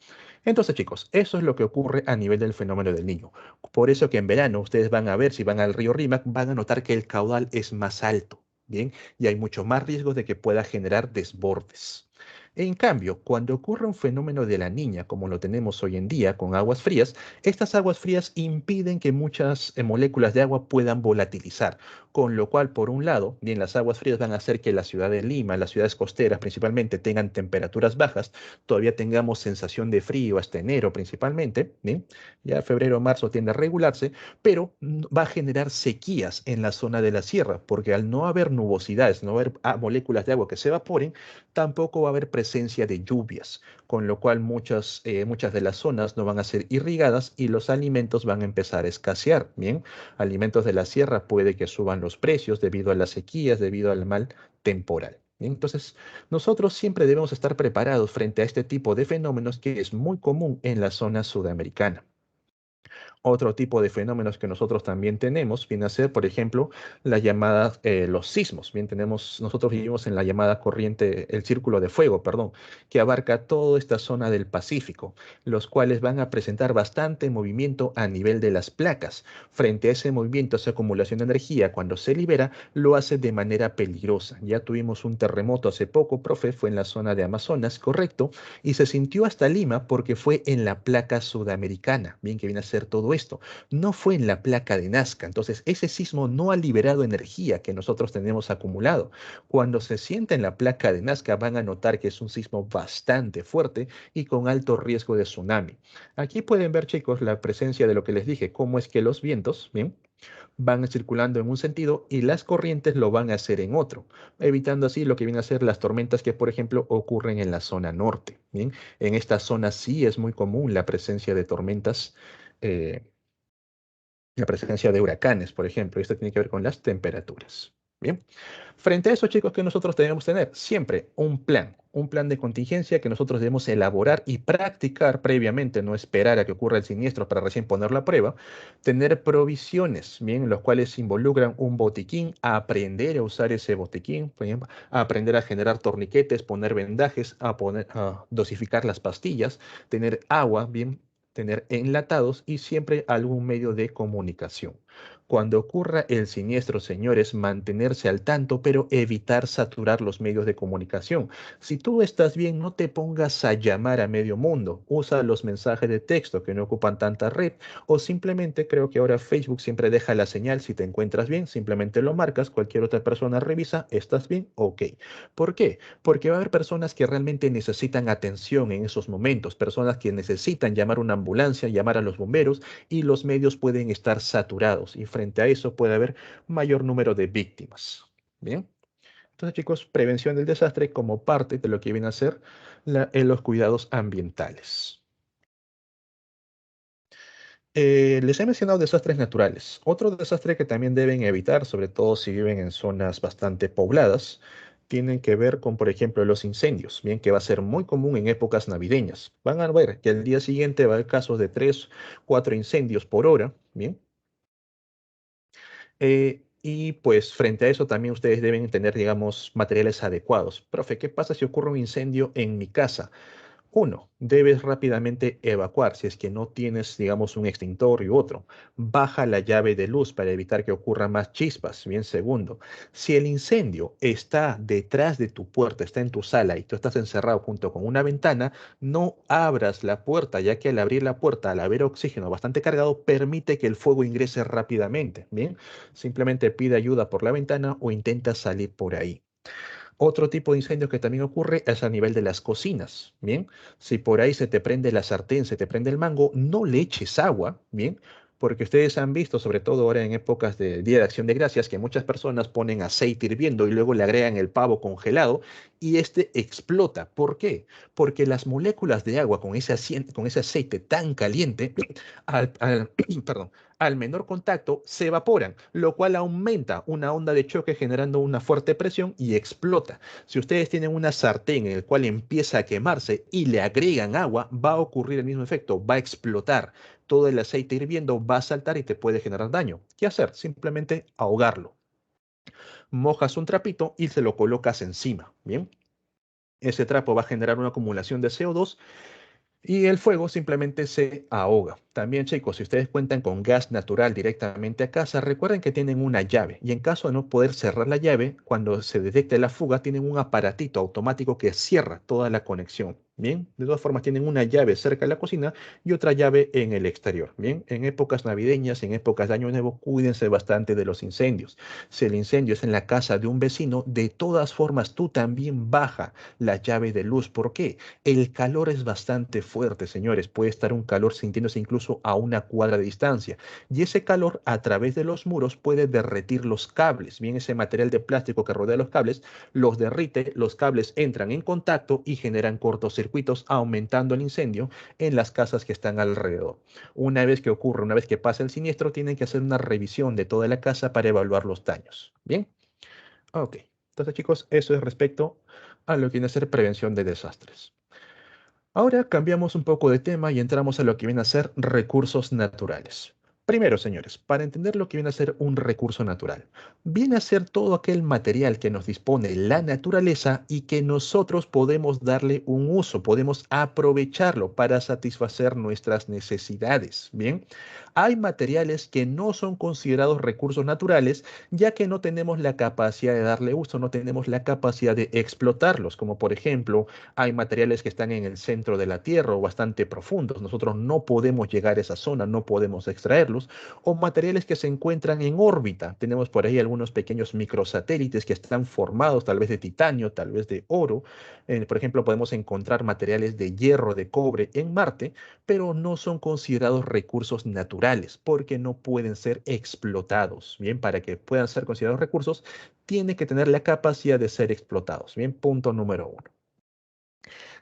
Entonces, chicos, eso es lo que ocurre a nivel del fenómeno del niño. Por eso que en verano ustedes van a ver, si van al río Rímac, van a notar que el caudal es más alto, ¿bien? Y hay mucho más riesgo de que pueda generar desbordes. En cambio, cuando ocurre un fenómeno de la niña, como lo tenemos hoy en día con aguas frías, estas aguas frías impiden que muchas moléculas de agua puedan volatilizar, con lo cual, por un lado, bien, las aguas frías van a hacer que la ciudad de Lima, las ciudades costeras principalmente, tengan temperaturas bajas, todavía tengamos sensación de frío hasta enero principalmente, bien, ya febrero o marzo tiende a regularse, pero va a generar sequías en la zona de la sierra, porque al no haber nubosidades, no haber moléculas de agua que se evaporen, tampoco va a haber presencia de lluvias, con lo cual muchas de las zonas no van a ser irrigadas y los alimentos van a empezar a escasear. Bien, alimentos de la sierra puede que suban los precios debido a las sequías, debido al mal temporal. Bien, entonces, nosotros siempre debemos estar preparados frente a este tipo de fenómenos que es muy común en la zona sudamericana. Otro tipo de fenómenos que nosotros también tenemos viene a ser, por ejemplo, las llamadas, los sismos. Bien, nosotros vivimos en la llamada corriente, el círculo de fuego, perdón, que abarca toda esta zona del Pacífico, los cuales van a presentar bastante movimiento a nivel de las placas. Frente a ese movimiento, esa acumulación de energía, cuando se libera, lo hace de manera peligrosa. Ya tuvimos un terremoto hace poco, profe, fue en la zona de Amazonas, correcto, y se sintió hasta Lima porque fue en la placa sudamericana, bien que viene a ser todo esto. No fue en la placa de Nazca. Entonces, ese sismo no ha liberado energía que nosotros tenemos acumulado. Cuando se sienta en la placa de Nazca, van a notar que es un sismo bastante fuerte y con alto riesgo de tsunami. Aquí pueden ver, chicos, la presencia de lo que les dije, cómo es que los vientos, bien, van circulando en un sentido y las corrientes lo van a hacer en otro, evitando así lo que vienen a ser las tormentas que, por ejemplo, ocurren en la zona norte. Bien, en esta zona sí es muy común la presencia de tormentas, eh, la presencia de huracanes, por ejemplo. Esto tiene que ver con las temperaturas. Bien, frente a eso, chicos, que nosotros debemos tener siempre un plan de contingencia que nosotros debemos elaborar y practicar previamente, no esperar a que ocurra el siniestro para recién ponerlo a prueba, tener provisiones, bien, los cuales involucran un botiquín, aprender a usar ese botiquín, por ejemplo, a aprender a generar torniquetes, poner vendajes, a dosificar las pastillas, tener agua, bien, tener enlatados y siempre algún medio de comunicación. Cuando ocurra el siniestro, señores, mantenerse al tanto, pero evitar saturar los medios de comunicación. Si tú estás bien, no te pongas a llamar a medio mundo. Usa los mensajes de texto que no ocupan tanta red o simplemente creo que ahora Facebook siempre deja la señal. Si te encuentras bien, simplemente lo marcas, cualquier otra persona revisa, ¿estás bien? Ok. ¿Por qué? Porque va a haber personas que realmente necesitan atención en esos momentos, personas que necesitan llamar a una ambulancia, llamar a los bomberos y los medios pueden estar saturados y frente a eso puede haber mayor número de víctimas. Bien, entonces chicos, prevención del desastre como parte de lo que viene a ser los cuidados ambientales. Les he mencionado desastres naturales. Otro desastre que también deben evitar, sobre todo si viven en zonas bastante pobladas, tienen que ver con, por ejemplo, los incendios, bien que va a ser muy común en épocas navideñas. Van a ver que al día siguiente va a haber casos de 3, 4 incendios por hora, bien. Y pues frente a eso también ustedes deben tener, digamos, materiales adecuados. Profe, ¿qué pasa si ocurre un incendio en mi casa? Uno, debes rápidamente evacuar si es que no tienes, digamos, un extintor y otro. Baja la llave de luz para evitar que ocurran más chispas. Bien, segundo, si el incendio está detrás de tu puerta, está en tu sala y tú estás encerrado junto con una ventana, no abras la puerta, ya que al abrir la puerta, al haber oxígeno bastante cargado, permite que el fuego ingrese rápidamente. Bien, simplemente pide ayuda por la ventana o intenta salir por ahí. Otro tipo de incendio que también ocurre es a nivel de las cocinas, ¿bien? Si por ahí se te prende la sartén, se te prende el mango, no le eches agua, ¿bien? Porque ustedes han visto, sobre todo ahora en épocas de Día de Acción de Gracias, que muchas personas ponen aceite hirviendo y luego le agregan el pavo congelado y este explota. ¿Por qué? Porque las moléculas de agua con ese aceite tan caliente, perdón, al menor contacto se evaporan, lo cual aumenta una onda de choque generando una fuerte presión y explota. Si ustedes tienen una sartén en el cual empieza a quemarse y le agregan agua, va a ocurrir el mismo efecto, va a explotar. Todo el aceite hirviendo va a saltar y te puede generar daño. ¿Qué hacer? Simplemente ahogarlo. Mojas un trapito y se lo colocas encima. Bien. Ese trapo va a generar una acumulación de CO2 Y el fuego simplemente se ahoga. También, chicos, si ustedes cuentan con gas natural directamente a casa, recuerden que tienen una llave. Y en caso de no poder cerrar la llave, cuando se detecte la fuga, tienen un aparatito automático que cierra toda la conexión. Bien, de todas formas, tienen una llave cerca de la cocina y otra llave en el exterior. Bien, en épocas navideñas, en épocas de Año Nuevo, cuídense bastante de los incendios. Si el incendio es en la casa de un vecino, de todas formas, tú también baja la llave de luz. ¿Por qué? El calor es bastante fuerte, señores. Puede estar un calor sintiéndose incluso a una cuadra de distancia. Y ese calor a través de los muros puede derretir los cables. Bien, ese material de plástico que rodea los cables los derrite, los cables entran en contacto y generan cortocircuitos, aumentando el incendio en las casas que están alrededor. Una vez que ocurre, una vez que pasa el siniestro, tienen que hacer una revisión de toda la casa para evaluar los daños. Bien, ok. Entonces, chicos, eso es respecto a lo que viene a ser prevención de desastres. Ahora cambiamos un poco de tema y entramos a lo que viene a ser recursos naturales. Primero, señores, para entender lo que viene a ser un recurso natural, viene a ser todo aquel material que nos dispone la naturaleza y que nosotros podemos darle un uso, podemos aprovecharlo para satisfacer nuestras necesidades. Bien, hay materiales que no son considerados recursos naturales ya que no tenemos la capacidad de darle uso, no tenemos la capacidad de explotarlos, como por ejemplo hay materiales que están en el centro de la Tierra o bastante profundos. Nosotros no podemos llegar a esa zona, no podemos extraerlos. O materiales que se encuentran en órbita. Tenemos por ahí algunos pequeños microsatélites que están formados tal vez de titanio, tal vez de oro. Por ejemplo, podemos encontrar materiales de hierro, de cobre en Marte, pero no son considerados recursos naturales porque no pueden ser explotados. Bien, para que puedan ser considerados recursos, tienen que tener la capacidad de ser explotados. Bien, punto número uno.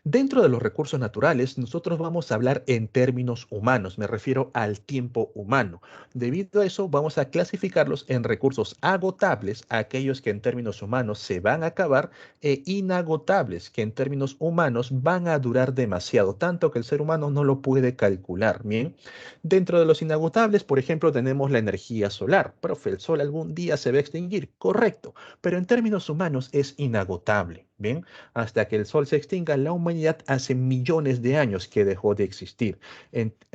Dentro de los recursos naturales, nosotros vamos a hablar en términos humanos, me refiero al tiempo humano. Debido a eso, vamos a clasificarlos en recursos agotables, aquellos que en términos humanos se van a acabar, e inagotables, que en términos humanos van a durar demasiado, tanto que el ser humano no lo puede calcular. Bien, dentro de los inagotables, por ejemplo, tenemos la energía solar. Profe, el sol algún día se va a extinguir, correcto, pero en términos humanos es inagotable. Bien, hasta que el Sol se extinga, la humanidad hace millones de años que dejó de existir.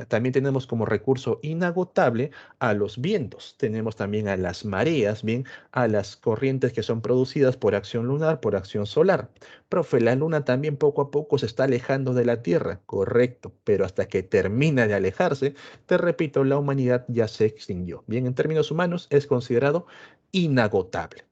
También tenemos como recurso inagotable a los vientos, tenemos también a las mareas, bien, a las corrientes que son producidas por acción lunar, por acción solar. Profe, la luna también poco a poco se está alejando de la Tierra, correcto, pero hasta que termina de alejarse, te repito, la humanidad ya se extinguió. Bien, en términos humanos es considerado inagotable.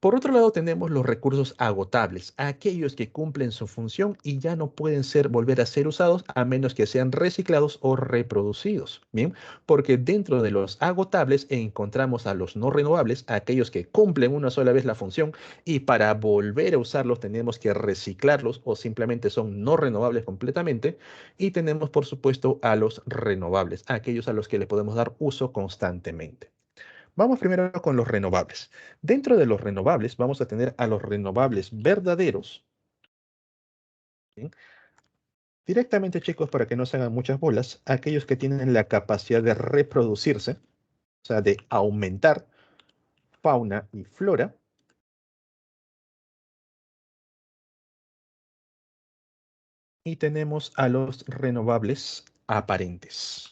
Por otro lado, tenemos los recursos agotables, aquellos que cumplen su función y ya no pueden volver a ser usados a menos que sean reciclados o reproducidos. Bien, porque dentro de los agotables encontramos a los no renovables, aquellos que cumplen una sola vez la función y para volver a usarlos tenemos que reciclarlos o simplemente son no renovables completamente. Y tenemos, por supuesto, a los renovables, aquellos a los que le podemos dar uso constantemente. Vamos primero con los renovables. Dentro de los renovables vamos a tener a los renovables verdaderos. ¿Sí? Directamente, chicos, para que no se hagan muchas bolas, aquellos que tienen la capacidad de reproducirse, o sea, de aumentar fauna y flora. Y tenemos a los renovables aparentes.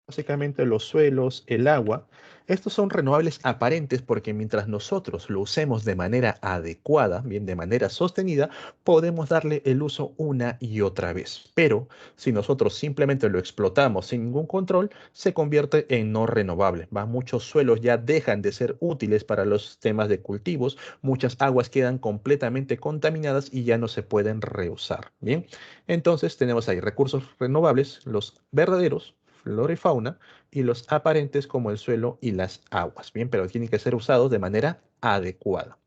Básicamente los suelos, el agua. Estos son renovables aparentes porque mientras nosotros lo usemos de manera adecuada, bien, de manera sostenida, podemos darle el uso una y otra vez. Pero si nosotros simplemente lo explotamos sin ningún control, se convierte en no renovable. ¿Va? Muchos suelos ya dejan de ser útiles para los temas de cultivos, muchas aguas quedan completamente contaminadas y ya no se pueden reusar. Bien, entonces tenemos ahí recursos renovables, los verdaderos flora y fauna, y los aparentes como el suelo y las aguas. Bien, pero tienen que ser usados de manera adecuada.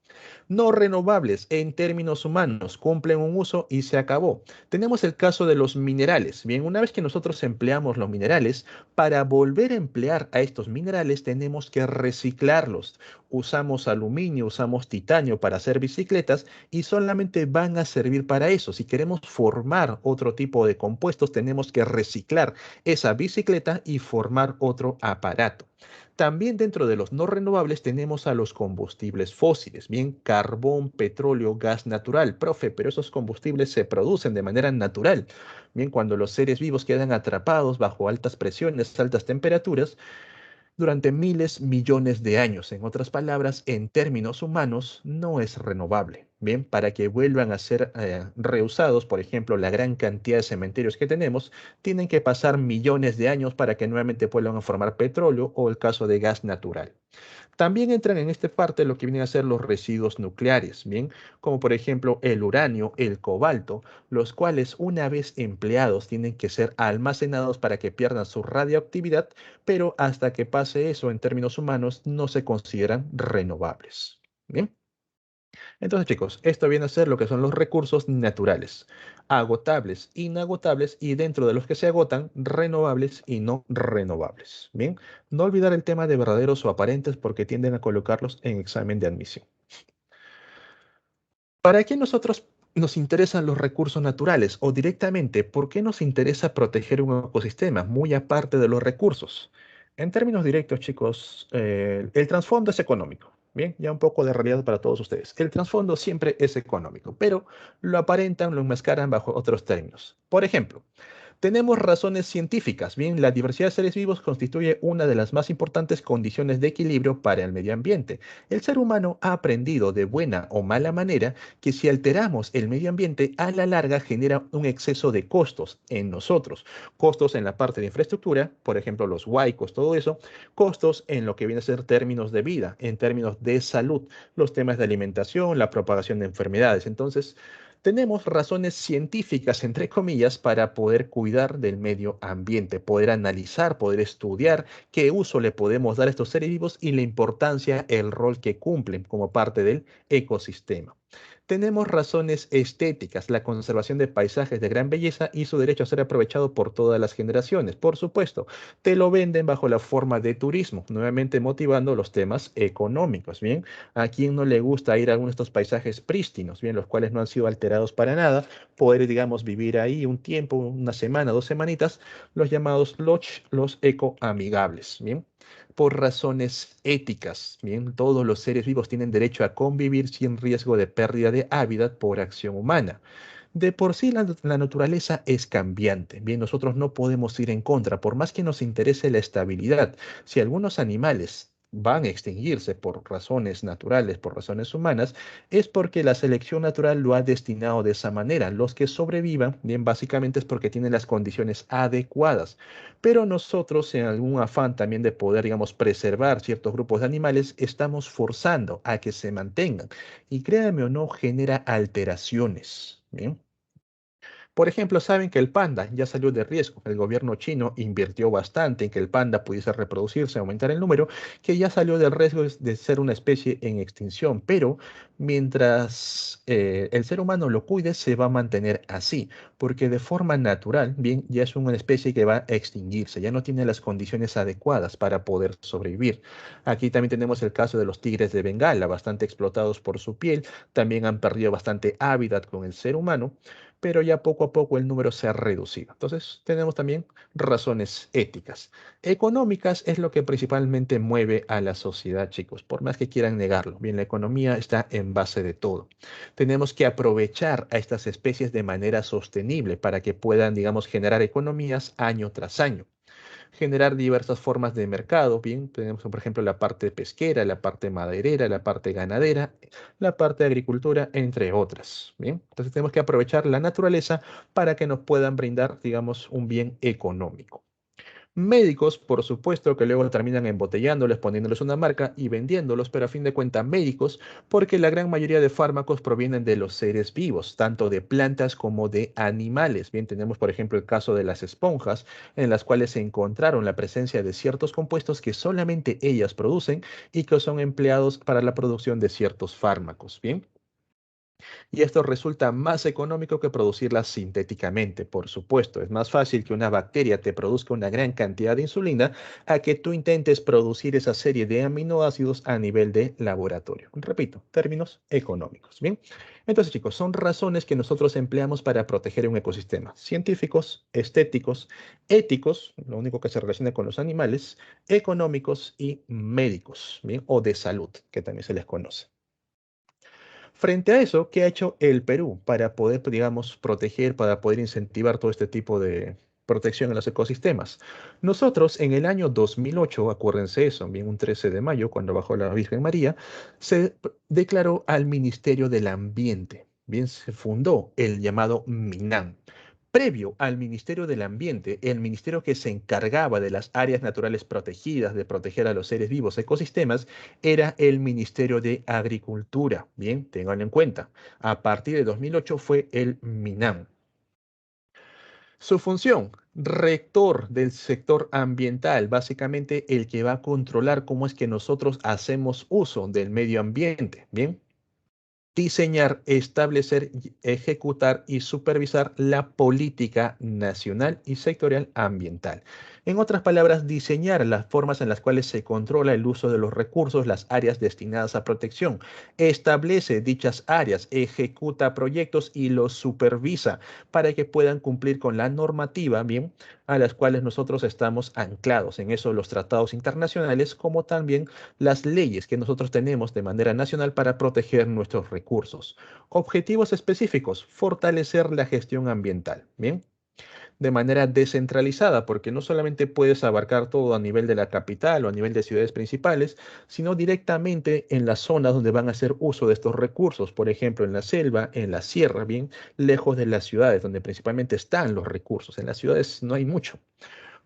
No renovables en términos humanos, cumplen un uso y se acabó. Tenemos el caso de los minerales. Bien, una vez que nosotros empleamos los minerales, para volver a emplear a estos minerales tenemos que reciclarlos. Usamos aluminio, usamos titanio para hacer bicicletas y solamente van a servir para eso. Si queremos formar otro tipo de compuestos, tenemos que reciclar esa bicicleta y formar otro aparato. También dentro de los no renovables tenemos a los combustibles fósiles. Bien, carbón, petróleo, gas natural. Profe, pero esos combustibles se producen de manera natural. Bien, cuando los seres vivos quedan atrapados bajo altas presiones, altas temperaturas, durante miles, millones de años. En otras palabras, en términos humanos, no es renovable. Bien, para que vuelvan a ser reusados, por ejemplo, la gran cantidad de cementerios que tenemos, tienen que pasar millones de años para que nuevamente vuelvan a formar petróleo o el caso de gas natural. También entran en esta parte lo que vienen a ser los residuos nucleares, ¿bien? Como por ejemplo el uranio, el cobalto, los cuales una vez empleados tienen que ser almacenados para que pierdan su radioactividad, pero hasta que pase eso en términos humanos no se consideran renovables. Bien. Entonces, chicos, esto viene a ser lo que son los recursos naturales, agotables, inagotables y dentro de los que se agotan, renovables y no renovables. Bien, no olvidar el tema de verdaderos o aparentes porque tienden a colocarlos en examen de admisión. ¿Para qué nosotros nos interesan los recursos naturales? O directamente, ¿por qué nos interesa proteger un ecosistema, muy aparte de los recursos? En términos directos, chicos, el trasfondo es económico. Bien, ya un poco de realidad para todos ustedes. El trasfondo siempre es económico, pero lo aparentan, lo enmascaran bajo otros términos. Por ejemplo, tenemos razones científicas. Bien, la diversidad de seres vivos constituye una de las más importantes condiciones de equilibrio para el medio ambiente. El ser humano ha aprendido de buena o mala manera que si alteramos el medio ambiente, a la larga genera un exceso de costos en nosotros. Costos en la parte de infraestructura, por ejemplo, los huaicos, todo eso. Costos en lo que viene a ser términos de vida, en términos de salud, los temas de alimentación, la propagación de enfermedades. Entonces, tenemos razones científicas, entre comillas, para poder cuidar del medio ambiente, poder analizar, poder estudiar qué uso le podemos dar a estos seres vivos y la importancia, el rol que cumplen como parte del ecosistema. Tenemos razones estéticas, la conservación de paisajes de gran belleza y su derecho a ser aprovechado por todas las generaciones. Por supuesto, te lo venden bajo la forma de turismo, nuevamente motivando los temas económicos, ¿bien? ¿A quién no le gusta ir a alguno de estos paisajes prístinos, bien, los cuales no han sido alterados para nada, poder, digamos, vivir ahí un tiempo, una semana, 2 semanitas, los llamados lodge, los ecoamigables, bien? Por razones éticas. Bien, todos los seres vivos tienen derecho a convivir sin riesgo de pérdida de hábitat por acción humana. De por sí la naturaleza es cambiante. Bien, nosotros no podemos ir en contra, por más que nos interese la estabilidad. Si algunos animales van a extinguirse por razones naturales, por razones humanas, es porque la selección natural lo ha destinado de esa manera. Los que sobrevivan, bien, básicamente es porque tienen las condiciones adecuadas. Pero nosotros, en algún afán también de poder, digamos, preservar ciertos grupos de animales, estamos forzando a que se mantengan. Y créanme o no, genera alteraciones. Bien. Por ejemplo, saben que el panda ya salió de riesgo. El gobierno chino invirtió bastante en que el panda pudiese reproducirse, aumentar el número, que ya salió del riesgo de ser una especie en extinción. Pero mientras el ser humano lo cuide, se va a mantener así, porque de forma natural, bien, ya es una especie que va a extinguirse, ya no tiene las condiciones adecuadas para poder sobrevivir. Aquí también tenemos el caso de los tigres de Bengala, bastante explotados por su piel, también han perdido bastante hábitat con el ser humano, pero ya poco a poco el número se ha reducido. Entonces, tenemos también razones éticas. Económicas es lo que principalmente mueve a la sociedad, chicos, por más que quieran negarlo. Bien, la economía está en base de todo. Tenemos que aprovechar a estas especies de manera sostenible para que puedan, digamos, generar economías año tras año, generar diversas formas de mercado. Bien, tenemos por ejemplo la parte pesquera, la parte maderera, la parte ganadera, la parte de agricultura, entre otras. Bien, entonces tenemos que aprovechar la naturaleza para que nos puedan brindar, digamos, un bien económico. Médicos, por supuesto, que luego terminan embotellándoles, poniéndoles una marca y vendiéndolos, pero a fin de cuentas médicos, porque la gran mayoría de fármacos provienen de los seres vivos, tanto de plantas como de animales. Bien, tenemos por ejemplo el caso de las esponjas, en las cuales se encontraron la presencia de ciertos compuestos que solamente ellas producen y que son empleados para la producción de ciertos fármacos. Bien. Y esto resulta más económico que producirlas sintéticamente, por supuesto. Es más fácil que una bacteria te produzca una gran cantidad de insulina a que tú intentes producir esa serie de aminoácidos a nivel de laboratorio. Repito, términos económicos. Bien. Entonces, chicos, son razones que nosotros empleamos para proteger un ecosistema. Científicos, estéticos, éticos, lo único que se relaciona con los animales, económicos y médicos, ¿bien? O de salud, que también se les conoce. Frente a eso, ¿qué ha hecho el Perú para poder, digamos, proteger, para poder incentivar todo este tipo de protección en los ecosistemas? Nosotros en el año 2008, acuérdense eso, bien un 13 de mayo, cuando bajó la Virgen María, declaró al Ministerio del Ambiente. Bien, se fundó el llamado MINAM. Previo al Ministerio del Ambiente, el ministerio que se encargaba de las áreas naturales protegidas, de proteger a los seres vivos, ecosistemas, era el Ministerio de Agricultura. Bien, tenganlo en cuenta. A partir de 2008 fue el MINAM. Su función, rector del sector ambiental, básicamente el que va a controlar cómo es que nosotros hacemos uso del medio ambiente. Bien, diseñar, establecer, ejecutar y supervisar la política nacional y sectorial ambiental. En otras palabras, diseñar las formas en las cuales se controla el uso de los recursos, las áreas destinadas a protección, establece dichas áreas, ejecuta proyectos y los supervisa para que puedan cumplir con la normativa, bien, a las cuales nosotros estamos anclados. En eso los tratados internacionales, como también las leyes que nosotros tenemos de manera nacional para proteger nuestros recursos. Objetivos específicos, fortalecer la gestión ambiental, ¿bien? De manera descentralizada, porque no solamente puedes abarcar todo a nivel de la capital o a nivel de ciudades principales, sino directamente en las zonas donde van a hacer uso de estos recursos, por ejemplo, en la selva, en la sierra, bien, lejos de las ciudades, donde principalmente están los recursos. En las ciudades no hay mucho.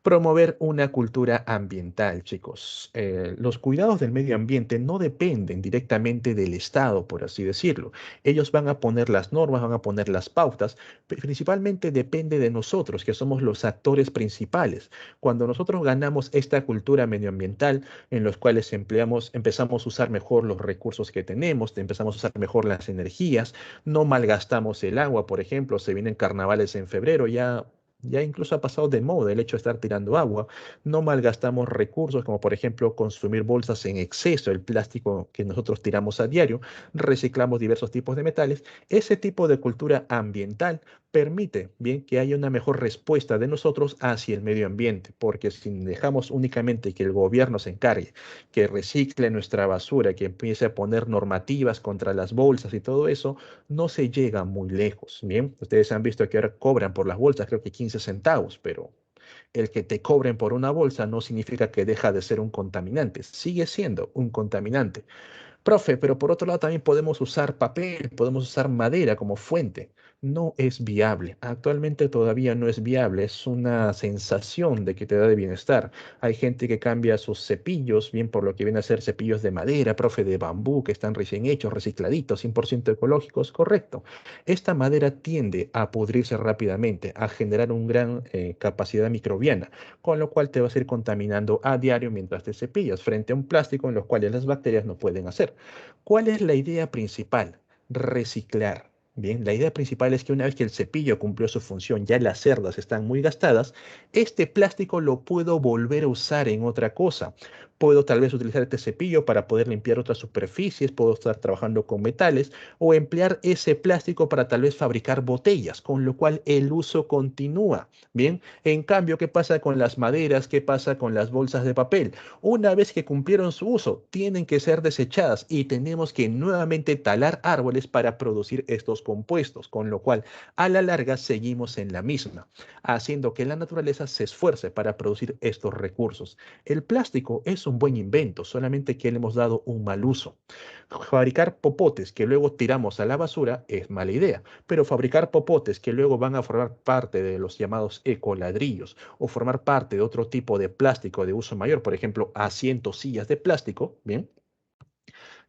Promover una cultura ambiental, chicos. Los cuidados del medio ambiente no dependen directamente del Estado, por así decirlo. Ellos van a poner las normas, van a poner las pautas, pero principalmente depende de nosotros, que somos los actores principales. Cuando nosotros ganamos esta cultura medioambiental, en los cuales empezamos a usar mejor los recursos que tenemos, empezamos a usar mejor las energías, no malgastamos el agua, por ejemplo, se vienen carnavales en febrero, ya incluso ha pasado de moda el hecho de estar tirando agua. No malgastamos recursos como por ejemplo consumir bolsas en exceso, el plástico que nosotros tiramos a diario. Reciclamos diversos tipos de metales. Ese tipo de cultura ambiental permite bien que haya una mejor respuesta de nosotros hacia el medio ambiente, porque si dejamos únicamente que el gobierno se encargue, que recicle nuestra basura, que empiece a poner normativas contra las bolsas y todo eso, no se llega muy lejos. Bien, ustedes han visto que ahora cobran por las bolsas, creo que 15 centavos, pero el que te cobren por una bolsa no significa que deja de ser un contaminante, sigue siendo un contaminante. Profe, pero por otro lado también podemos usar papel, podemos usar madera como fuente. No es viable. Actualmente todavía no es viable. Es una sensación de que te da de bienestar. Hay gente que cambia sus cepillos, bien por lo que viene a ser cepillos de madera, profe, de bambú, que están recién hechos, recicladitos, 100% ecológicos, correcto. Esta madera tiende a pudrirse rápidamente, a generar una gran capacidad microbiana, con lo cual te vas a ir contaminando a diario mientras te cepillas, frente a un plástico en los cuales las bacterias no pueden hacer. ¿Cuál es la idea principal? Reciclar. Bien, la idea principal es que una vez que el cepillo cumplió su función, ya las cerdas están muy gastadas, este plástico lo puedo volver a usar en otra cosa. Puedo tal vez utilizar este cepillo para poder limpiar otras superficies, puedo estar trabajando con metales o emplear ese plástico para tal vez fabricar botellas, con lo cual el uso continúa. Bien, en cambio, ¿qué pasa con las maderas? ¿Qué pasa con las bolsas de papel? Una vez que cumplieron su uso, tienen que ser desechadas y tenemos que nuevamente talar árboles para producir estos compuestos, con lo cual a la larga seguimos en la misma, haciendo que la naturaleza se esfuerce para producir estos recursos. El plástico es un buen invento, solamente que le hemos dado un mal uso. Fabricar popotes que luego tiramos a la basura es mala idea, pero fabricar popotes que luego van a formar parte de los llamados ecoladrillos o formar parte de otro tipo de plástico de uso mayor, por ejemplo, asientos, sillas de plástico, bien,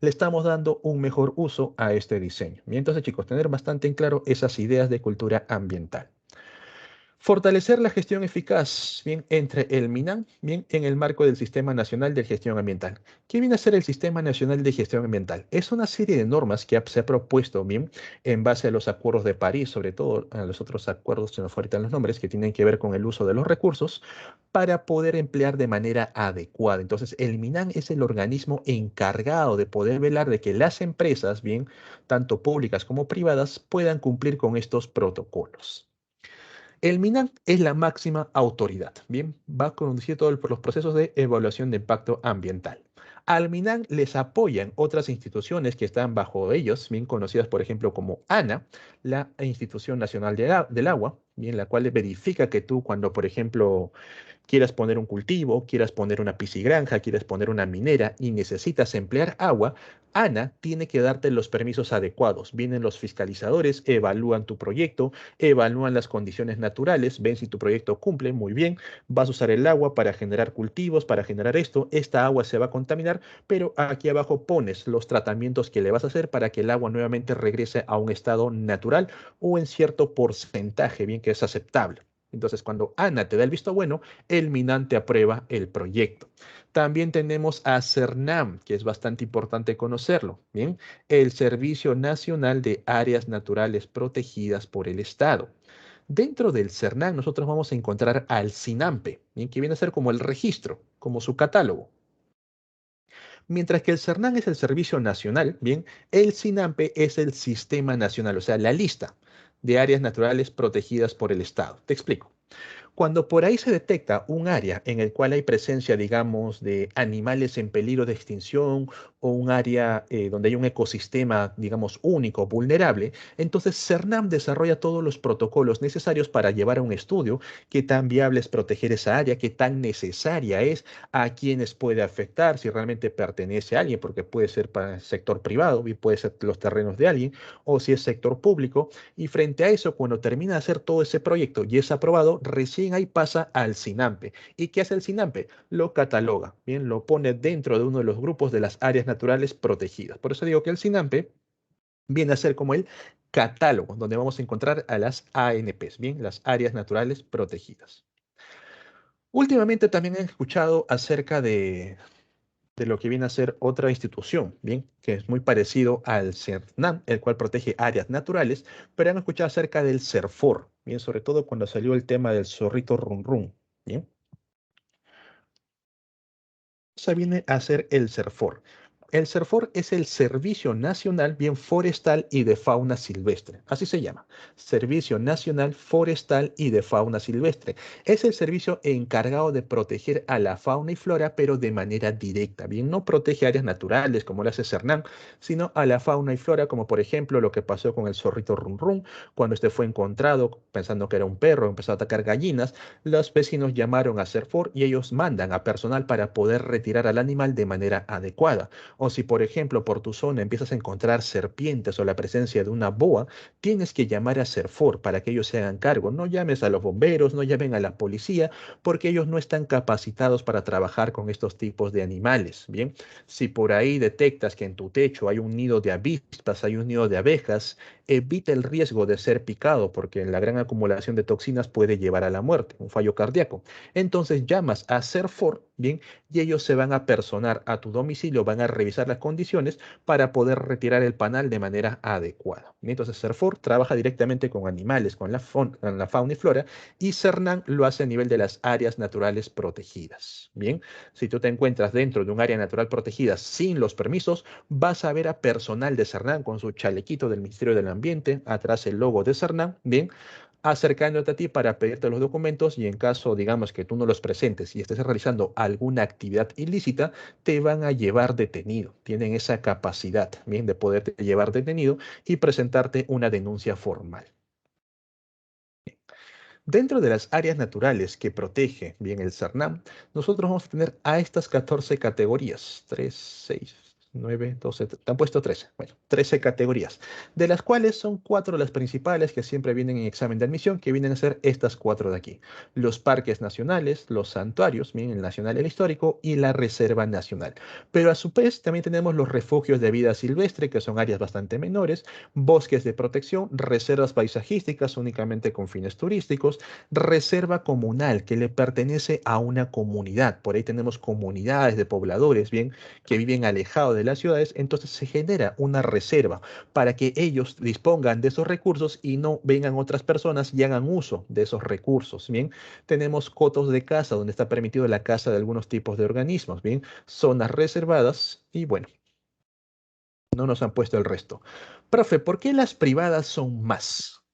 le estamos dando un mejor uso a este diseño. Bien, entonces, chicos, tener bastante en claro esas ideas de cultura ambiental. Fortalecer la gestión eficaz, bien, entre el MINAM, bien, en el marco del Sistema Nacional de Gestión Ambiental. ¿Qué viene a ser el Sistema Nacional de Gestión Ambiental? Es una serie de normas que se ha propuesto, bien, en base a los acuerdos de París, sobre todo a los otros acuerdos, se nos faltan los nombres, que tienen que ver con el uso de los recursos, para poder emplear de manera adecuada. Entonces, el MINAM es el organismo encargado de poder velar de que las empresas, bien, tanto públicas como privadas, puedan cumplir con estos protocolos. El MINAM es la máxima autoridad, bien, va a conducir todos los procesos de evaluación de impacto ambiental. Al MINAN les apoyan otras instituciones que están bajo ellos, bien conocidas, por ejemplo, como ANA, la Institución Nacional del Agua, bien, la cual verifica que tú cuando, por ejemplo, quieras poner un cultivo, quieras poner una piscigranja, quieras poner una minera y necesitas emplear agua, ANA tiene que darte los permisos adecuados. Vienen los fiscalizadores, evalúan tu proyecto, evalúan las condiciones naturales, ven si tu proyecto cumple muy bien, vas a usar el agua para generar cultivos, para generar esto, esta agua se va a contaminar, pero aquí abajo pones los tratamientos que le vas a hacer para que el agua nuevamente regrese a un estado natural o en cierto porcentaje, bien que es aceptable. Entonces, cuando ANA te da el visto bueno, el Minante aprueba el proyecto. También tenemos a CERNAM, que es bastante importante conocerlo, ¿bien? El Servicio Nacional de Áreas Naturales Protegidas por el Estado. Dentro del CERNAM nosotros vamos a encontrar al SINAMPE, ¿bien? Que viene a ser como el registro, como su catálogo. Mientras que el CERNAM es el Servicio Nacional, ¿bien? El SINAMPE es el Sistema Nacional, o sea, la lista de áreas naturales protegidas por el Estado. Te explico. Cuando por ahí se detecta un área en el cual hay presencia, digamos, de animales en peligro de extinción o un área donde hay un ecosistema, digamos, único, vulnerable, entonces CERNAM desarrolla todos los protocolos necesarios para llevar a un estudio qué tan viable es proteger esa área, qué tan necesaria es, a quiénes puede afectar, si realmente pertenece a alguien, porque puede ser para el sector privado y puede ser los terrenos de alguien, o si es sector público. Y frente a eso, cuando termina de hacer todo ese proyecto y es aprobado, recién ahí pasa al SINAMPE. ¿Y qué hace el SINAMPE? Lo cataloga, bien, lo pone dentro de uno de los grupos de las áreas naturales protegidas. Por eso digo que el SINAMPE viene a ser como el catálogo, donde vamos a encontrar a las ANPs, bien, las áreas naturales protegidas. Últimamente también he escuchado acerca de lo que viene a ser otra institución, bien, que es muy parecido al CERNAM, el cual protege áreas naturales, pero han escuchado acerca del CERFOR, bien, sobre todo cuando salió el tema del zorrito run run, bien. Se viene a ser el CERFOR. El CERFOR es el Servicio Nacional Bien Forestal y de Fauna Silvestre. Así se llama. Servicio Nacional Forestal y de Fauna Silvestre. Es el servicio encargado de proteger a la fauna y flora, pero de manera directa. Bien, no protege áreas naturales como lo hace CERNAM, sino a la fauna y flora, como por ejemplo lo que pasó con el zorrito Run Run, cuando este fue encontrado pensando que era un perro, empezó a atacar gallinas. Los vecinos llamaron a CERFOR y ellos mandan a personal para poder retirar al animal de manera adecuada. O si, por ejemplo, por tu zona empiezas a encontrar serpientes o la presencia de una boa, tienes que llamar a CERFOR para que ellos se hagan cargo. No llames a los bomberos, no llamen a la policía, porque ellos no están capacitados para trabajar con estos tipos de animales. Bien, si por ahí detectas que en tu techo hay un nido de avispas, hay un nido de abejas, evita el riesgo de ser picado, porque la gran acumulación de toxinas puede llevar a la muerte, un fallo cardíaco. Entonces llamas a CERFOR, bien, y ellos se van a personar a tu domicilio, van a revisar las condiciones para poder retirar el panal de manera adecuada. Entonces, CERFOR trabaja directamente con animales, con la fauna y flora, y CERNAM lo hace a nivel de las áreas naturales protegidas. Bien, si tú te encuentras dentro de un área natural protegida sin los permisos, vas a ver a personal de CERNAM con su chalequito del Ministerio del Ambiente, atrás el logo de CERNAM, bien, acercándote a ti para pedirte los documentos y en caso, digamos, que tú no los presentes y estés realizando alguna actividad ilícita, te van a llevar detenido. Tienen esa capacidad, bien, de poderte llevar detenido y presentarte una denuncia formal. Dentro de las áreas naturales que protege bien el CERNAM, nosotros vamos a tener a estas 14 categorías, 3, 6, 9, 12, te han puesto 13, bueno, 13 categorías, de las cuales son 4 las principales que siempre vienen en examen de admisión, que vienen a ser estas 4 de aquí. Los parques nacionales, los santuarios, bien, el nacional y el histórico, y la reserva nacional. Pero a su vez también tenemos los refugios de vida silvestre, que son áreas bastante menores, bosques de protección, reservas paisajísticas únicamente con fines turísticos, reserva comunal que le pertenece a una comunidad. Por ahí tenemos comunidades de pobladores, bien, que viven alejados de las ciudades, entonces se genera una reserva para que ellos dispongan de esos recursos y no vengan otras personas y hagan uso de esos recursos, bien. Tenemos cotos de caza donde está permitido la caza de algunos tipos de organismos, bien, zonas reservadas y bueno, no nos han puesto el resto. Profe, ¿por qué las privadas son más?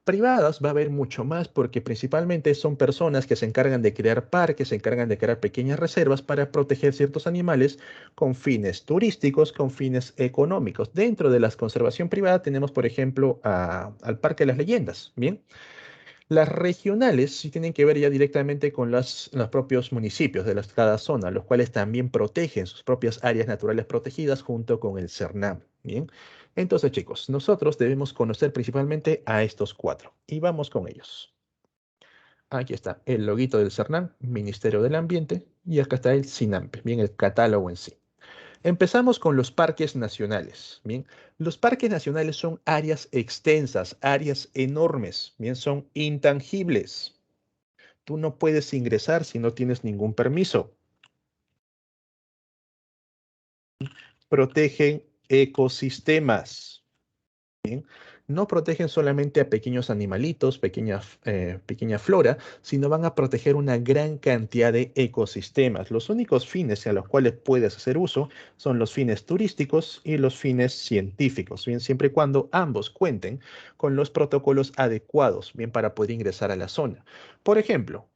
Privadas va a haber mucho más porque principalmente son personas que se encargan de crear parques, se encargan de crear pequeñas reservas para proteger ciertos animales con fines turísticos, con fines económicos. Dentro de la conservación privada tenemos, por ejemplo, al Parque de las Leyendas, ¿bien? Las regionales sí tienen que ver ya directamente con los propios municipios de cada zona, los cuales también protegen sus propias áreas naturales protegidas junto con el CERNAM. Bien, entonces chicos, nosotros debemos conocer principalmente a estos cuatro y vamos con ellos. Aquí está el loguito del CERNAM, Ministerio del Ambiente, y acá está el SINAMPE, bien, el catálogo en sí. Empezamos con los parques nacionales. Bien, los parques nacionales son áreas extensas, áreas enormes. Bien, son intangibles. Tú no puedes ingresar si no tienes ningún permiso. Protegen ecosistemas. No protegen solamente a pequeños animalitos, pequeña flora, sino van a proteger una gran cantidad de ecosistemas. Los únicos fines a los cuales puedes hacer uso son los fines turísticos y los fines científicos, bien, siempre y cuando ambos cuenten con los protocolos adecuados, bien, para poder ingresar a la zona. Por ejemplo,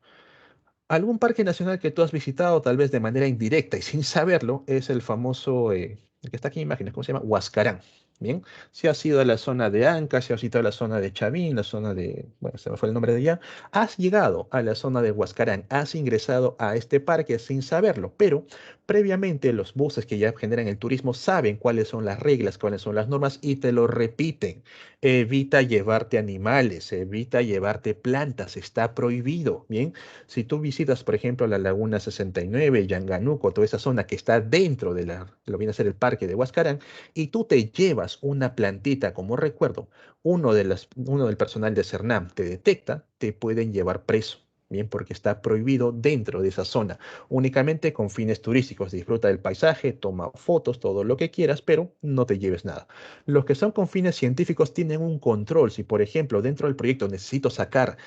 algún parque nacional que tú has visitado tal vez de manera indirecta y sin saberlo es el famoso, el que está aquí en imágenes, ¿cómo se llama? Huascarán. Bien, si has ido a la zona de Anca, si has ido a la zona de Chavín, la zona de, bueno, se me fue el nombre de allá, has llegado a la zona de Huascarán, has ingresado a este parque sin saberlo, pero previamente los buses que ya generan el turismo saben cuáles son las reglas, cuáles son las normas y te lo repiten. Evita llevarte animales, evita llevarte plantas, está prohibido, ¿bien? Si tú visitas, por ejemplo, la Laguna 69, Yanganuco, toda esa zona que está dentro de lo viene a ser el parque de Huascarán, y tú te llevas una plantita como recuerdo, uno del personal de CERNAM te detecta, te pueden llevar preso. Bien, porque está prohibido dentro de esa zona, únicamente con fines turísticos. Disfruta del paisaje, toma fotos, todo lo que quieras, pero no te lleves nada. Los que son con fines científicos tienen un control. Si, por ejemplo, dentro del proyecto necesito sacar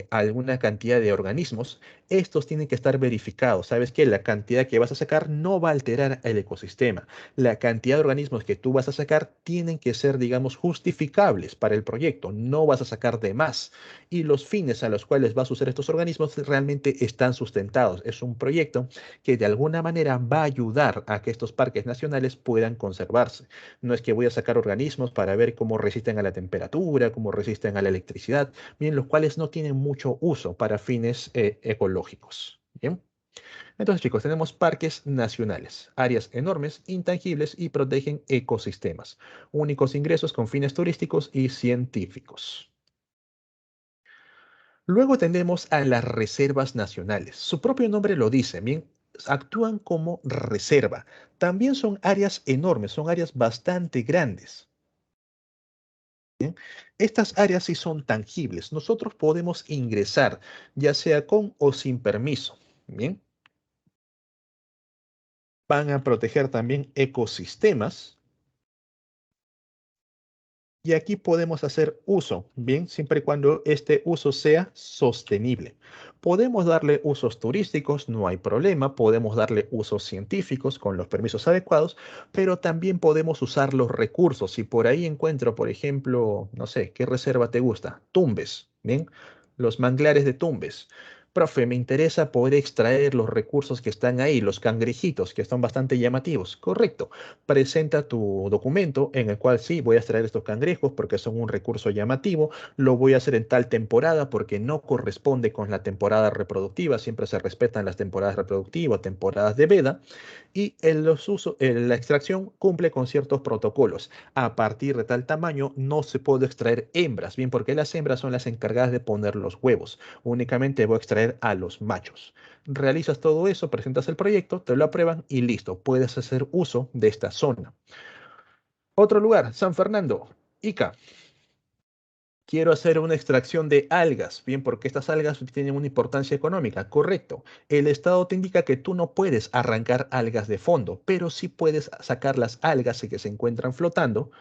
alguna cantidad de organismos, estos tienen que estar verificados. ¿Sabes qué? La cantidad que vas a sacar no va a alterar el ecosistema. La cantidad de organismos que tú vas a sacar tienen que ser, digamos, justificables para el proyecto. No vas a sacar de más. Y los fines a los cuales vas a usar estos organismos realmente están sustentados. Es un proyecto que de alguna manera va a ayudar a que estos parques nacionales puedan conservarse. No es que voy a sacar organismos para ver cómo resisten a la temperatura, cómo resisten a la electricidad, bien, los cuales no tienen mucho uso para fines ecológicos. Bien. Entonces, chicos, tenemos parques nacionales, áreas enormes, intangibles y protegen ecosistemas. Únicos ingresos con fines turísticos y científicos. Luego tenemos a las reservas nacionales. Su propio nombre lo dice, bien, actúan como reserva. También son áreas enormes, son áreas bastante grandes. Bien. Estas áreas sí son tangibles. Nosotros podemos ingresar, ya sea con o sin permiso. Bien, van a proteger también ecosistemas y aquí podemos hacer uso, bien, siempre y cuando este uso sea sostenible. Podemos darle usos turísticos, no hay problema, podemos darle usos científicos con los permisos adecuados, pero también podemos usar los recursos. Si por ahí encuentro, por ejemplo, no sé, ¿qué reserva te gusta? Tumbes, bien, los manglares de Tumbes. Profe, me interesa poder extraer los recursos que están ahí, los cangrejitos, que están bastante llamativos. Correcto. Presenta tu documento en el cual sí, voy a extraer estos cangrejos porque son un recurso llamativo, lo voy a hacer en tal temporada porque no corresponde con la temporada reproductiva, siempre se respetan las temporadas reproductivas, temporadas de veda, y la extracción cumple con ciertos protocolos. A partir de tal tamaño no se puede extraer hembras, bien, porque las hembras son las encargadas de poner los huevos. Únicamente voy a extraer a los machos. Realizas todo eso, presentas el proyecto, te lo aprueban y listo, puedes hacer uso de esta zona. Otro lugar, San Fernando, Ica. Quiero hacer una extracción de algas, bien, porque estas algas tienen una importancia económica, correcto. El Estado te indica que tú no puedes arrancar algas de fondo, pero sí puedes sacar las algas que se encuentran flotando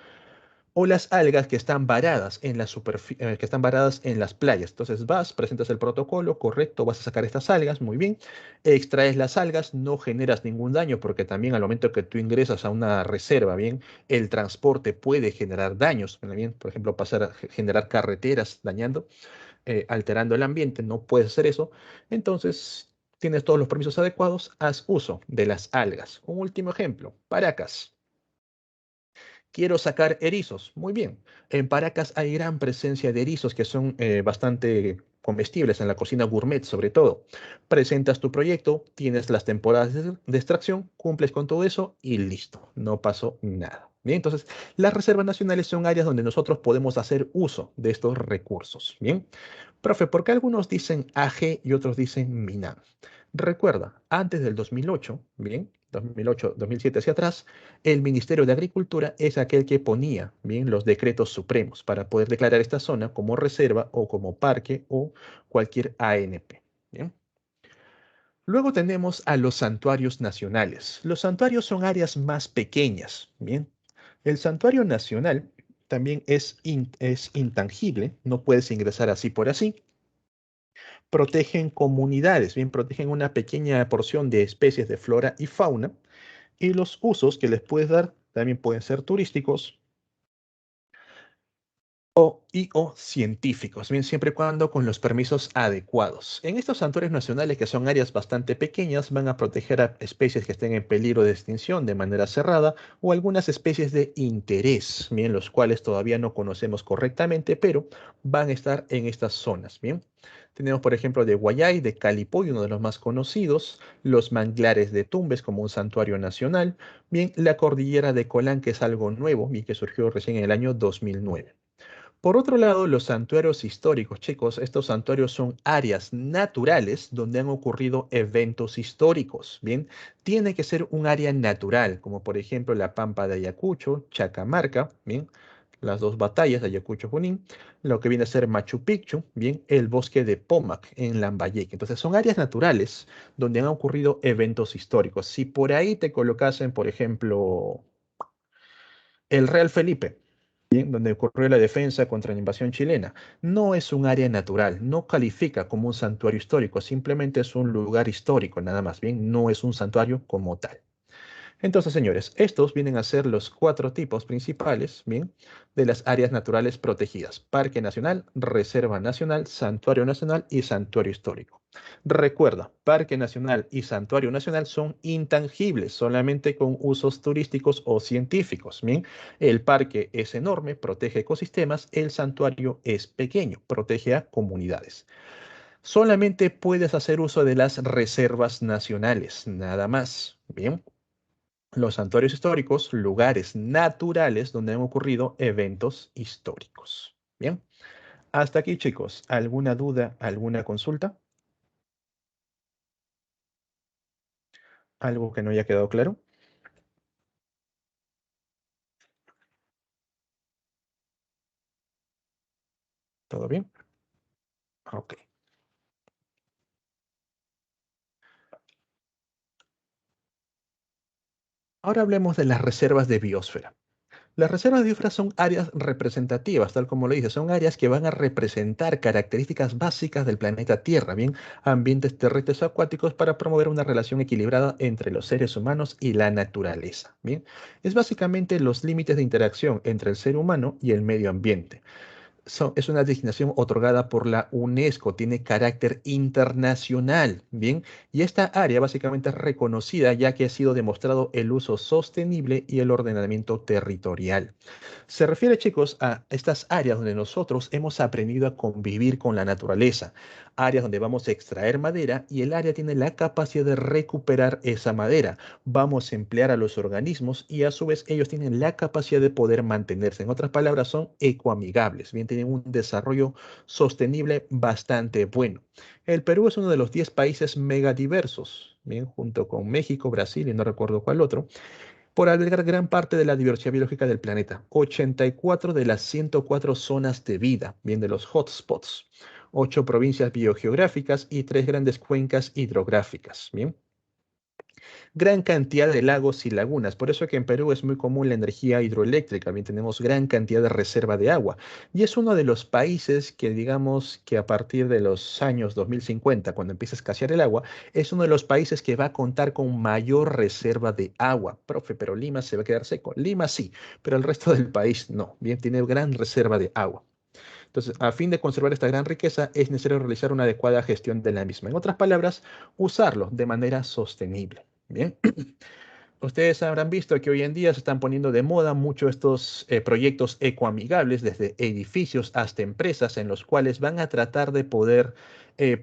o las algas que están varadas en que están varadas en las playas. Entonces vas, presentas el protocolo, correcto, vas a sacar estas algas, muy bien, extraes las algas, no generas ningún daño porque también al momento que tú ingresas a una reserva, bien, el transporte puede generar daños, bien, por ejemplo, pasar a generar carreteras dañando, alterando el ambiente, no puedes hacer eso. Entonces, tienes todos los permisos adecuados, haz uso de las algas. Un último ejemplo, Paracas. Quiero sacar erizos. Muy bien. En Paracas hay gran presencia de erizos que son bastante comestibles en la cocina gourmet, sobre todo. Presentas tu proyecto, tienes las temporadas de extracción, cumples con todo eso y listo. No pasó nada. Bien, entonces las reservas nacionales son áreas donde nosotros podemos hacer uso de estos recursos. Bien. Profe, ¿por qué algunos dicen AG y otros dicen MINAM? Recuerda, antes del 2008, bien, 2008, 2007 hacia atrás, el Ministerio de Agricultura es aquel que ponía, bien, los decretos supremos para poder declarar esta zona como reserva o como parque o cualquier ANP. Bien. Luego tenemos a los santuarios nacionales. Los santuarios son áreas más pequeñas, bien. El santuario nacional también es intangible, no puedes ingresar así por así. Protegen comunidades, bien, protegen una pequeña porción de especies de flora y fauna, y los usos que les puedes dar también pueden ser turísticos o científicos, bien, siempre y cuando con los permisos adecuados. En estos santuarios nacionales, que son áreas bastante pequeñas, van a proteger a especies que estén en peligro de extinción de manera cerrada o algunas especies de interés, bien, los cuales todavía no conocemos correctamente, pero van a estar en estas zonas, bien. Tenemos, por ejemplo, de Guayay, de Calipoy, uno de los más conocidos, los manglares de Tumbes como un santuario nacional, bien, la cordillera de Colán, que es algo nuevo y que surgió recién en el año 2009. Por otro lado, los santuarios históricos, chicos, estos santuarios son áreas naturales donde han ocurrido eventos históricos, ¿bien? Tiene que ser un área natural, como por ejemplo la Pampa de Ayacucho, Chacamarca, ¿bien? Las dos batallas de Ayacucho-Junín, lo que viene a ser Machu Picchu, ¿bien? El bosque de Pomac en Lambayeque. Entonces son áreas naturales donde han ocurrido eventos históricos. Si por ahí te colocasen, por ejemplo, el Real Felipe, bien, donde ocurrió la defensa contra la invasión chilena. No es un área natural, no califica como un santuario histórico, simplemente es un lugar histórico, nada más bien, no es un santuario como tal. Entonces, señores, estos vienen a ser los cuatro tipos principales, bien, de las áreas naturales protegidas: Parque Nacional, Reserva Nacional, Santuario Nacional y Santuario Histórico. Recuerda, Parque Nacional y Santuario Nacional son intangibles, solamente con usos turísticos o científicos, bien. El parque es enorme, protege ecosistemas, el santuario es pequeño, protege a comunidades. Solamente puedes hacer uso de las reservas nacionales, nada más, bien. Los santuarios históricos, lugares naturales donde han ocurrido eventos históricos. Bien, hasta aquí, chicos. ¿Alguna duda, alguna consulta? ¿Algo que no haya quedado claro? ¿Todo bien? Ok. Ahora hablemos de las reservas de biosfera. Las reservas de biosfera son áreas representativas, tal como lo dice, son áreas que van a representar características básicas del planeta Tierra, bien, ambientes terrestres o acuáticos para promover una relación equilibrada entre los seres humanos y la naturaleza, bien. Es básicamente los límites de interacción entre el ser humano y el medio ambiente. Es una designación otorgada por la UNESCO, tiene carácter internacional, ¿bien? Y esta área básicamente es reconocida ya que ha sido demostrado el uso sostenible y el ordenamiento territorial. Se refiere, chicos, a estas áreas donde nosotros hemos aprendido a convivir con la naturaleza, áreas donde vamos a extraer madera y el área tiene la capacidad de recuperar esa madera. Vamos a emplear a los organismos y a su vez ellos tienen la capacidad de poder mantenerse. En otras palabras, son ecoamigables, bien, tienen un desarrollo sostenible bastante bueno. El Perú es uno de los 10 países megadiversos, bien, junto con México, Brasil y no recuerdo cuál otro, por albergar gran parte de la diversidad biológica del planeta. 84 de las 104 zonas de vida, bien, de los hotspots, 8 provincias biogeográficas y 3 grandes cuencas hidrográficas, bien. gran cantidad de lagos y lagunas. Por eso es que en Perú es muy común la energía hidroeléctrica. También tenemos gran cantidad de reserva de agua. Y es uno de los países que, digamos, que a partir de los años 2050, cuando empiece a escasear el agua, es uno de los países que va a contar con mayor reserva de agua. Profe, pero Lima se va a quedar seco. Lima sí, pero el resto del país no. Bien, tiene gran reserva de agua. Entonces, a fin de conservar esta gran riqueza, es necesario realizar una adecuada gestión de la misma. En otras palabras, usarlo de manera sostenible. Bien. Ustedes habrán visto que hoy en día se están poniendo de moda mucho estos proyectos ecoamigables, desde edificios hasta empresas, en los cuales van a tratar de poder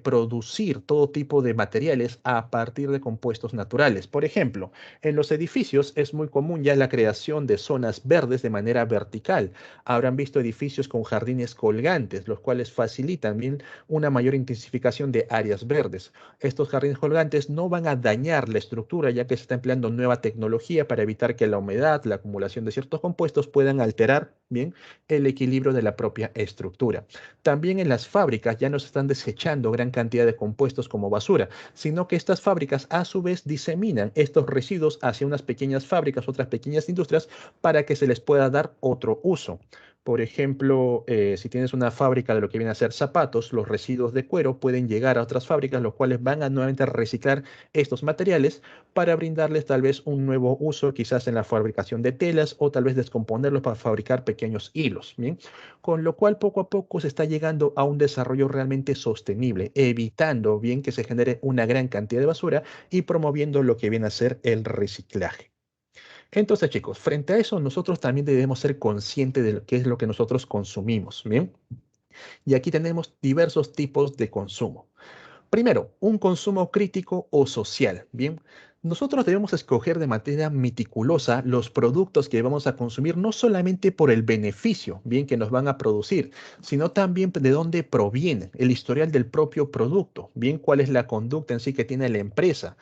producir todo tipo de materiales a partir de compuestos naturales. Por ejemplo, en los edificios es muy común ya la creación de zonas verdes de manera vertical. Habrán visto edificios con jardines colgantes, los cuales facilitan bien una mayor intensificación de áreas verdes. Estos jardines colgantes no van a dañar la estructura, ya que se está empleando nueva tecnología para evitar que la humedad, la acumulación de ciertos compuestos puedan alterar bien el equilibrio de la propia estructura. También en las fábricas ya no se están desechando gran cantidad de compuestos como basura, sino que estas fábricas a su vez diseminan estos residuos hacia unas pequeñas fábricas, otras pequeñas industrias, para que se les pueda dar otro uso. Por ejemplo, si tienes una fábrica de lo que viene a ser zapatos, los residuos de cuero pueden llegar a otras fábricas, los cuales van a nuevamente reciclar estos materiales para brindarles tal vez un nuevo uso, quizás en la fabricación de telas o tal vez descomponerlos para fabricar pequeños hilos, ¿bien? Con lo cual poco a poco se está llegando a un desarrollo realmente sostenible, evitando bien que se genere una gran cantidad de basura y promoviendo lo que viene a ser el reciclaje. Entonces, chicos, frente a eso, nosotros también debemos ser conscientes de qué es lo que nosotros consumimos, ¿bien? Y aquí tenemos diversos tipos de consumo. Primero, un consumo crítico o social, ¿bien? Nosotros debemos escoger de manera meticulosa los productos que vamos a consumir, no solamente por el beneficio, bien, que nos van a producir, sino también de dónde proviene, el historial del propio producto, bien, cuál es la conducta en sí que tiene la empresa,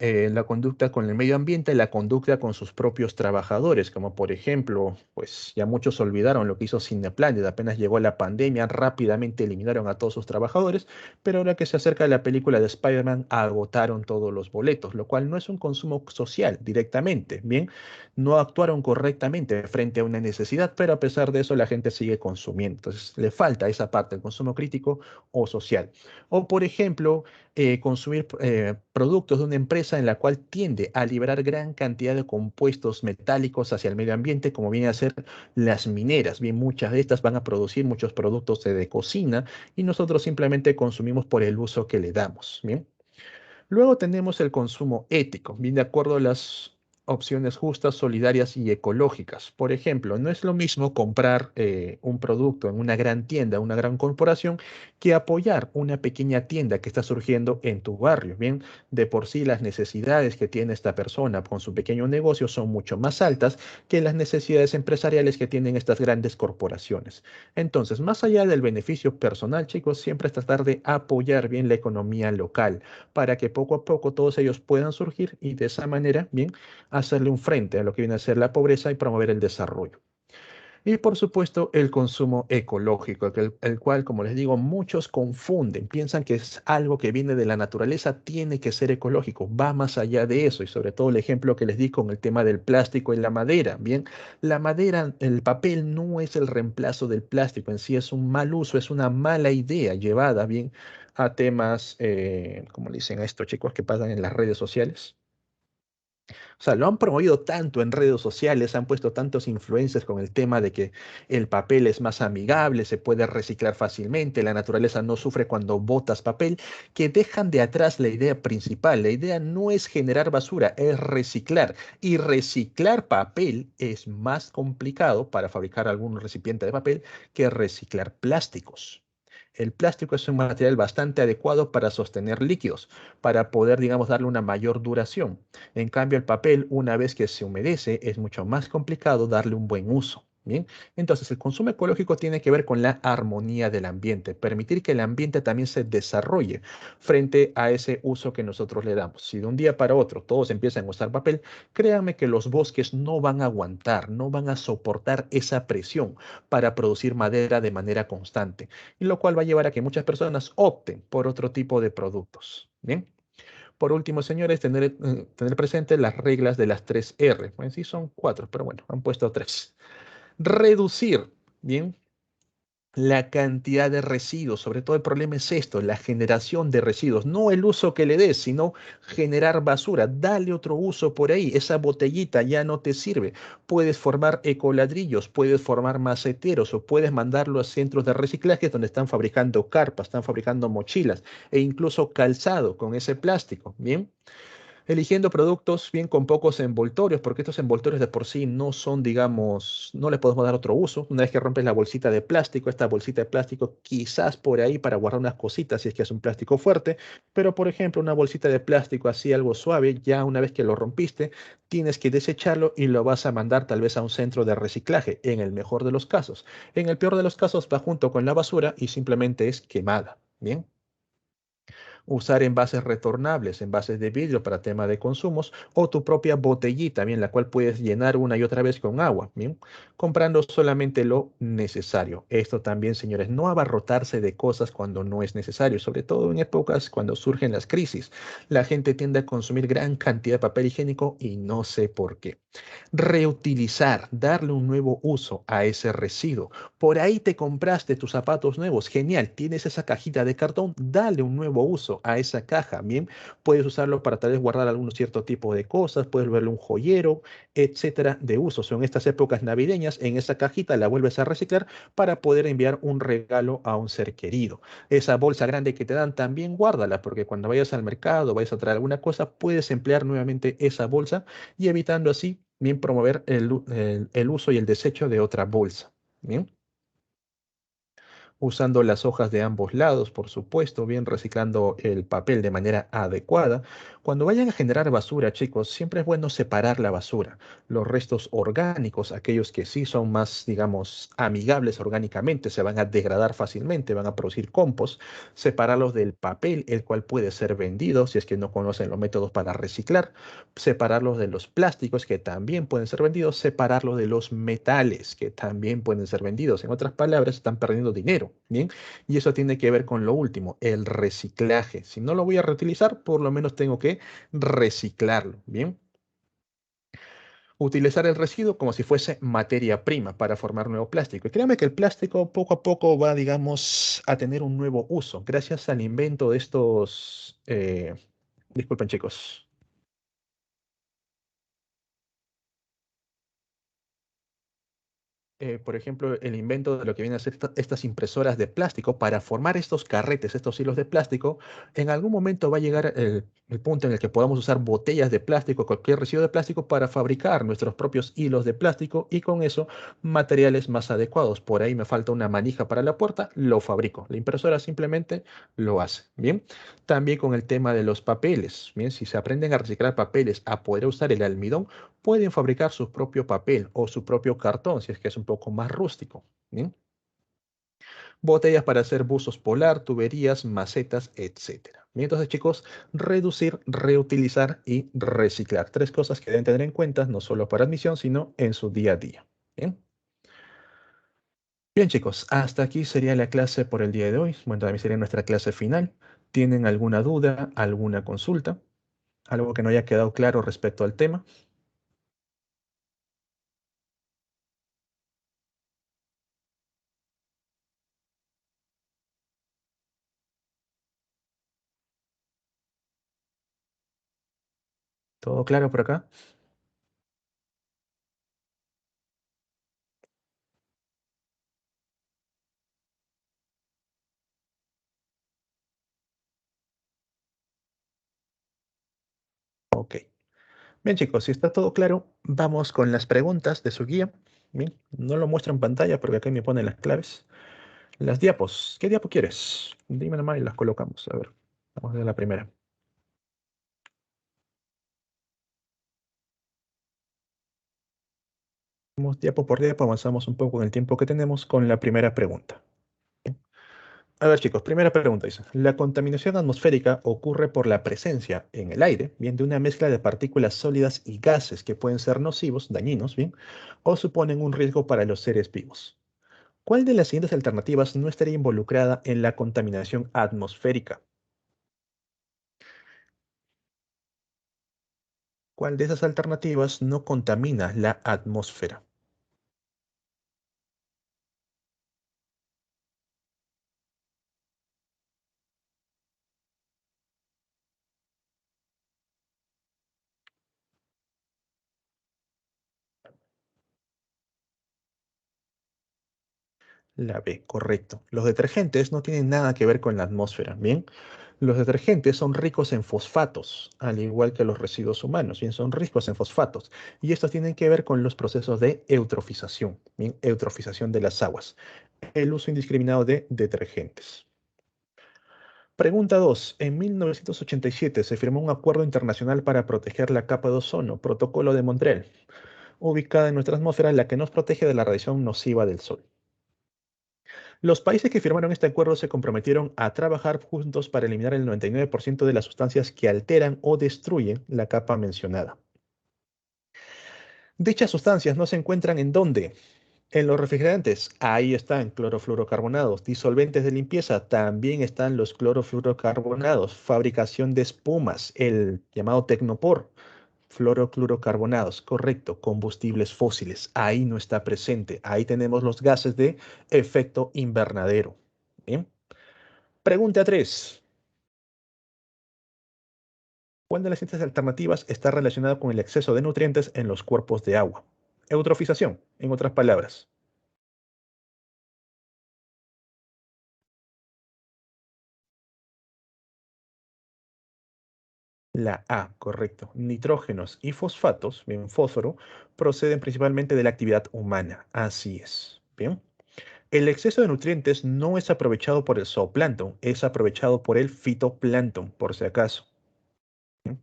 la conducta con el medio ambiente, la conducta con sus propios trabajadores, como por ejemplo, pues ya muchos olvidaron lo que hizo Cineplanet, apenas llegó la pandemia, rápidamente eliminaron a todos sus trabajadores, pero ahora que se acerca la película de Spider-Man, agotaron todos los boletos, lo cual no es un consumo social directamente, ¿bien? No actuaron correctamente frente a una necesidad, pero a pesar de eso la gente sigue consumiendo. Entonces, le falta esa parte, el consumo crítico o social. O por ejemplo, consumir productos de una empresa en la cual tiende a liberar gran cantidad de compuestos metálicos hacia el medio ambiente, como vienen a ser las mineras. Bien, muchas de estas van a producir muchos productos de cocina y nosotros simplemente consumimos por el uso que le damos. Bien. Luego tenemos el consumo ético, bien de acuerdo a las opciones justas, solidarias y ecológicas. Por ejemplo, no es lo mismo comprar un producto en una gran tienda, una gran corporación, que apoyar una pequeña tienda que está surgiendo en tu barrio. Bien, de por sí las necesidades que tiene esta persona con su pequeño negocio son mucho más altas que las necesidades empresariales que tienen estas grandes corporaciones. Entonces, más allá del beneficio personal, chicos, siempre es tratar de apoyar bien la economía local para que poco a poco todos ellos puedan surgir y de esa manera, bien, hacerle un frente a lo que viene a ser la pobreza y promover el desarrollo. Y por supuesto, el consumo ecológico, el cual, como les digo, muchos confunden, piensan que es algo que viene de la naturaleza, tiene que ser ecológico, va más allá de eso, y sobre todo el ejemplo que les di con el tema del plástico y la madera, bien, la madera, el papel no es el reemplazo del plástico en sí, es un mal uso, es una mala idea llevada, bien, a temas, como le dicen a estos chicos que pasan en las redes sociales. O sea, lo han promovido tanto en redes sociales, han puesto tantos influencers con el tema de que el papel es más amigable, se puede reciclar fácilmente, la naturaleza no sufre cuando botas papel, que dejan de atrás la idea principal. La idea no es generar basura, es reciclar. Y reciclar papel es más complicado para fabricar algún recipiente de papel que reciclar plásticos. El plástico es un material bastante adecuado para sostener líquidos, para poder, digamos, darle una mayor duración. En cambio, el papel, una vez que se humedece, es mucho más complicado darle un buen uso. Bien, entonces el consumo ecológico tiene que ver con la armonía del ambiente, permitir que el ambiente también se desarrolle frente a ese uso que nosotros le damos. Si de un día para otro todos empiezan a usar papel, créanme que los bosques no van a aguantar, no van a soportar esa presión para producir madera de manera constante, y lo cual va a llevar a que muchas personas opten por otro tipo de productos. Bien. Por último, señores, tener presente las reglas de las 3 R. En sí son 4, pero bueno, han puesto 3. Reducir, bien, la cantidad de residuos. Sobre todo el problema es esto, la generación de residuos. No el uso que le des, sino generar basura. Dale otro uso por ahí. Esa botellita ya no te sirve. Puedes formar ecoladrillos, puedes formar maceteros o puedes mandarlo a centros de reciclaje donde están fabricando carpas, están fabricando mochilas e incluso calzado con ese plástico. Bien. Eligiendo productos bien con pocos envoltorios, porque estos envoltorios de por sí no son, digamos, no le podemos dar otro uso. Una vez que rompes la bolsita de plástico, esta bolsita de plástico quizás por ahí para guardar unas cositas si es que es un plástico fuerte, pero por ejemplo una bolsita de plástico así algo suave, ya una vez que lo rompiste, tienes que desecharlo y lo vas a mandar tal vez a un centro de reciclaje, en el mejor de los casos. En el peor de los casos va junto con la basura y simplemente es quemada. Bien. Usar envases retornables, envases de vidrio para tema de consumos o tu propia botellita, bien, la cual puedes llenar una y otra vez con agua, bien, comprando solamente lo necesario. Esto también, señores, no abarrotarse de cosas cuando no es necesario, sobre todo en épocas cuando surgen las crisis. La gente tiende a consumir gran cantidad de papel higiénico y no sé por qué. Reutilizar, darle un nuevo uso a ese residuo. Por ahí te compraste tus zapatos nuevos, genial, tienes esa cajita de cartón, dale un nuevo uso a esa caja, bien, puedes usarlo para tal vez guardar algún cierto tipo de cosas, puedes verle un joyero, etcétera, de uso. Son estas épocas navideñas, en esa cajita la vuelves a reciclar para poder enviar un regalo a un ser querido. Esa bolsa grande que te dan, también guárdala, porque cuando vayas al mercado, vayas a traer alguna cosa, puedes emplear nuevamente esa bolsa y evitando así bien promover el uso y el desecho de otra bolsa. Bien, usando las hojas de ambos lados, por supuesto, bien reciclando el papel de manera adecuada. Cuando vayan a generar basura, chicos, siempre es bueno separar la basura. Los restos orgánicos, aquellos que sí son más, digamos, amigables orgánicamente, se van a degradar fácilmente, van a producir compost, separarlos del papel, el cual puede ser vendido si es que no conocen los métodos para reciclar, separarlos de los plásticos que también pueden ser vendidos, separarlos de los metales que también pueden ser vendidos. En otras palabras, están perdiendo dinero, ¿bien? Y eso tiene que ver con lo último, el reciclaje. Si no lo voy a reutilizar, por lo menos tengo que reciclarlo, ¿bien? Utilizar el residuo como si fuese materia prima para formar nuevo plástico. Y créame que el plástico poco a poco va, digamos, a tener un nuevo uso gracias al invento de estos... disculpen, chicos. Por ejemplo, el invento de lo que vienen a ser estas impresoras de plástico para formar estos carretes, estos hilos de plástico, en algún momento va a llegar el punto en el que podamos usar botellas de plástico, cualquier residuo de plástico para fabricar nuestros propios hilos de plástico y con eso materiales más adecuados. Por ahí me falta una manija para la puerta, lo fabrico. La impresora simplemente lo hace. Bien. También con el tema de los papeles. Bien, si se aprenden a reciclar papeles, a poder usar el almidón, pueden fabricar su propio papel o su propio cartón, si es que es un poco más rústico. ¿Bien? Botellas para hacer buzos polar, tuberías, macetas, etcétera. Bien, entonces, chicos, reducir, reutilizar y reciclar. 3 cosas que deben tener en cuenta, no solo para admisión, sino en su día a día. Bien. Bien, chicos, hasta aquí sería la clase por el día de hoy. Bueno, también sería nuestra clase final. ¿Tienen alguna duda, alguna consulta? ¿Algo que no haya quedado claro respecto al tema? ¿Todo claro por acá? Ok. Bien, chicos, si está todo claro, vamos con las preguntas de su guía. Bien, no lo muestro en pantalla porque acá me ponen las claves. Las diapos. ¿Qué diapo quieres? Dime nomás y las colocamos. A ver, vamos a ver la primera. Vamos diapo por diapo, avanzamos un poco en el tiempo que tenemos con la primera pregunta. A ver, chicos, primera pregunta dice, la contaminación atmosférica ocurre por la presencia en el aire, bien, de una mezcla de partículas sólidas y gases que pueden ser nocivos, dañinos, bien, o suponen un riesgo para los seres vivos. ¿Cuál de las siguientes alternativas no estaría involucrada en la contaminación atmosférica? ¿Cuál de esas alternativas no contamina la atmósfera? La B, correcto. Los detergentes no tienen nada que ver con la atmósfera, ¿bien? Los detergentes son ricos en fosfatos, al igual que los residuos humanos, bien, son ricos en fosfatos. Y estos tienen que ver con los procesos de eutrofización, bien, eutrofización de las aguas. El uso indiscriminado de detergentes. Pregunta 2. En 1987 se firmó un acuerdo internacional para proteger la capa de ozono, Protocolo de Montreal, ubicada en nuestra atmósfera, la que nos protege de la radiación nociva del Sol. Los países que firmaron este acuerdo se comprometieron a trabajar juntos para eliminar el 99% de las sustancias que alteran o destruyen la capa mencionada. Dichas sustancias no se encuentran en dónde. En los refrigerantes, ahí están clorofluorocarbonados. Disolventes de limpieza, también están los clorofluorocarbonados. Fabricación de espumas, el llamado Tecnopor. Fluoroclorocarbonados, correcto. Combustibles fósiles, ahí no está presente. Ahí tenemos los gases de efecto invernadero. Bien. Pregunta 3. ¿Cuál de las siguientes alternativas está relacionada con el exceso de nutrientes en los cuerpos de agua? Eutrofización, en otras palabras. La A, correcto. Nitrógenos y fosfatos, bien, fósforo, proceden principalmente de la actividad humana. Así es. Bien. El exceso de nutrientes no es aprovechado por el zooplancton, es aprovechado por el fitoplancton, por si acaso. Bien,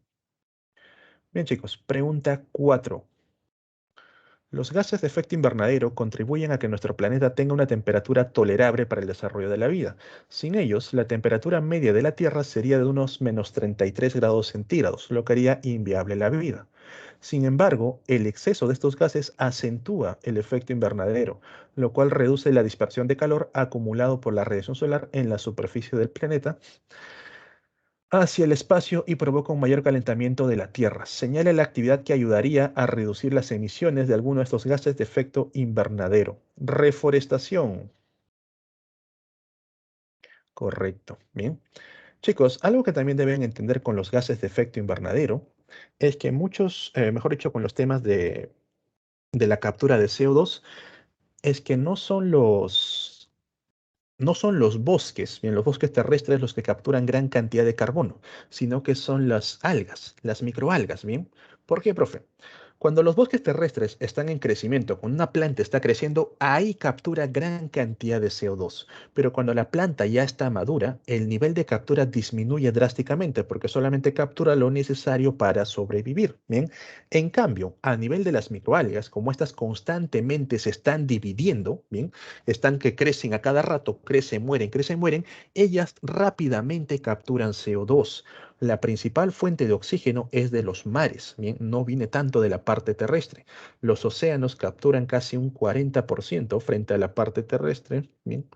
bien, chicos, pregunta 4. Los gases de efecto invernadero contribuyen a que nuestro planeta tenga una temperatura tolerable para el desarrollo de la vida. Sin ellos, la temperatura media de la Tierra sería de unos menos 33 grados centígrados, lo que haría inviable la vida. Sin embargo, el exceso de estos gases acentúa el efecto invernadero, lo cual reduce la dispersión de calor acumulado por la radiación solar en la superficie del planeta hacia el espacio y provoca un mayor calentamiento de la Tierra. Señala la actividad que ayudaría a reducir las emisiones de algunos de estos gases de efecto invernadero. Reforestación. Correcto. Bien. Chicos, algo que también deben entender con los gases de efecto invernadero es que muchos, mejor dicho, con los temas de la captura de CO2, es que no son los bosques, bien, los bosques terrestres los que capturan gran cantidad de carbono, sino que son las algas, las microalgas, bien. ¿Por qué, profe? Cuando los bosques terrestres están en crecimiento, cuando una planta está creciendo, ahí captura gran cantidad de CO2. Pero cuando la planta ya está madura, el nivel de captura disminuye drásticamente porque solamente captura lo necesario para sobrevivir. Bien. En cambio, a nivel de las microalgas, como estas constantemente se están dividiendo, bien, están que crecen a cada rato, crecen, mueren, ellas rápidamente capturan CO2. La principal fuente de oxígeno es de los mares, bien, no viene tanto de la parte terrestre. Los océanos capturan casi un 40% frente a la parte terrestre, bien,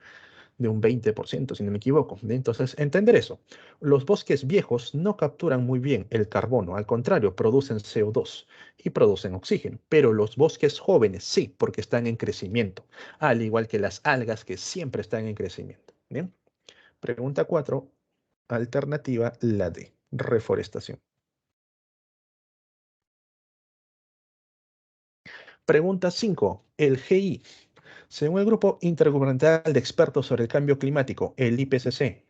de un 20%, si no me equivoco. Entonces, entender eso. Los bosques viejos no capturan muy bien el carbono, al contrario, producen CO2 y producen oxígeno. Pero los bosques jóvenes sí, porque están en crecimiento, al igual que las algas que siempre están en crecimiento. Bien. Pregunta 4. Alternativa la D. Reforestación. Pregunta 5. El GI. Según el Grupo Intergubernamental de Expertos sobre el Cambio Climático, el IPCC,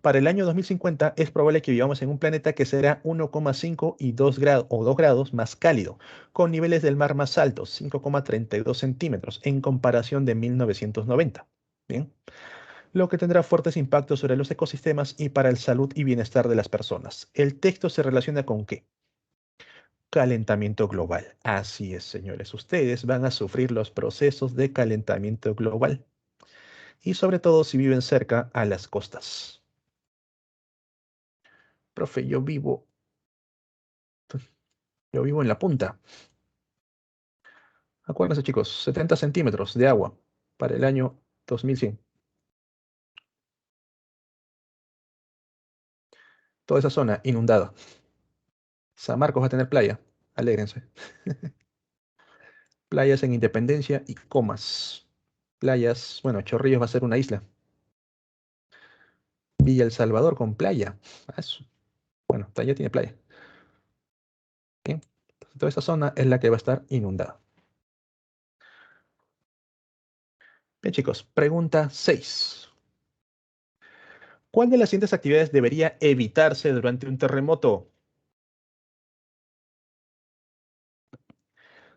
para el año 2050 es probable que vivamos en un planeta que será 1,5 y 2 grados o 2 grados más cálido, con niveles del mar más altos, 5,32 centímetros, en comparación de 1990. Bien. Lo que tendrá fuertes impactos sobre los ecosistemas y para el salud y bienestar de las personas. El texto se relaciona con ¿qué? Calentamiento global. Así es, señores. Ustedes van a sufrir los procesos de calentamiento global y sobre todo si viven cerca a las costas. Profe, yo vivo en la punta. Acuérdense, chicos, 70 centímetros de agua para el año 2100. Toda esa zona inundada. San Marcos va a tener playa. Alégrense. Playas en Independencia y Comas. Playas, bueno, Chorrillos va a ser una isla. Villa El Salvador con playa. Bueno, ya tiene playa. Bien. Toda esa zona es la que va a estar inundada. Bien, chicos, pregunta 6. ¿Cuál de las siguientes actividades debería evitarse durante un terremoto?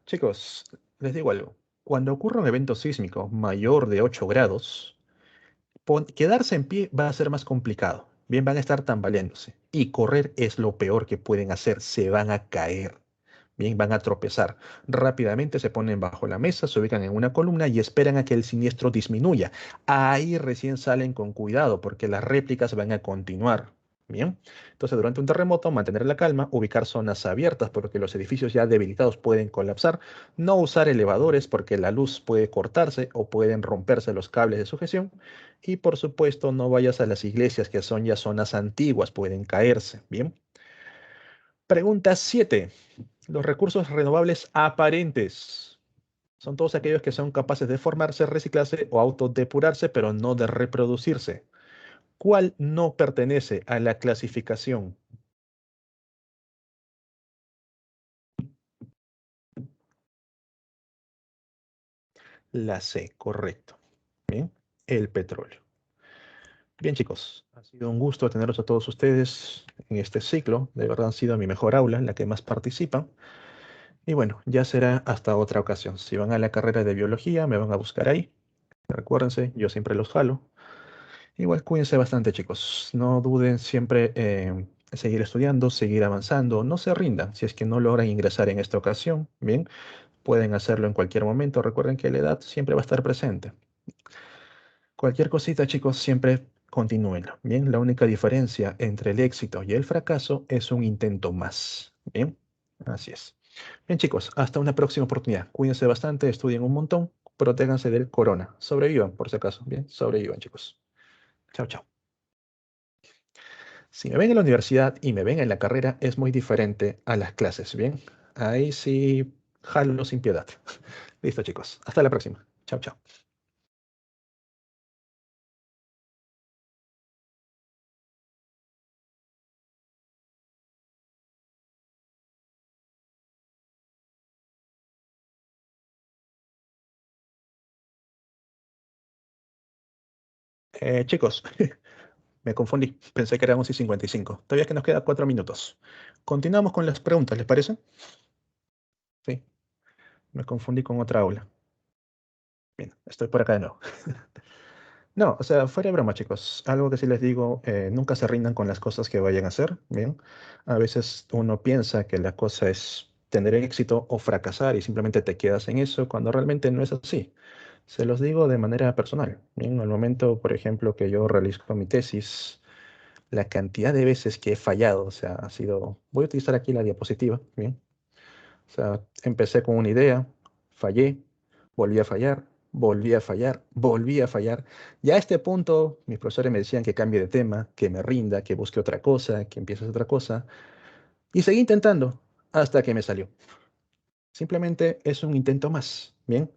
Chicos, les digo algo. Cuando ocurra un evento sísmico mayor de 8 grados, quedarse en pie va a ser más complicado. Bien, van a estar tambaleándose. Y correr es lo peor que pueden hacer. Se van a caer. Bien, van a tropezar. Rápidamente se ponen bajo la mesa, se ubican en una columna y esperan a que el siniestro disminuya. Ahí recién salen con cuidado porque las réplicas van a continuar. Bien, entonces durante un terremoto mantener la calma, ubicar zonas abiertas porque los edificios ya debilitados pueden colapsar, no usar elevadores porque la luz puede cortarse o pueden romperse los cables de sujeción y por supuesto no vayas a las iglesias que son ya zonas antiguas, pueden caerse. Bien. Pregunta 7. Los recursos renovables aparentes son todos aquellos que son capaces de formarse, reciclarse o autodepurarse, pero no de reproducirse. ¿Cuál no pertenece a la clasificación? La C, correcto. Bien, el petróleo. Bien, chicos, ha sido un gusto tenerlos a todos ustedes en este ciclo. De verdad han sido mi mejor aula, la que más participa. Y bueno, ya será hasta otra ocasión. Si van a la carrera de biología, me van a buscar ahí. Recuérdense, yo siempre los jalo. Igual cuídense bastante, chicos. No duden siempre en seguir estudiando, seguir avanzando. No se rindan. Si es que no logran ingresar en esta ocasión, bien, pueden hacerlo en cualquier momento. Recuerden que la edad siempre va a estar presente. Cualquier cosita, chicos, siempre continúenlo. Bien, la única diferencia entre el éxito y el fracaso es un intento más. Bien, así es. Bien, chicos, hasta una próxima oportunidad. Cuídense bastante, estudien un montón, protéganse del corona. Sobrevivan, por si acaso. Bien, sobrevivan, chicos. Chao, chao. Si me ven en la universidad y me ven en la carrera, es muy diferente a las clases, ¿bien? Ahí sí, jalo sin piedad. Listo, chicos. Hasta la próxima. Chao, chao. Chicos, me confundí. Pensé que era 11:55. Todavía que nos queda 4 minutos. Continuamos con las preguntas, ¿les parece? Sí, me confundí con otra aula. Bien, estoy por acá de nuevo. No, o sea, fuera de broma, chicos. Algo que sí les digo, nunca se rindan con las cosas que vayan a hacer, ¿bien? A veces uno piensa que la cosa es tener éxito o fracasar y simplemente te quedas en eso cuando realmente no es así. Se los digo de manera personal, ¿bien? Al momento, por ejemplo, que yo realizo mi tesis, la cantidad de veces que he fallado, o sea, ha sido... Voy a utilizar aquí la diapositiva, ¿bien? O sea, empecé con una idea, fallé, volví a fallar, volví a fallar, volví a fallar. Ya a este punto, mis profesores me decían que cambie de tema, que me rinda, que busque otra cosa, que empiece otra cosa. Y seguí intentando hasta que me salió. Simplemente es un intento más, ¿bien?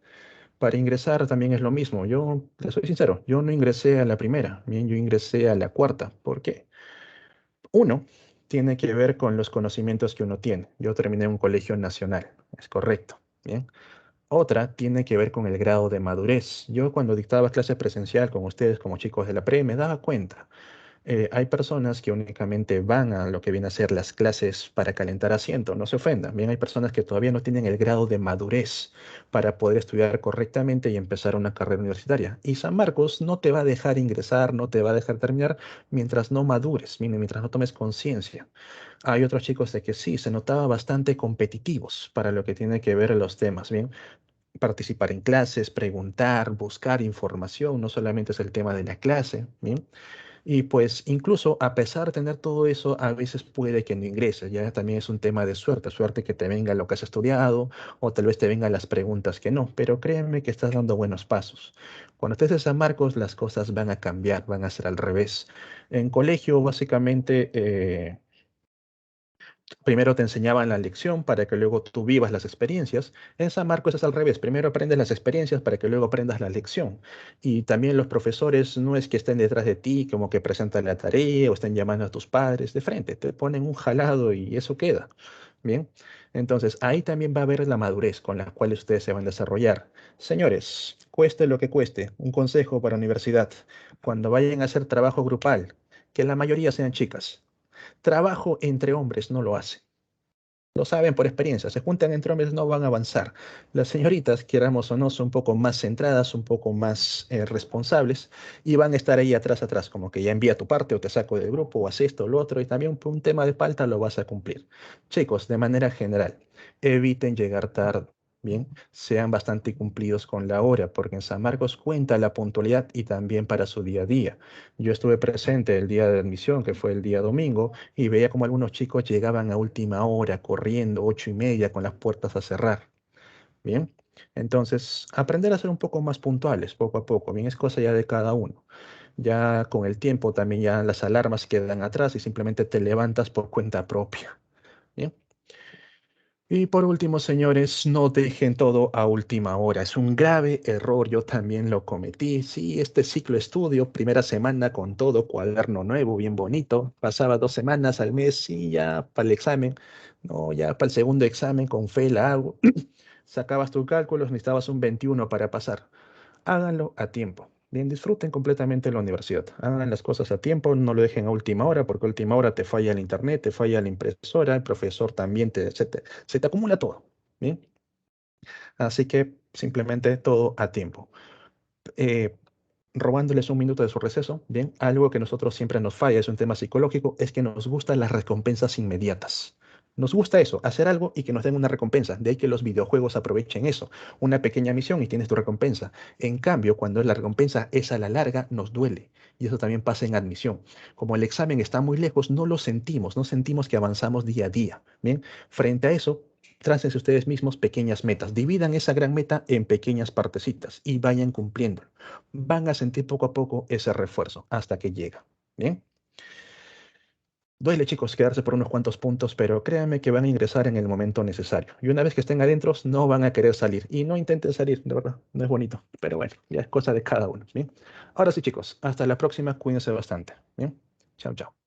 Para ingresar también es lo mismo. Yo, les soy sincero, yo no ingresé a la primera, bien, yo ingresé a la cuarta. ¿Por qué? Uno, tiene que ver con los conocimientos que uno tiene. Yo terminé en un colegio nacional, es correcto, ¿bien? Otra tiene que ver con el grado de madurez. Yo cuando dictaba clase presencial con ustedes como chicos de la pre, me daba cuenta. Hay personas que únicamente van a lo que viene a ser las clases para calentar asiento, no se ofendan. Bien, hay personas que todavía no tienen el grado de madurez para poder estudiar correctamente y empezar una carrera universitaria. Y San Marcos no te va a dejar ingresar, no te va a dejar terminar mientras no madures, mientras no tomes conciencia. Hay otros chicos de que sí, se notaba bastante competitivos para lo que tiene que ver los temas, ¿bien? Participar en clases, preguntar, buscar información, no solamente es el tema de la clase, ¿bien? Y pues incluso a pesar de tener todo eso, a veces puede que no ingreses, ya también es un tema de suerte, suerte que te venga lo que has estudiado o tal vez te vengan las preguntas que no, pero créeme que estás dando buenos pasos. Cuando estés en San Marcos, las cosas van a cambiar, van a ser al revés. En colegio, básicamente, Primero te enseñaban la lección para que luego tú vivas las experiencias. En San Marcos es al revés. Primero aprendes las experiencias para que luego aprendas la lección. Y también los profesores no es que estén detrás de ti como que presentan la tarea o estén llamando a tus padres de frente. Te ponen un jalado y eso queda. Bien. Entonces ahí también va a haber la madurez con la cual ustedes se van a desarrollar. Señores, cueste lo que cueste, un consejo para universidad. Cuando vayan a hacer trabajo grupal, que la mayoría sean chicas. Trabajo entre hombres no lo hace. Lo saben por experiencia, se juntan entre hombres, no van a avanzar. Las señoritas, queramos o no, son un poco más centradas, un poco más responsables y van a estar ahí atrás, atrás, como que ya envía tu parte o te saco del grupo o haz esto o lo otro y también por un tema de falta lo vas a cumplir. Chicos, de manera general, eviten llegar tarde. Bien, sean bastante cumplidos con la hora, porque en San Marcos cuenta la puntualidad y también para su día a día. Yo estuve presente el día de admisión, que fue el día domingo, y veía como algunos chicos llegaban a última hora, corriendo, 8:30, con las puertas a cerrar. Bien, entonces aprender a ser un poco más puntuales, poco a poco. Bien, es cosa ya de cada uno. Ya con el tiempo también ya las alarmas quedan atrás y simplemente te levantas por cuenta propia. Bien. Y por último, señores, no dejen todo a última hora. Es un grave error, yo también lo cometí. Sí, este ciclo de estudio, primera semana con todo, cuaderno nuevo, bien bonito. Pasaba 2 semanas al mes y ya para el examen. No, ya para el segundo examen con fe la hago. Sacabas tus cálculos, necesitabas un 21 para pasar. Háganlo a tiempo. Bien, disfruten completamente la universidad. Hagan las cosas a tiempo, no lo dejen a última hora, porque a última hora te falla el internet, te falla la impresora, el profesor también se te acumula todo. Bien, así que simplemente todo a tiempo. Eh, Robándoles un minuto de su receso, bien, algo que nosotros siempre nos falla, es un tema psicológico, es que nos gustan las recompensas inmediatas. Nos gusta eso, hacer algo y que nos den una recompensa. De ahí que los videojuegos aprovechen eso. Una pequeña misión y tienes tu recompensa. En cambio, cuando la recompensa es a la larga, nos duele. Y eso también pasa en admisión. Como el examen está muy lejos, no lo sentimos, no sentimos que avanzamos día a día. Bien, frente a eso, trácense ustedes mismos pequeñas metas. Dividan esa gran meta en pequeñas partecitas y vayan cumpliendo. Van a sentir poco a poco ese refuerzo hasta que llega. Bien, duele, chicos, quedarse por unos cuantos puntos, pero créanme que van a ingresar en el momento necesario. Y una vez que estén adentro, no van a querer salir. Y no intenten salir, de verdad, no es bonito. Pero bueno, ya es cosa de cada uno. Bien, ahora sí, chicos, hasta la próxima, cuídense bastante. Bien, chao, chao.